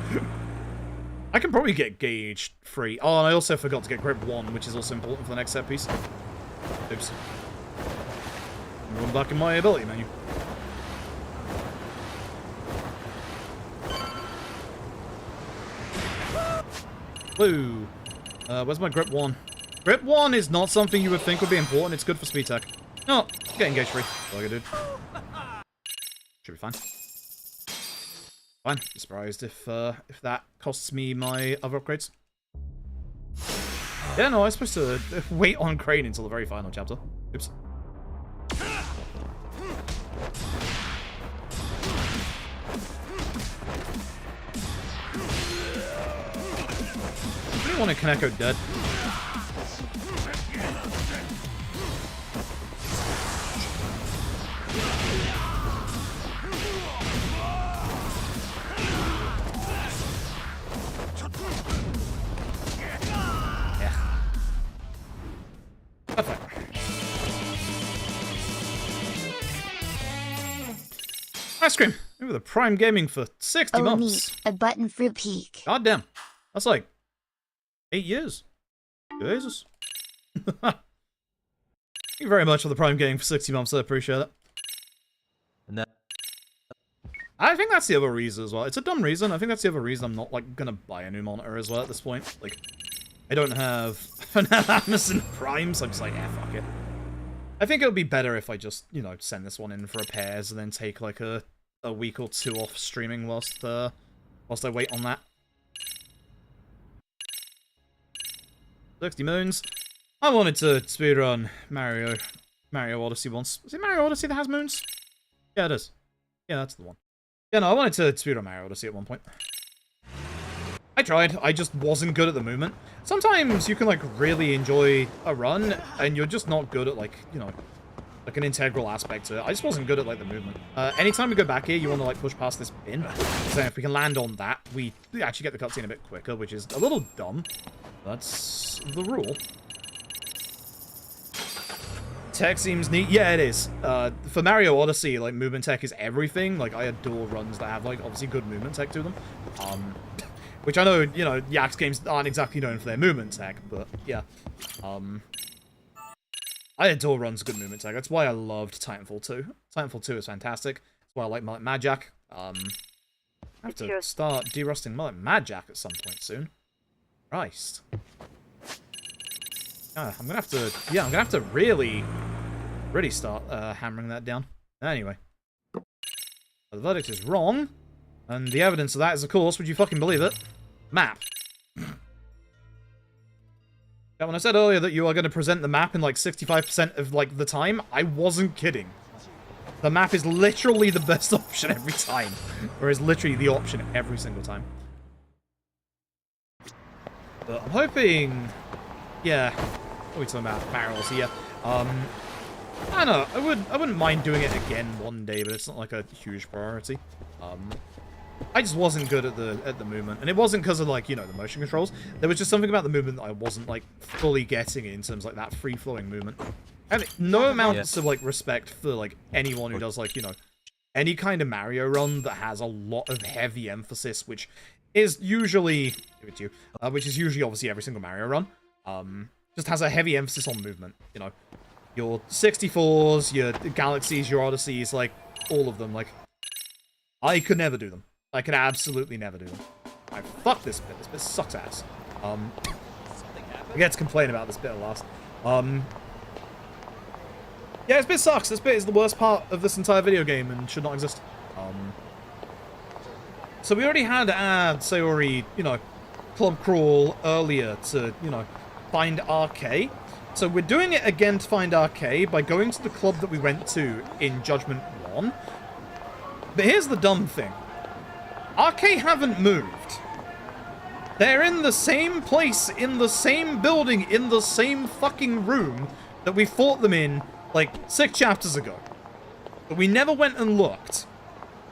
I can probably get gauge 3. Oh, and I also forgot to get grip 1, which is also important for the next set piece. Oops. I'm going back in my ability menu. Woo. Where's my grip 1? Grip 1 is not something you would think would be important. It's good for speed tech. No, get engage 3. That's all I gotta do. Should be fine. Fine. Be surprised if that costs me my other upgrades. Yeah, no, I was supposed to wait on Crane until the very final chapter. Oops. I really want a Kaneko dead. Perfect. Ice cream. Over the Prime Gaming for 60 months. Neat. A button for peak. God damn. That's like 8 years. Jesus. Thank you very much for the Prime Gaming for 60 months. I appreciate it. And that I think that's the other reason as well. It's a dumb reason. I think that's the other reason I'm not like gonna buy a new monitor as well at this point. Like, I don't have Amazon Prime, so I'm just like, yeah, fuck it. I think it would be better if I just, you know, send this one in for repairs and then take like a week or 2 off streaming whilst I wait on that. 60 moons. I wanted to speedrun Mario Odyssey once. Is it Mario Odyssey that has moons? Yeah, it is. Yeah, that's the one. Yeah, no, I wanted to speedrun Mario Odyssey at one point. I tried, I just wasn't good at the movement. Sometimes you can, like, really enjoy a run, and you're just not good at, like, you know, like an integral aspect to it. I just wasn't good at, like, the movement. Anytime we go back here, you want to, like, push past this bin. So if we can land on that, we actually get the cutscene a bit quicker, which is a little dumb. That's the rule. Tech seems neat. Yeah, it is. For Mario Odyssey, like, movement tech is everything. Like, I adore runs that have, like, obviously good movement tech to them. Which I know, you know, Yax games aren't exactly known for their movement tech, but yeah. I adore runs with good movement tech. That's why I loved Titanfall 2. Titanfall 2 is fantastic. That's why I like Mad Jack. I have to start derusting Mad Jack at some point soon. Christ. I'm gonna have to, yeah, I'm gonna have to really start hammering that down. Anyway. The verdict is wrong. And the evidence of that is, of course, would you fucking believe it? Map. Yeah, when I said earlier that you are going to present the map in like 65% of like the time, I wasn't kidding. The map is literally the best option every time. Or is literally the option every single time. But I'm hoping... Yeah. What are we talking about? Barrels here. I don't know. I wouldn't mind doing it again one day, but it's not like a huge priority. I just wasn't good at the movement, and it wasn't because of, like, you know, the motion controls. There was just something about the movement that I wasn't, like, fully getting in terms of, like, that free-flowing movement. And no amounts of, like, respect for, like, anyone who does, like, you know, any kind of Mario run that has a lot of heavy emphasis, which is usually... Give it to you. Which is usually, obviously, every single Mario run. Just has a heavy emphasis on movement, you know. Your 64s, your Galaxies, your Odysseys, like, all of them, like... I could never do them. I could absolutely never do them. I fuck this bit. This bit sucks ass. I get to complain about this bit at last. Yeah, this bit sucks. This bit is the worst part of this entire video game and should not exist. So we already had Sayori, you know, club crawl earlier to, you know, find RK. So we're doing it again to find RK by going to the club that we went to in Judgment 1. But here's the dumb thing. RK haven't moved. They're in the same place, in the same building, in the same fucking room that we fought them in, like, 6 chapters ago. But we never went and looked.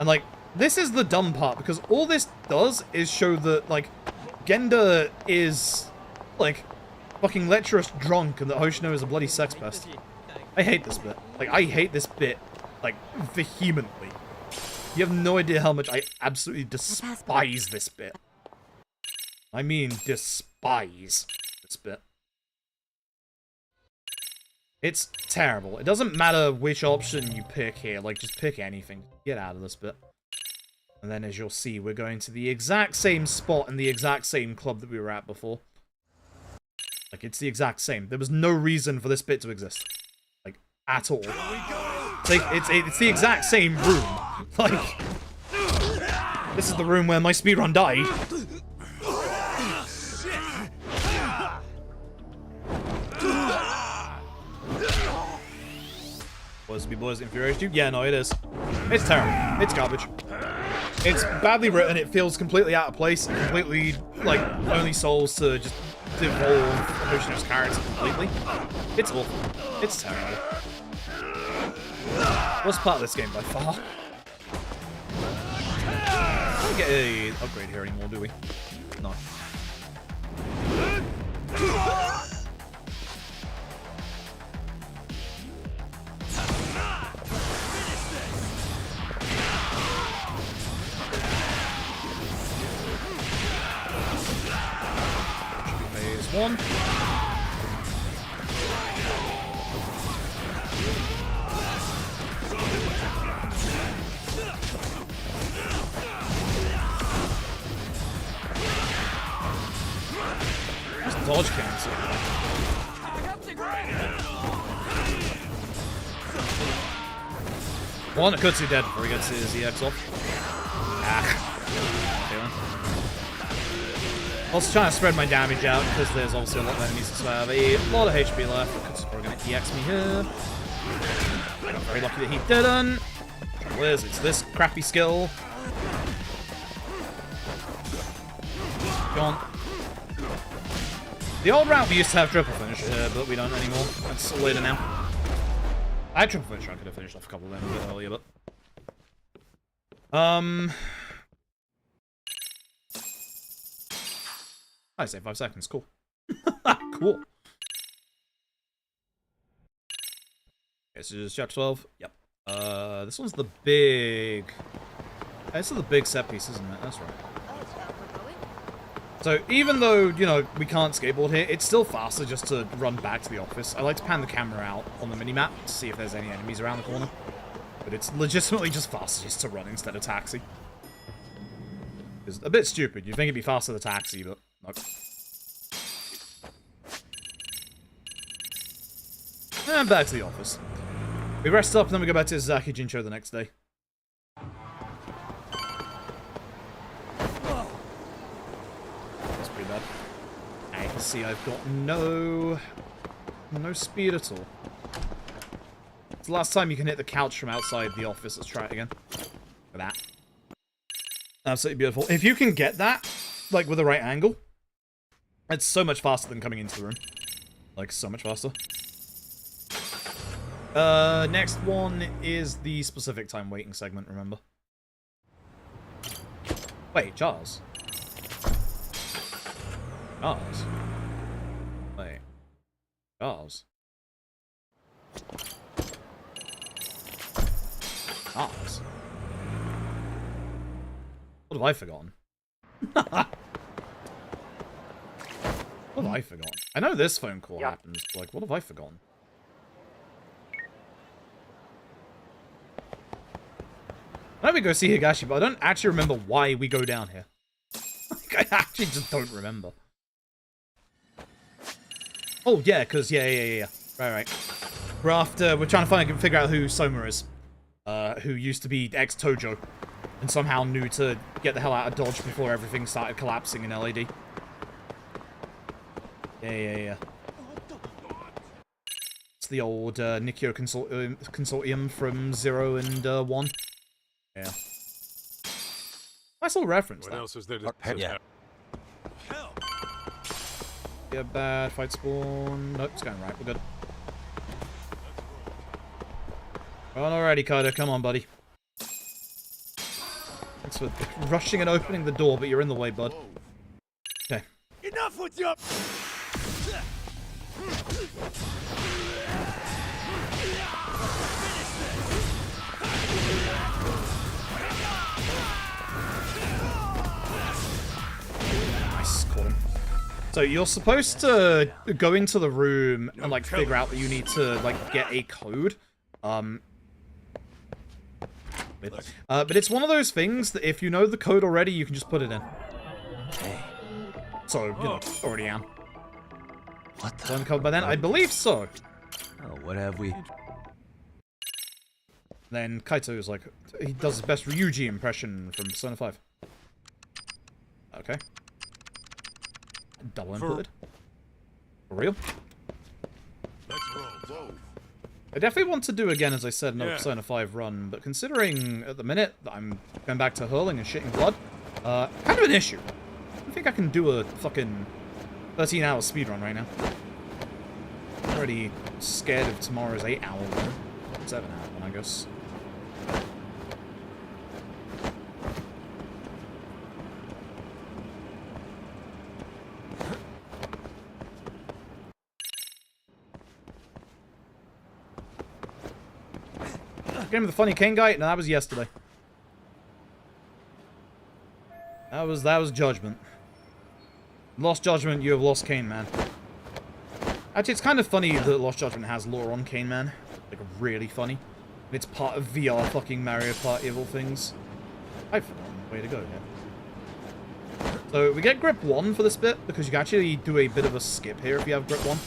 And, like, this is the dumb part, because all this does is show that, like, Genda is, like, fucking lecherous drunk and that Hoshino is a bloody sex pest. I hate this bit. Like, I hate this bit, like, vehemently. You have no idea how much I absolutely despise this bit. I mean, despise this bit. It's terrible. It doesn't matter which option you pick here. Like, just pick anything. Get out of this bit. And then, as you'll see, we're going to the exact same spot in the exact same club that we were at before. Like, it's the exact same. There was no reason for this bit to exist. Like, at all. It's the exact same room. Like, this is the room where my speedrun died. Was be boys infuriated you? Yeah, no, it is. It's terrible. It's garbage. It's badly written. It feels completely out of place. Completely, like, only souls to just devolve Hoshino's character completely. It's awful. It's terrible. Worst part of this game by far. We don't get a upgrade here anymore, do we? No. Phase 1. Dodge cancel. One, Akutsu dead before he gets his EX off. Ah. Okay, also trying to spread my damage out because there's obviously a lot of enemies that have a lot of HP left. Akutsu's probably going to EX me here. I'm very lucky that he didn't. Trouble is, it's this crappy skill. Go on. The old route we used to have triple finisher here, but we don't anymore. That's later now. I had triple finisher, I could have finished off a couple of them a bit earlier, but... I say 5 seconds, cool. Cool. Okay, so this is chapter 12. Yep. This one's the big... This is the big set piece, isn't it? That's right. So, even though, you know, we can't skateboard here, it's still faster just to run back to the office. I like to pan the camera out on the minimap to see if there's any enemies around the corner. But it's legitimately just faster just to run instead of taxi. It's a bit stupid. You'd think it'd be faster to taxi, but nope. And back to the office. We rest up and then we go back to Zaki Jincho the next day. I can see I've got no speed at all. It's the last time you can hit the couch from outside the office. Let's try it again. Look at that. Absolutely beautiful. If you can get that, like, with the right angle, It's so much faster than coming into the room. Like, so much faster. Next one is the specific time waiting segment, remember? Wait, Charles? Charles? Wait. Charles? Charles? What have I forgotten? What have I forgotten? I know this phone call happens, but like, what have I forgotten? I know we go see Higashi, but I don't actually remember why we go down here. Like, I actually just don't remember. Oh, yeah, because, yeah. Right. We're trying to figure out who Soma is. Who used to be ex-Tojo. And somehow knew to get the hell out of Dodge before everything started collapsing in LAD. Yeah. It's the old Nikio consortium from 0 and 1. Yeah. Nice little reference. What else is there to Yeah. Hell. Yeah, bad. Fight spawn. Nope, it's going right. We're good. Run already, Kaito. Come on, buddy. Thanks for rushing and opening the door, but you're in the way, bud. Okay. Enough with your... Nice, caught him. So you're supposed to go into the room and like figure out that you need to like get a code. But it's one of those things that if you know the code already, you can just put it in. So, you know, already am. What the? Done covered by then? I believe so. Oh, what have we? Then Kaito is like, he does his best Ryuji impression from Persona 5. Okay. Double inputted. For real? Let's roll. Whoa. I definitely want to do again, as I said, another Persona 5 run, but considering at the minute that I'm going back to hurling and shitting blood, kind of an issue. I don't think I can do a fucking 13-hour speedrun right now. I'm already scared of tomorrow's 8-hour one. 7-hour one, I guess. Game of the funny Kane guy? No, that was yesterday. That was Judgment. Lost Judgment, you have lost Kane Man. Actually, it's kind of funny that Lost Judgment has lore on Kane Man. Like, really funny. And it's part of VR fucking Mario Party of all things. I've forgotten the way to go here. So, we get grip 1 for this bit, because you can actually do a bit of a skip here if you have grip 1.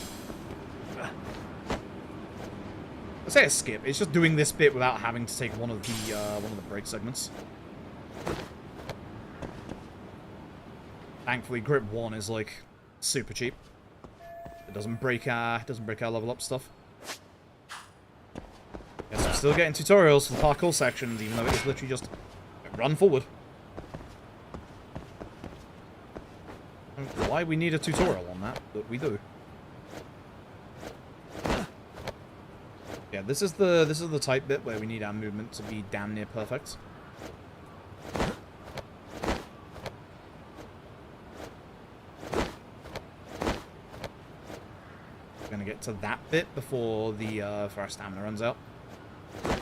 I say a skip, it's just doing this bit without having to take one of the break segments. Thankfully, grip 1 is like super cheap. It doesn't break our level up stuff. Yes, I'm still getting tutorials for the parkour sections, even though it is literally just run forward. I don't know why we need a tutorial on that, but we do. Yeah, this is the type bit where we need our movement to be damn near perfect. We're gonna get to that bit before the for our stamina runs out. A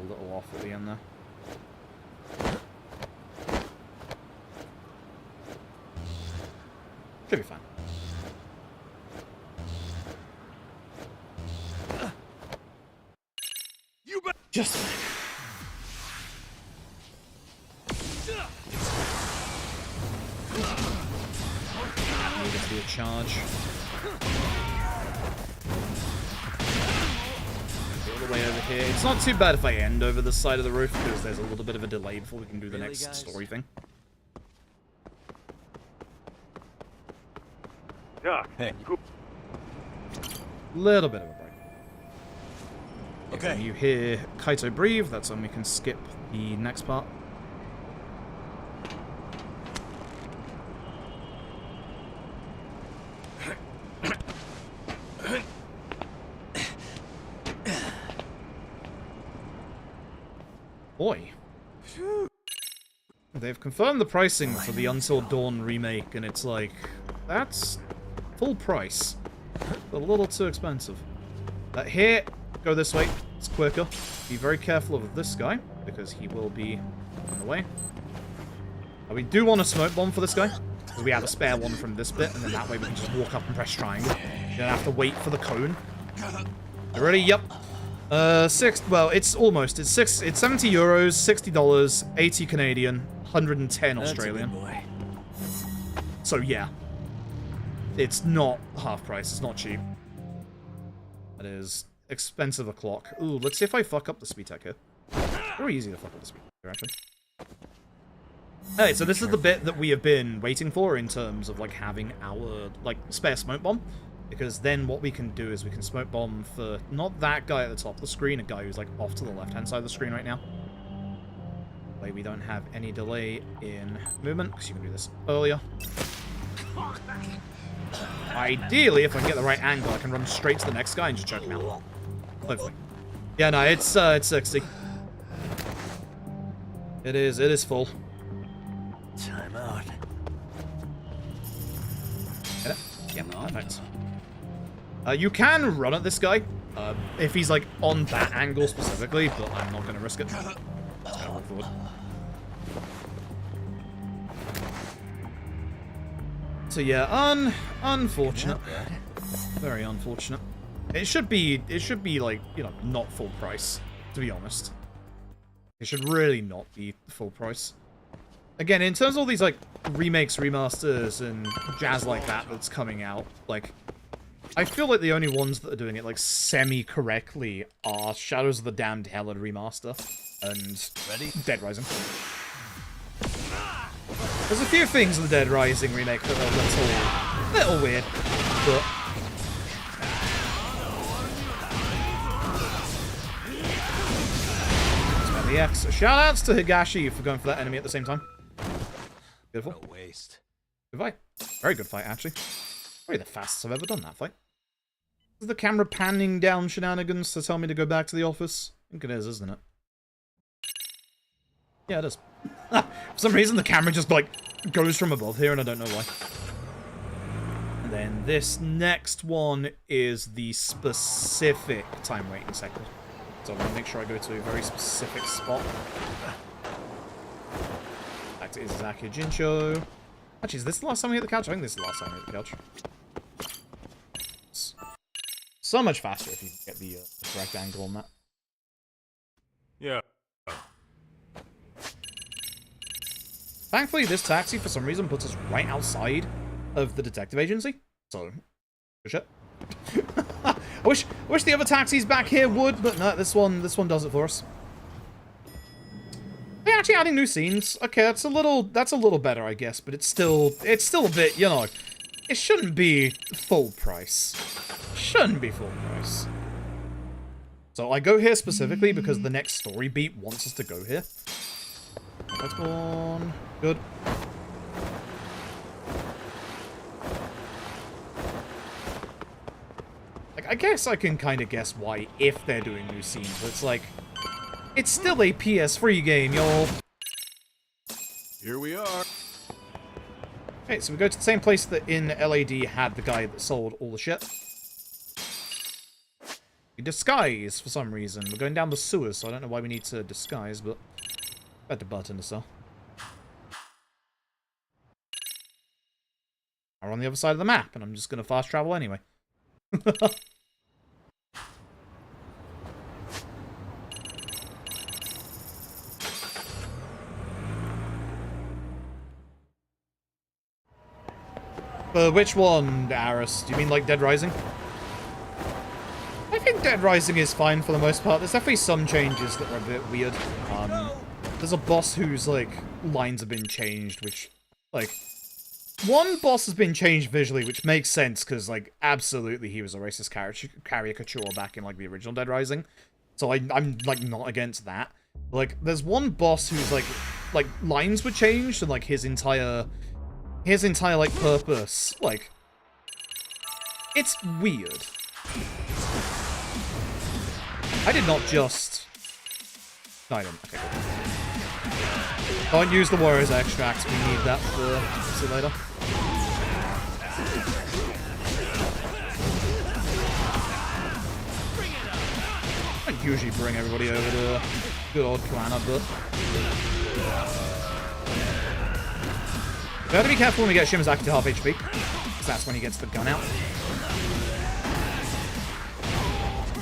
little off at the end there. Should be fine. Just need to be a charge. All the way over here. It's not too bad if I end over the side of the roof because there's a little bit of a delay before we can do the next story thing. Yeah. Hey. Little bit of a break. Okay. When you hear Kaito breathe, that's when we can skip the next part. boy. They've confirmed the pricing for the Until Dawn remake, and it's like, that's full price. A little too expensive. Here, go this way. It's quicker. Be very careful of this guy, because he will be in the way. We do want a smoke bomb for this guy, because we have a spare one from this bit, and then that way we can just walk up and press triangle. You don't have to wait for the cone. You ready? Yep. Well, it's almost. It's 70 euros, $60, 80 Canadian, 110 Australian. So yeah. It's not half price, it's not cheap. That is expensive a clock. Ooh, let's see if I fuck up the speed tech here. Very easy to fuck up the speed tech, actually. Alright, so this is the bit that we have been waiting for in terms of, like, having our, like, spare smoke bomb. Because then what we can do is we can smoke bomb for not that guy at the top of the screen, a guy who's, like, off to the left-hand side of the screen right now. That way we don't have any delay in movement, because you can do this earlier. Ideally, if I can get the right angle, I can run straight to the next guy and just choke him out. Hopefully. Yeah, no, it's 60. It is full. Time out. Get it? Yep, perfect. You can run at this guy, if he's, like, on that angle specifically, but I'm not going to risk it. Just gonna walk forward. So yeah, unfortunate. Very unfortunate. It should be, like, you know, not full price, to be honest. It should really not be full price. Again, in terms of all these, like, remakes, remasters, and jazz like that that's coming out, like, I feel like the only ones that are doing it, like, semi-correctly are Shadows of the Damned Hellad Remaster and Dead Rising. There's a few things in the Dead Rising remake that are a little weird, but... Spend the X. Shoutouts to Higashi for going for that enemy at the same time. Beautiful. What a waste. Good fight. Very good fight, actually. Probably the fastest I've ever done that fight. Is the camera panning down shenanigans to tell me to go back to the office? I think it is, isn't it? Yeah, it is. For some reason, the camera just, like, goes from above here, and I don't know why. And then this next one is the specific time waiting sector. So I'm going to make sure I go to a very specific spot. Back to Izaki Jinsho. Actually, is this the last time we hit the couch? I think this is the last time we hit the couch. It's so much faster if you get the correct angle on that. Yeah. Thankfully, this taxi, for some reason, puts us right outside of the detective agency. So, good shit. I wish the other taxis back here would, but no, this one does it for us. They're actually adding new scenes. Okay, that's a little better, I guess, but it's still a bit, you know, it shouldn't be full price. Shouldn't be full price. So I go here specifically because the next story beat wants us to go here. That's gone. Good. Like, I guess I can kind of guess why if they're doing new scenes, but it's like, it's still a PS3 game, y'all. Here we are. Okay, so we go to the same place that in LAD had the guy that sold all the shit. We disguise for some reason. We're going down the sewers, so I don't know why we need to disguise, but better button to sell. We're on the other side of the map, and I'm just going to fast travel anyway. Which one, Aris? Do you mean like Dead Rising? I think Dead Rising is fine for the most part. There's definitely some changes that are a bit weird. There's a boss whose, like, lines have been changed, which, like... One boss has been changed visually, which makes sense, because, like, absolutely he was a racist caricature back in, like, the original Dead Rising. So I'm, like, not against that. Like, there's one boss whose, like, lines were changed, and, like, his entire, like, purpose, like... It's weird. I did not just... No, I didn't. Okay, cool. Don't use the Warriors extract. We need that for see later. I usually bring everybody over to good old Kalana, but we have to be careful when we get Shimazaki to half HP, because that's when he gets the gun out.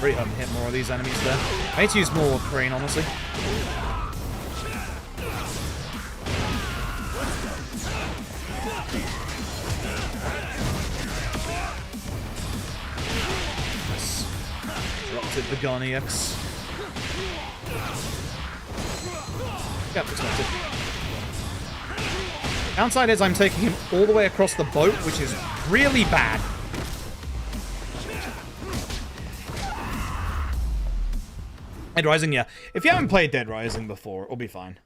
Really hoping to hit more of these enemies there. I need to use more Crane, honestly. Disrupted the gun EX. Yep, expected. Downside is I'm taking him all the way across the boat, which is really bad. Dead Rising, yeah. If you haven't played Dead Rising before, it'll be fine.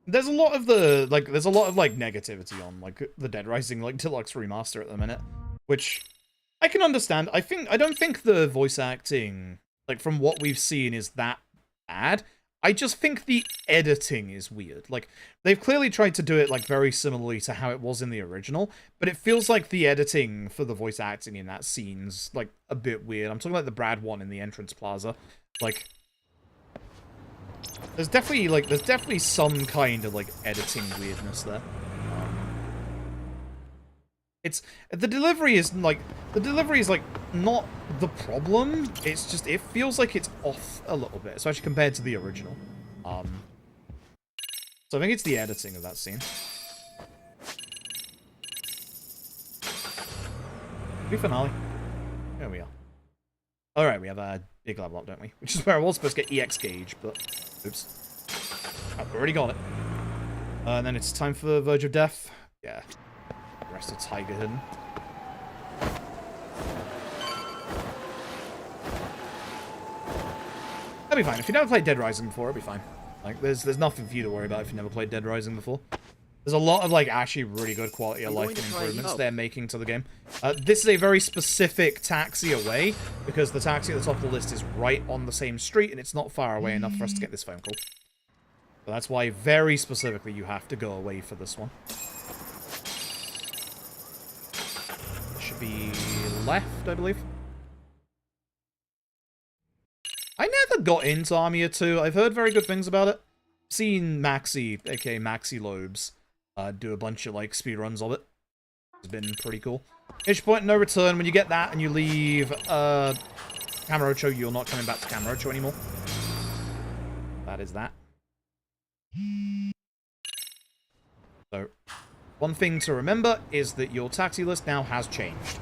There's a lot of negativity on like the Dead Rising like Deluxe remaster at the minute, which I can understand. I don't think the voice acting, like from what we've seen, is that bad. I just think the editing is weird. Like, they've clearly tried to do it, like, very similarly to how it was in the original, but it feels like the editing for the voice acting in that scene's, like, a bit weird. I'm talking about the Brad one in the entrance plaza. Like, there's definitely some kind of, like, editing weirdness there. The delivery is like not the problem. It's just, it feels like it's off a little bit, especially compared to the original. So I think it's the editing of that scene. Big finale. There we are. Alright, we have a big level up, don't we? Which is where I was supposed to get EX gauge, but oops. I've already got it. And then it's time for Verge of Death. Yeah. Rest of Tiger hidden. That'll be fine. If you never played Dead Rising before, it'll be fine. Like, there's nothing for you to worry about if you never played Dead Rising before. There's a lot of, like, actually really good quality of life and improvements they're making to the game. This is a very specific taxi away, because the taxi at the top of the list is right on the same street, and it's not far away enough for us to get this phone call. So that's why, very specifically, you have to go away for this one. Should be left, I believe. I never got into Armia 2. I've heard very good things about it. Seen Maxi, aka Maxi Lobes, do a bunch of like speedruns of it. It's been pretty cool. Issue point no return. When you get that and you leave Kamurocho, you're not coming back to Kamurocho anymore. That is that. So, one thing to remember is that your taxi list now has changed.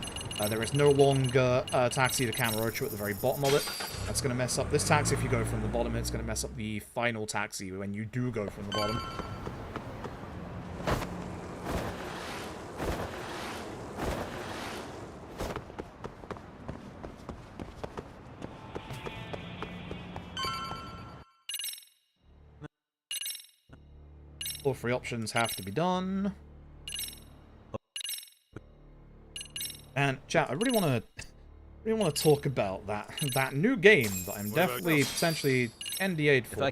There is no longer a taxi to Kamurocho at the very bottom of it. That's going to mess up this taxi if you go from the bottom. It's going to mess up the final taxi when you do go from the bottom. All three options have to be done. And chat, I really want to talk about that new game that I'm definitely potentially NDA'd for.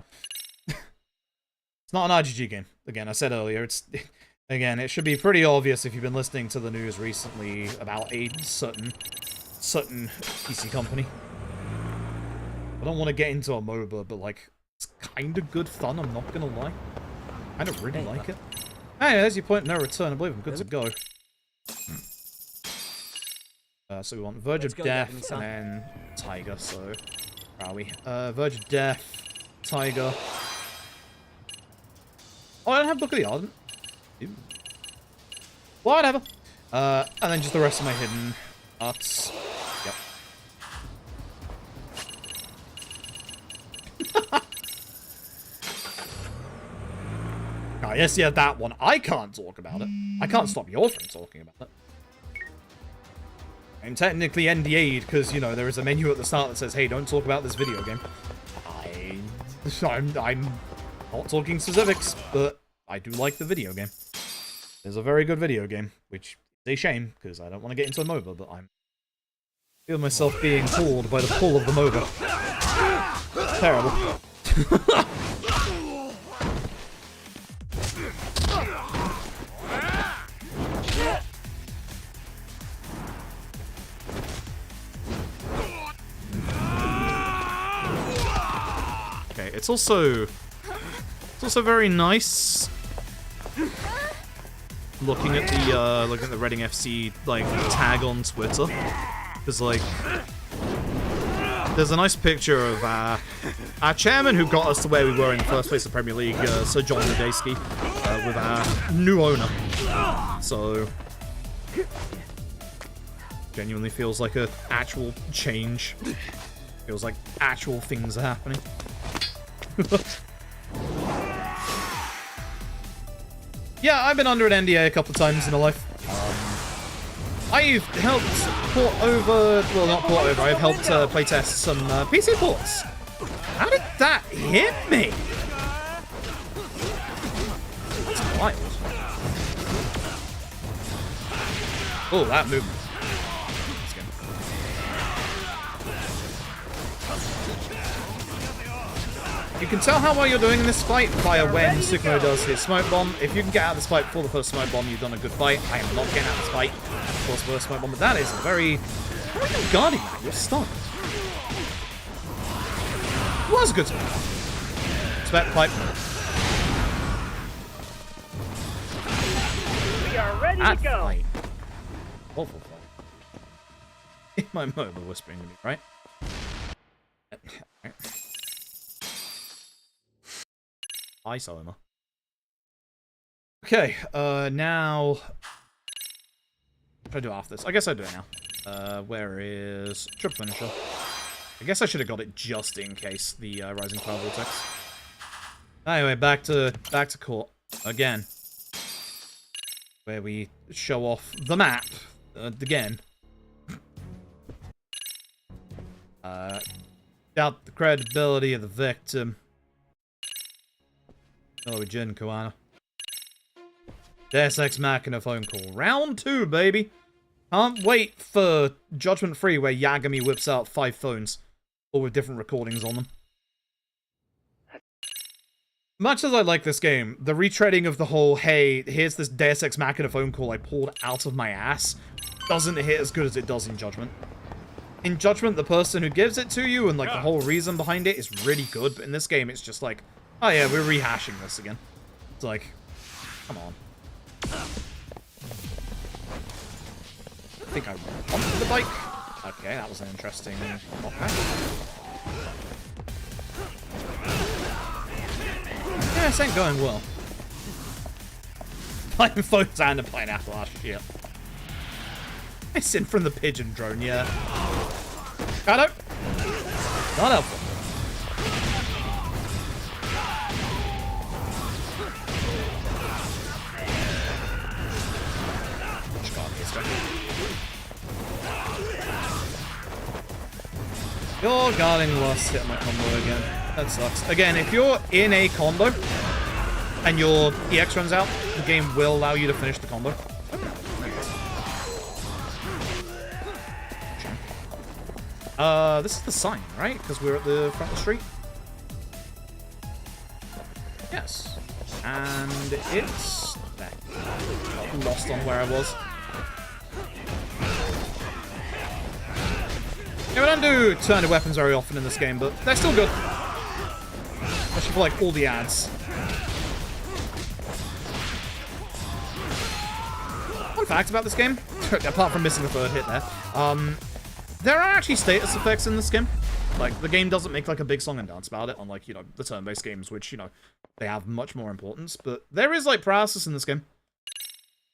It's not an RGG game. Again, I said earlier, it should be pretty obvious if you've been listening to the news recently about a certain PC company. I don't want to get into a MOBA, but like, it's kind of good fun, I'm not gonna lie. I don't really like it. Hey, there's your point, no return. I believe I'm good to go. So we want Verge of Death and then Tiger, so where are we? Verge of Death, Tiger. Oh, I don't have Book of the Ardent. Ooh. Whatever. And then just the rest of my hidden arts. Yep. Ah, yes, yeah, that one. I can't talk about it. I can't stop your from talking about it. I'm technically NDA'd because, you know, there is a menu at the start that says, hey, don't talk about this video game. I'm not talking specifics, but I do like the video game. It's a very good video game, which is a shame, because I don't want to get into a MOBA, but I feel myself being pulled by the pull of the MOBA. Terrible. fight. It's also very nice looking at the Reading FC like tag on Twitter, because like there's a nice picture of our chairman who got us to where we were in the first place of Premier League, Sir John Nadesky, with our new owner. So genuinely feels like a actual change. Feels like actual things are happening. Yeah, I've been under an NDA a couple of times in my life. I've helped port over, well, not port over, I've helped playtest some PC ports. How did that hit me? That's wild. Oh, that movement. You can tell how well you're doing in this fight via when Sukumo does his smoke bomb. If you can get out of this fight before the first smoke bomb, you've done a good fight. I am not getting out of this fight before the first smoke bomb, but that is a very... How are you guarding that? You're stunned. It was a good spot. Spec pipe. We are ready to go. Fight. Awful fight. My mobile whispering to me, right? Hi, Solima. Okay, now... What should I do after this? I guess I do it now. Where is... Trip Finisher. I guess I should have got it just in case the Rising Cloud Vortex. Anyway, back to court. Again. Where we show off the map. Again. Doubt the credibility of the victim. Oh, Jin Koana. Deus Ex Machina phone call. Round 2, baby. Can't wait for Judgment Free, where Yagami whips out 5 phones, all with different recordings on them. Much as I like this game, the retreading of the whole, hey, here's this Deus Ex Machina phone call I pulled out of my ass, doesn't hit as good as it does in Judgment. In Judgment, the person who gives it to you and like the whole reason behind it is really good, but in this game, it's just like, oh yeah, we're rehashing this again. It's like, come on. I think I wanted the bike. Okay, that was an interesting knockback. Yeah, this ain't going well. Playing phones and a pineapple, oh shit. Missing from the pigeon drone, yeah. Kaito! Not helpful. Your guarding loss hit my combo again. That sucks. Again, if you're in a combo and your EX runs out, the game will allow you to finish the combo. This is the sign, right? Because we're at the front of the street. Yes. And it's there. Got lost on where I was. Yeah, we don't do turned weapons very often in this game, but they're still good. Especially for like all the ads. Fun fact about this game, apart from missing the third hit there are actually status effects in this game. Like, the game doesn't make like a big song and dance about it, unlike, you know, the turn-based games, which, you know, they have much more importance. But there is like paralysis in this game.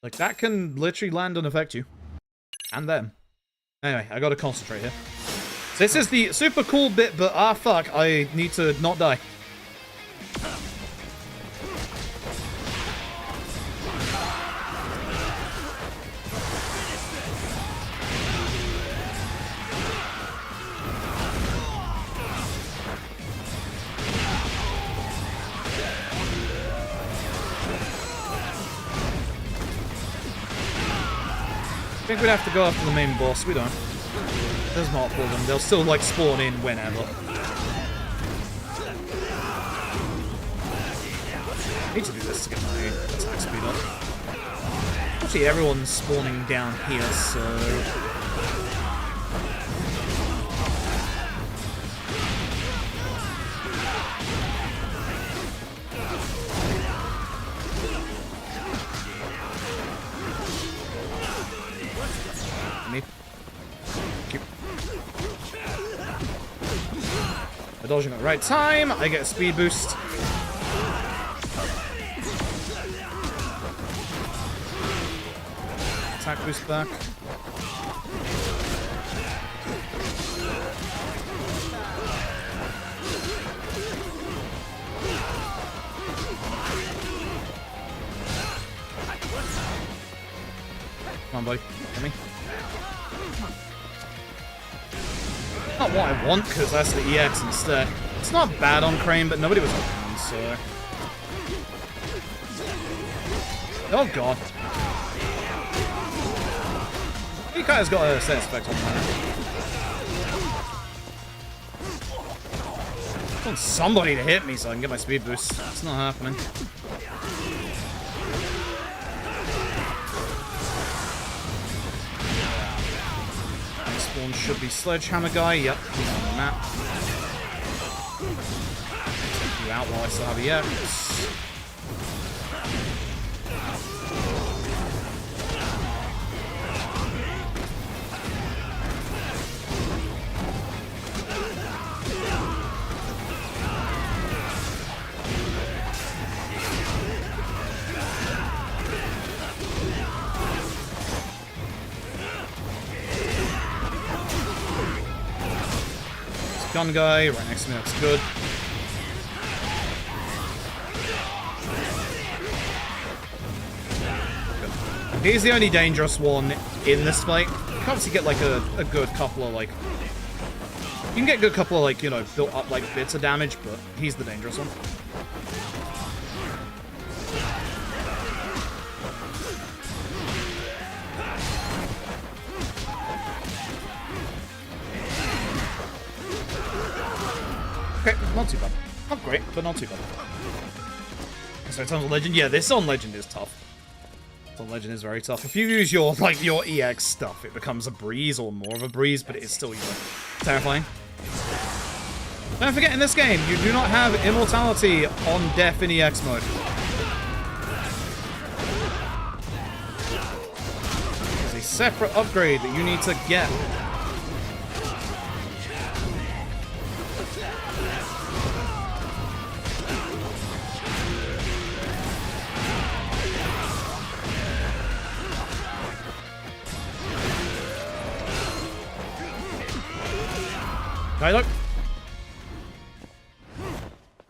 Like, that can literally land and affect you. And them. Anyway, I gotta concentrate here. So this is the super cool bit, but fuck, I need to not die. I think we'd have to go after the main boss. We don't. There's multiple of them. They'll still, like, spawn in whenever. I need to do this to get my attack speed up. Actually, everyone's spawning down here, so... By dodging at the right time, I get a speed boost. Attack boost back. Come on, buddy. Get me. Not what I want, because that's the EX instead. It's not bad on Crane, but nobody was around, so... Oh god. He kind of's got a set effect on that. I want somebody to hit me so I can get my speed boost. It's not happening. Next one should be Sledgehammer Guy. Yep, he's on the map. Take you out while I still have EX. Gun guy right next to me, that's good. He's the only dangerous one in this fight. You can obviously get like a good couple of like... You can get a good couple of like, you know, built up like bits of damage, but he's the dangerous one. Okay, not too bad. Not great, but not too bad. So in terms of Legend, yeah, this on Legend is tough. This on Legend is very tough. If you use your, like, your EX stuff, it becomes a breeze or more of a breeze, but it's still, you know, terrifying. Don't forget, in this game, you do not have immortality on death in EX mode. There's a separate upgrade that you need to get. Kaito.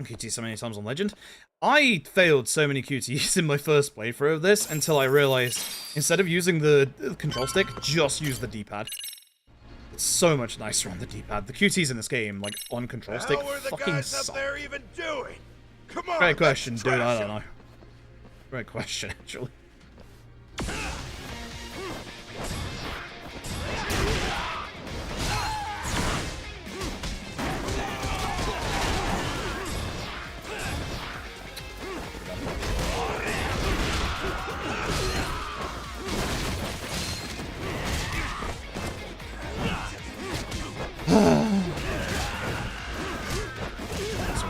QT so many times on Legend. I failed so many QTs in my first playthrough of this until I realized instead of using the control stick, just use the D-pad. It's so much nicer on the D-pad. The QTs in this game, like on control stick, fucking suck. Even doing? Come on, Great question, dude. I don't know. Great question, actually.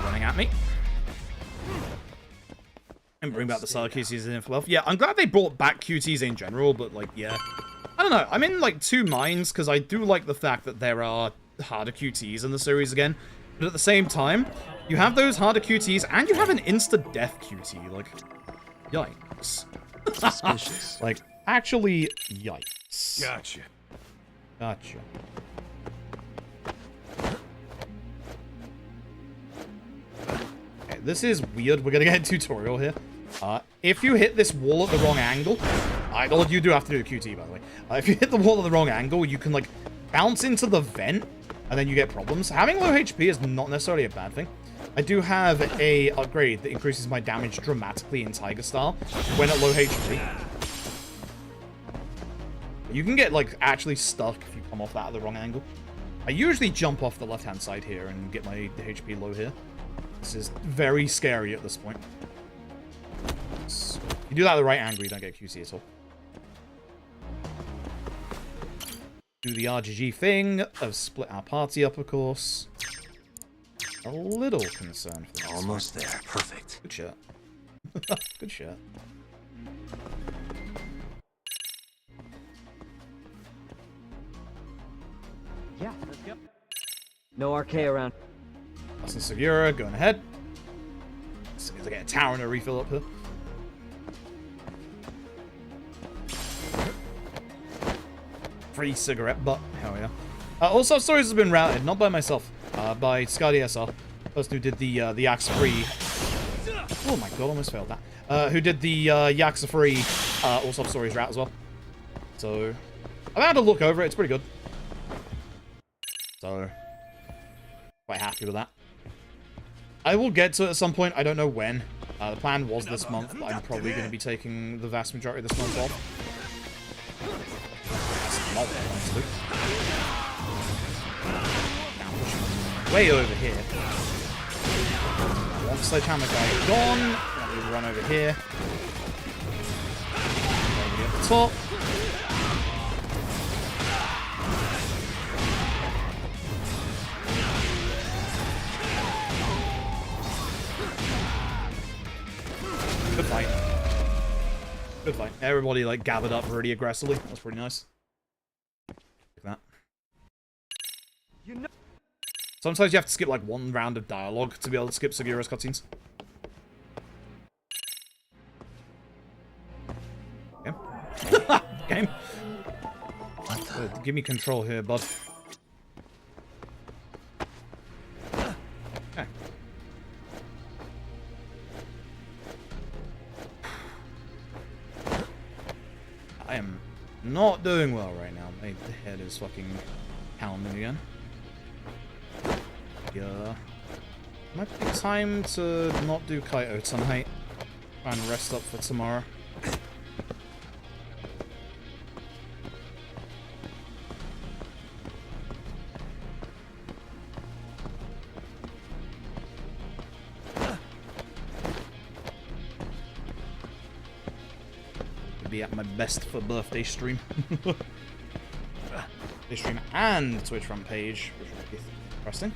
Running at me. And bring back the style QTs in for yeah, I'm glad they brought back QTs in general, but like, yeah. I don't know, I'm in like two minds, because I do like the fact that there are harder QTs in the series again, but at the same time, you have those harder QTs, and you have an insta-death QT, like, yikes. Suspicious. Like, actually, yikes. Gotcha. Gotcha. Okay, this is weird. We're gonna get a tutorial here. If you hit this wall at the wrong angle, you do have to do a QT, by the way. If you hit the wall at the wrong angle, you can, like, bounce into the vent, and then you get problems. Having low HP is not necessarily a bad thing. I do have a upgrade that increases my damage dramatically in Tiger style when at low HP. You can get, like, actually stuck if you come off that at the wrong angle. I usually jump off the left-hand side here and get my HP low here. This is very scary at this point. So, if you do that at the right angle, you don't get QC at all. Do the RGG thing of split our party up, of course. A little concerned for this. Almost there. Perfect. Good shot. Good shot. Yeah, let's go. No RK around. That's in Segura, going ahead. As soon as I get a tower and a refill up here. Free cigarette butt. Hell yeah. Also, stories has been routed, not by myself, by Scotty SR, person who did the Yaxa free. Oh my god, almost failed that. Who did the Yaxa free also stories route as well. So I've had a look over it. It's pretty good. So quite happy with that. I will get to it at some point. I don't know when. The plan was this month, but I'm probably going to be taking the vast majority of this month off. Now pushing way over here. One sledgehammer guy gone. Now we run over here. Over at the top. Good fight. Good fight. Everybody like gathered up really aggressively. That was pretty nice. That. Sometimes you have to skip like one round of dialogue to be able to skip Segura's cutscenes. Game. Game. What the? Good. Give me control here, bud. Okay. I am not doing well right now. My head is fucking pounding again. Yeah. Might be time to not do Kaito tonight. Try and rest up for tomorrow. Be at my best for birthday stream. Birthday stream and Twitch front page, which would be interesting.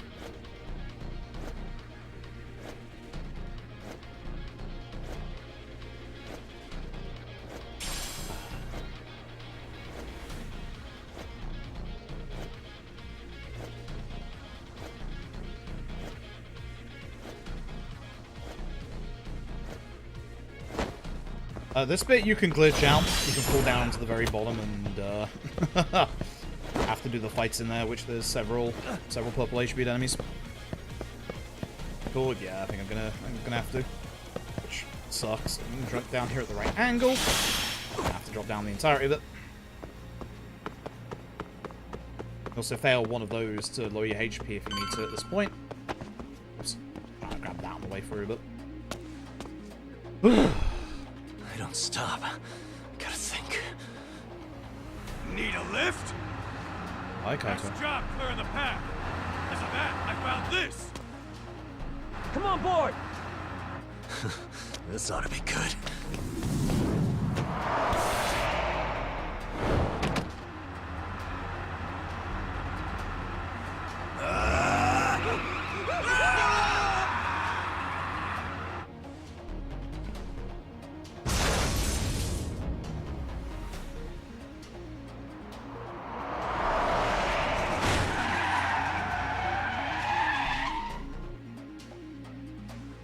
This bit you can glitch out. You can fall down to the very bottom and have to do the fights in there, which there's several purple HP enemies. Cool. Yeah, I think I'm gonna have to, which sucks. I'm gonna drop down here at the right angle. I have to drop down the entirety of it. Also fail one of those to lower your HP if you need to at this point. Oops. Trying to grab that on the way through, but. Don't stop. Gotta think. Need a lift? Hi, Kaito. Nice job clearing the path. As of that, I found this. Come on board! This ought to be good.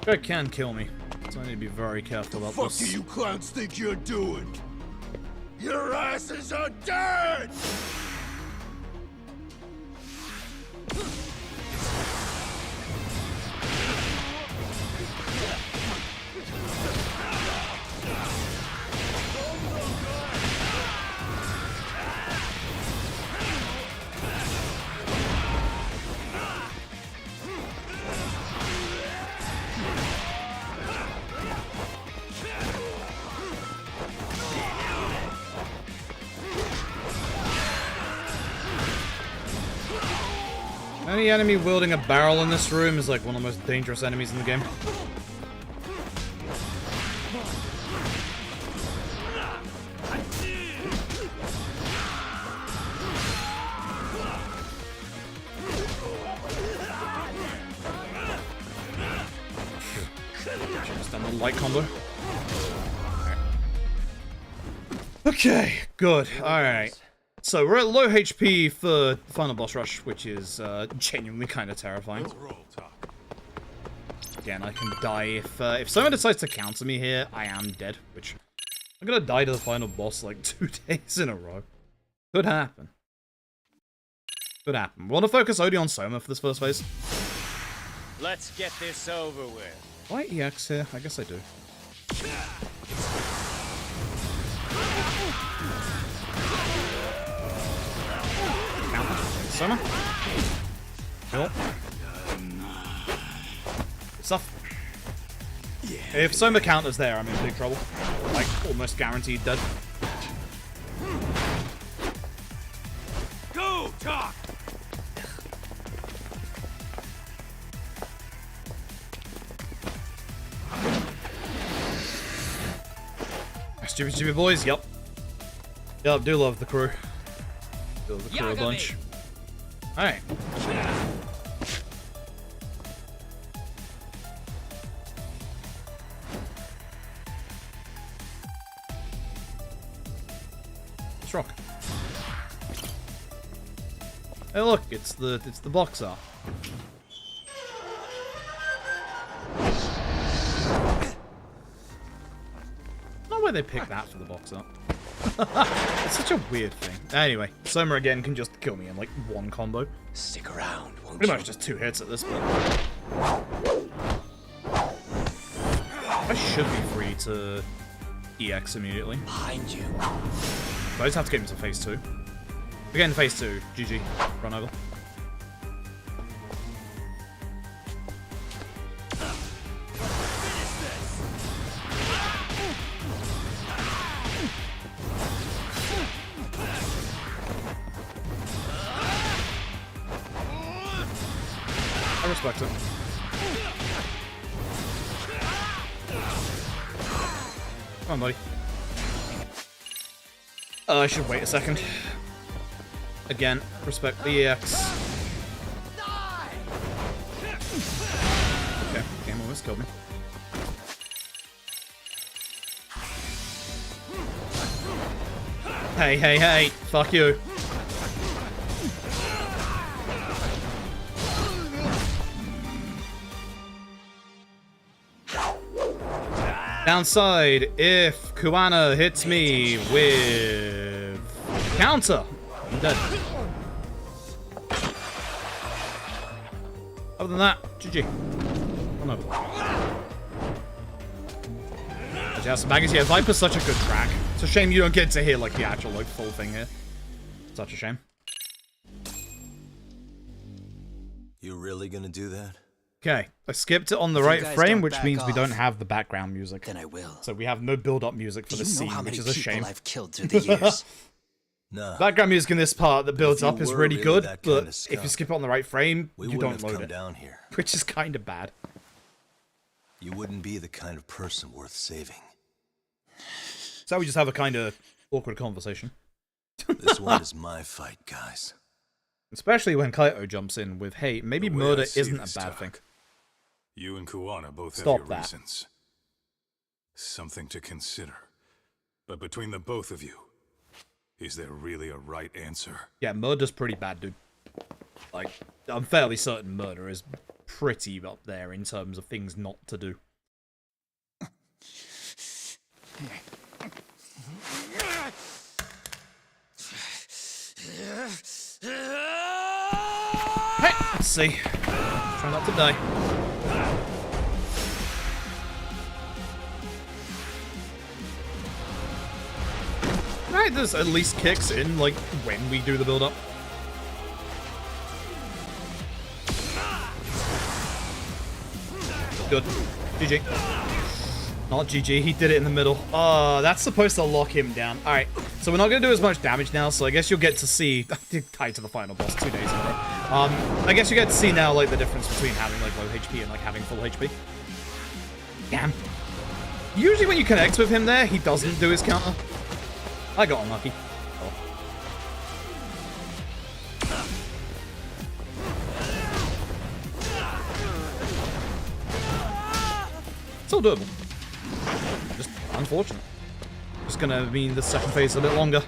It can kill me, so I need to be very careful about What this. do you clowns think you're doing? Your asses are dead! Any enemy wielding a barrel in this room is like one of the most dangerous enemies in the game. Just done the light combo. Okay, good. Alright. So we're at low HP for final boss rush, which is genuinely kind of terrifying. Let's roll, Talk. again, I can die if someone decides to counter me here, I am dead, which I'm gonna die to the final boss like 2 days in a row. Could happen. Could happen. We want to focus only on Soma for this first phase. Let's get this over with. Why EX here? I guess I do. Counter. Soma. Cool. Stuff. If Soma counters there, I'm in big trouble. Like, almost guaranteed dead. Go, Doc! Stupid boys, yep. Yep, do love the crew. Do love the crew a bunch. Alright. Let's rock. Hey look, it's the boxer. Not where they picked that for the box up. It's such a weird thing. Anyway, Soma again can just kill me in like one combo. Stick around, won't Pretty you? much just 2 hits at this point. I should be free to EX immediately. Behind you. But I just have to get into phase 2. Again, phase 2. GG. Run over. I respect it. Come on, buddy. I should wait a second. Again, respect the EX. Okay, game almost killed me. Hey, hey, hey! Fuck you. Downside, if Kuana hits me with counter, I'm dead. Other than that, GG. Run over. Yeah, some baggies. Yeah, Viper's such a good track. It's a shame you don't get to hear like the actual like full thing here. Such a shame. You really gonna do that? Okay, I skipped it on the If you right guys frame, don't which back means we don't off, have the background music. Then I will. So we have no build-up music for Do the you know scene, how which many is a people shame. I've killed through the years? Nah. Background music in this part that builds you up is were really really good, that but kind of if you skunk, skip it on the right frame, We you wouldn't don't have load come it. down here. Which is kind of bad. You wouldn't be the kind of person worth saving. So we just have a kind of awkward conversation. This one is my fight, guys. Especially when Kaito jumps in with, hey, maybe The way I murder see isn't a this, bad Doc, thing. You and Kuana both Stop have your that. reasons. Something to consider. But between the both of you, is there really a right answer? Yeah, murder's pretty bad, dude. Like, I'm fairly certain murder is pretty up there in terms of things not to do. Hey, let's see. Try not to die. Right, this at least kicks in, like, when we do the build-up. Good. GG. Not GG, he did it in the middle. Oh, that's supposed to lock him down. Alright, so we're not going to do as much damage now, so I guess you'll get to see... I did tie to the final boss 2 days in a row. I guess you get to see now, like, the difference between having, like, low HP and, like, having full HP. Damn. Usually when you connect with him there, he doesn't do his counter. I got unlucky. Oh. Still doable. Just unfortunate. Just gonna mean the second phase is a bit longer.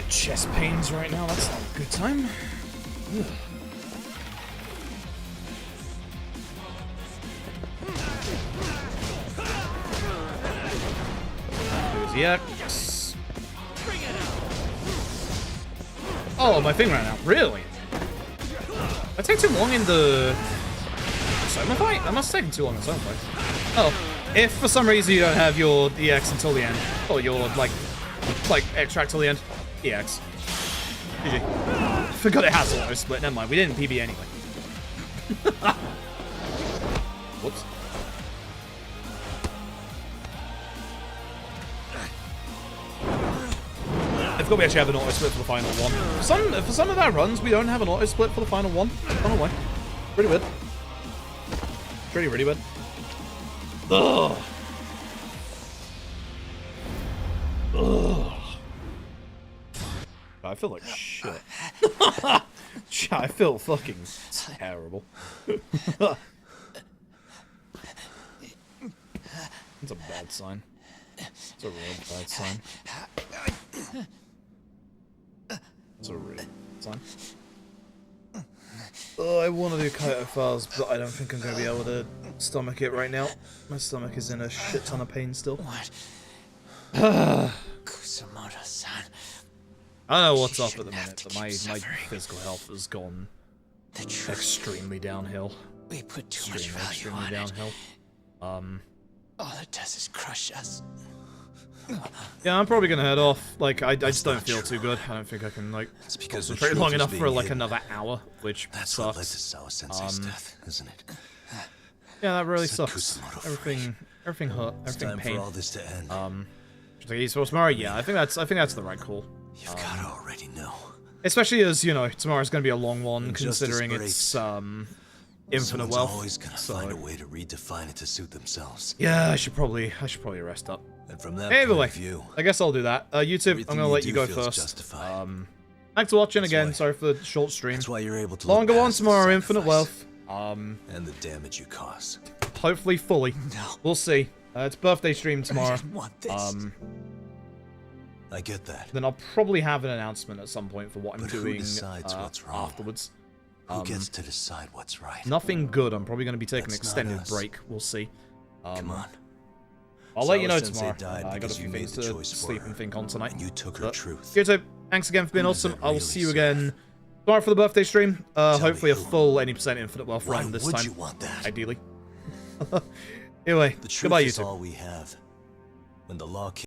get chest pains right now. That's not a good time. Ugh. There's the X. Oh, my thing ran out. Really? Did I take too long in the Soma fight? That must have taken too long in the Soma fight. Oh, if for some reason you don't have your EX until the end, or your, like extract till the end, EX. GG. Forgot it has auto split. Never mind. We didn't PB anyway. Whoops. I forgot we actually have an auto split for the final one. For some of our runs, we don't have an auto split for the final one. I don't know why. Pretty weird. Really weird. Ugh. Ugh. I feel like shit. I feel fucking terrible. It's a bad sign. It's a real bad sign. It's a real bad sign. Oh, I want to do Kaito files, but I don't think I'm going to be able to stomach it right now. My stomach is in a shit ton of pain still. What? Kusamoto-san. I don't know what's up at the minute, but my physical health has gone extremely downhill. We put too much value on downhill. All it does is crush us. Yeah, I'm probably gonna head off. Like, I just don't feel too good. I don't think I can, like, concentrate long enough for, like, another hour, which sucks. What led to Sawa-sensei's death, isn't it? Yeah, that really sucks. Everything hurt. Everything pain. For all this to end. Tomorrow, yeah, I think that's the right call. You've gotta already know. Especially as, you know, tomorrow's gonna be a long one, considering it's infinite wealth. Always gonna find a way to redefine it to suit themselves. Yeah, I should probably rest up. And from that Either point way, of view, I guess I'll do that. YouTube, I'm gonna let you go first. Thanks for watching again. Sorry for the short stream. That's why you're able to Longer look one past the tomorrow, infinite sacrifice wealth. and the damage you cause. Hopefully fully. No. We'll see. It's birthday stream tomorrow. I didn't want this. I get that. Then I'll probably have an announcement at some point for what I'm But who doing decides what's wrong? afterwards. Who gets to decide what's right? Nothing good. I'm probably going to be taking an That's not extended us. break. We'll see. Come on. I'll let you know Sawa-sensei tomorrow. died I got a because few you things made the to choice for sleep her, and think on tonight. and you took her But truth. YouTube, thanks again for being Who does awesome. that I'll really see you serve? again tomorrow for the birthday stream. Hopefully a who. full any % infinite wealth Why run this would time. you want that? Ideally. Anyway, The truth goodbye is YouTube. all we have. When the law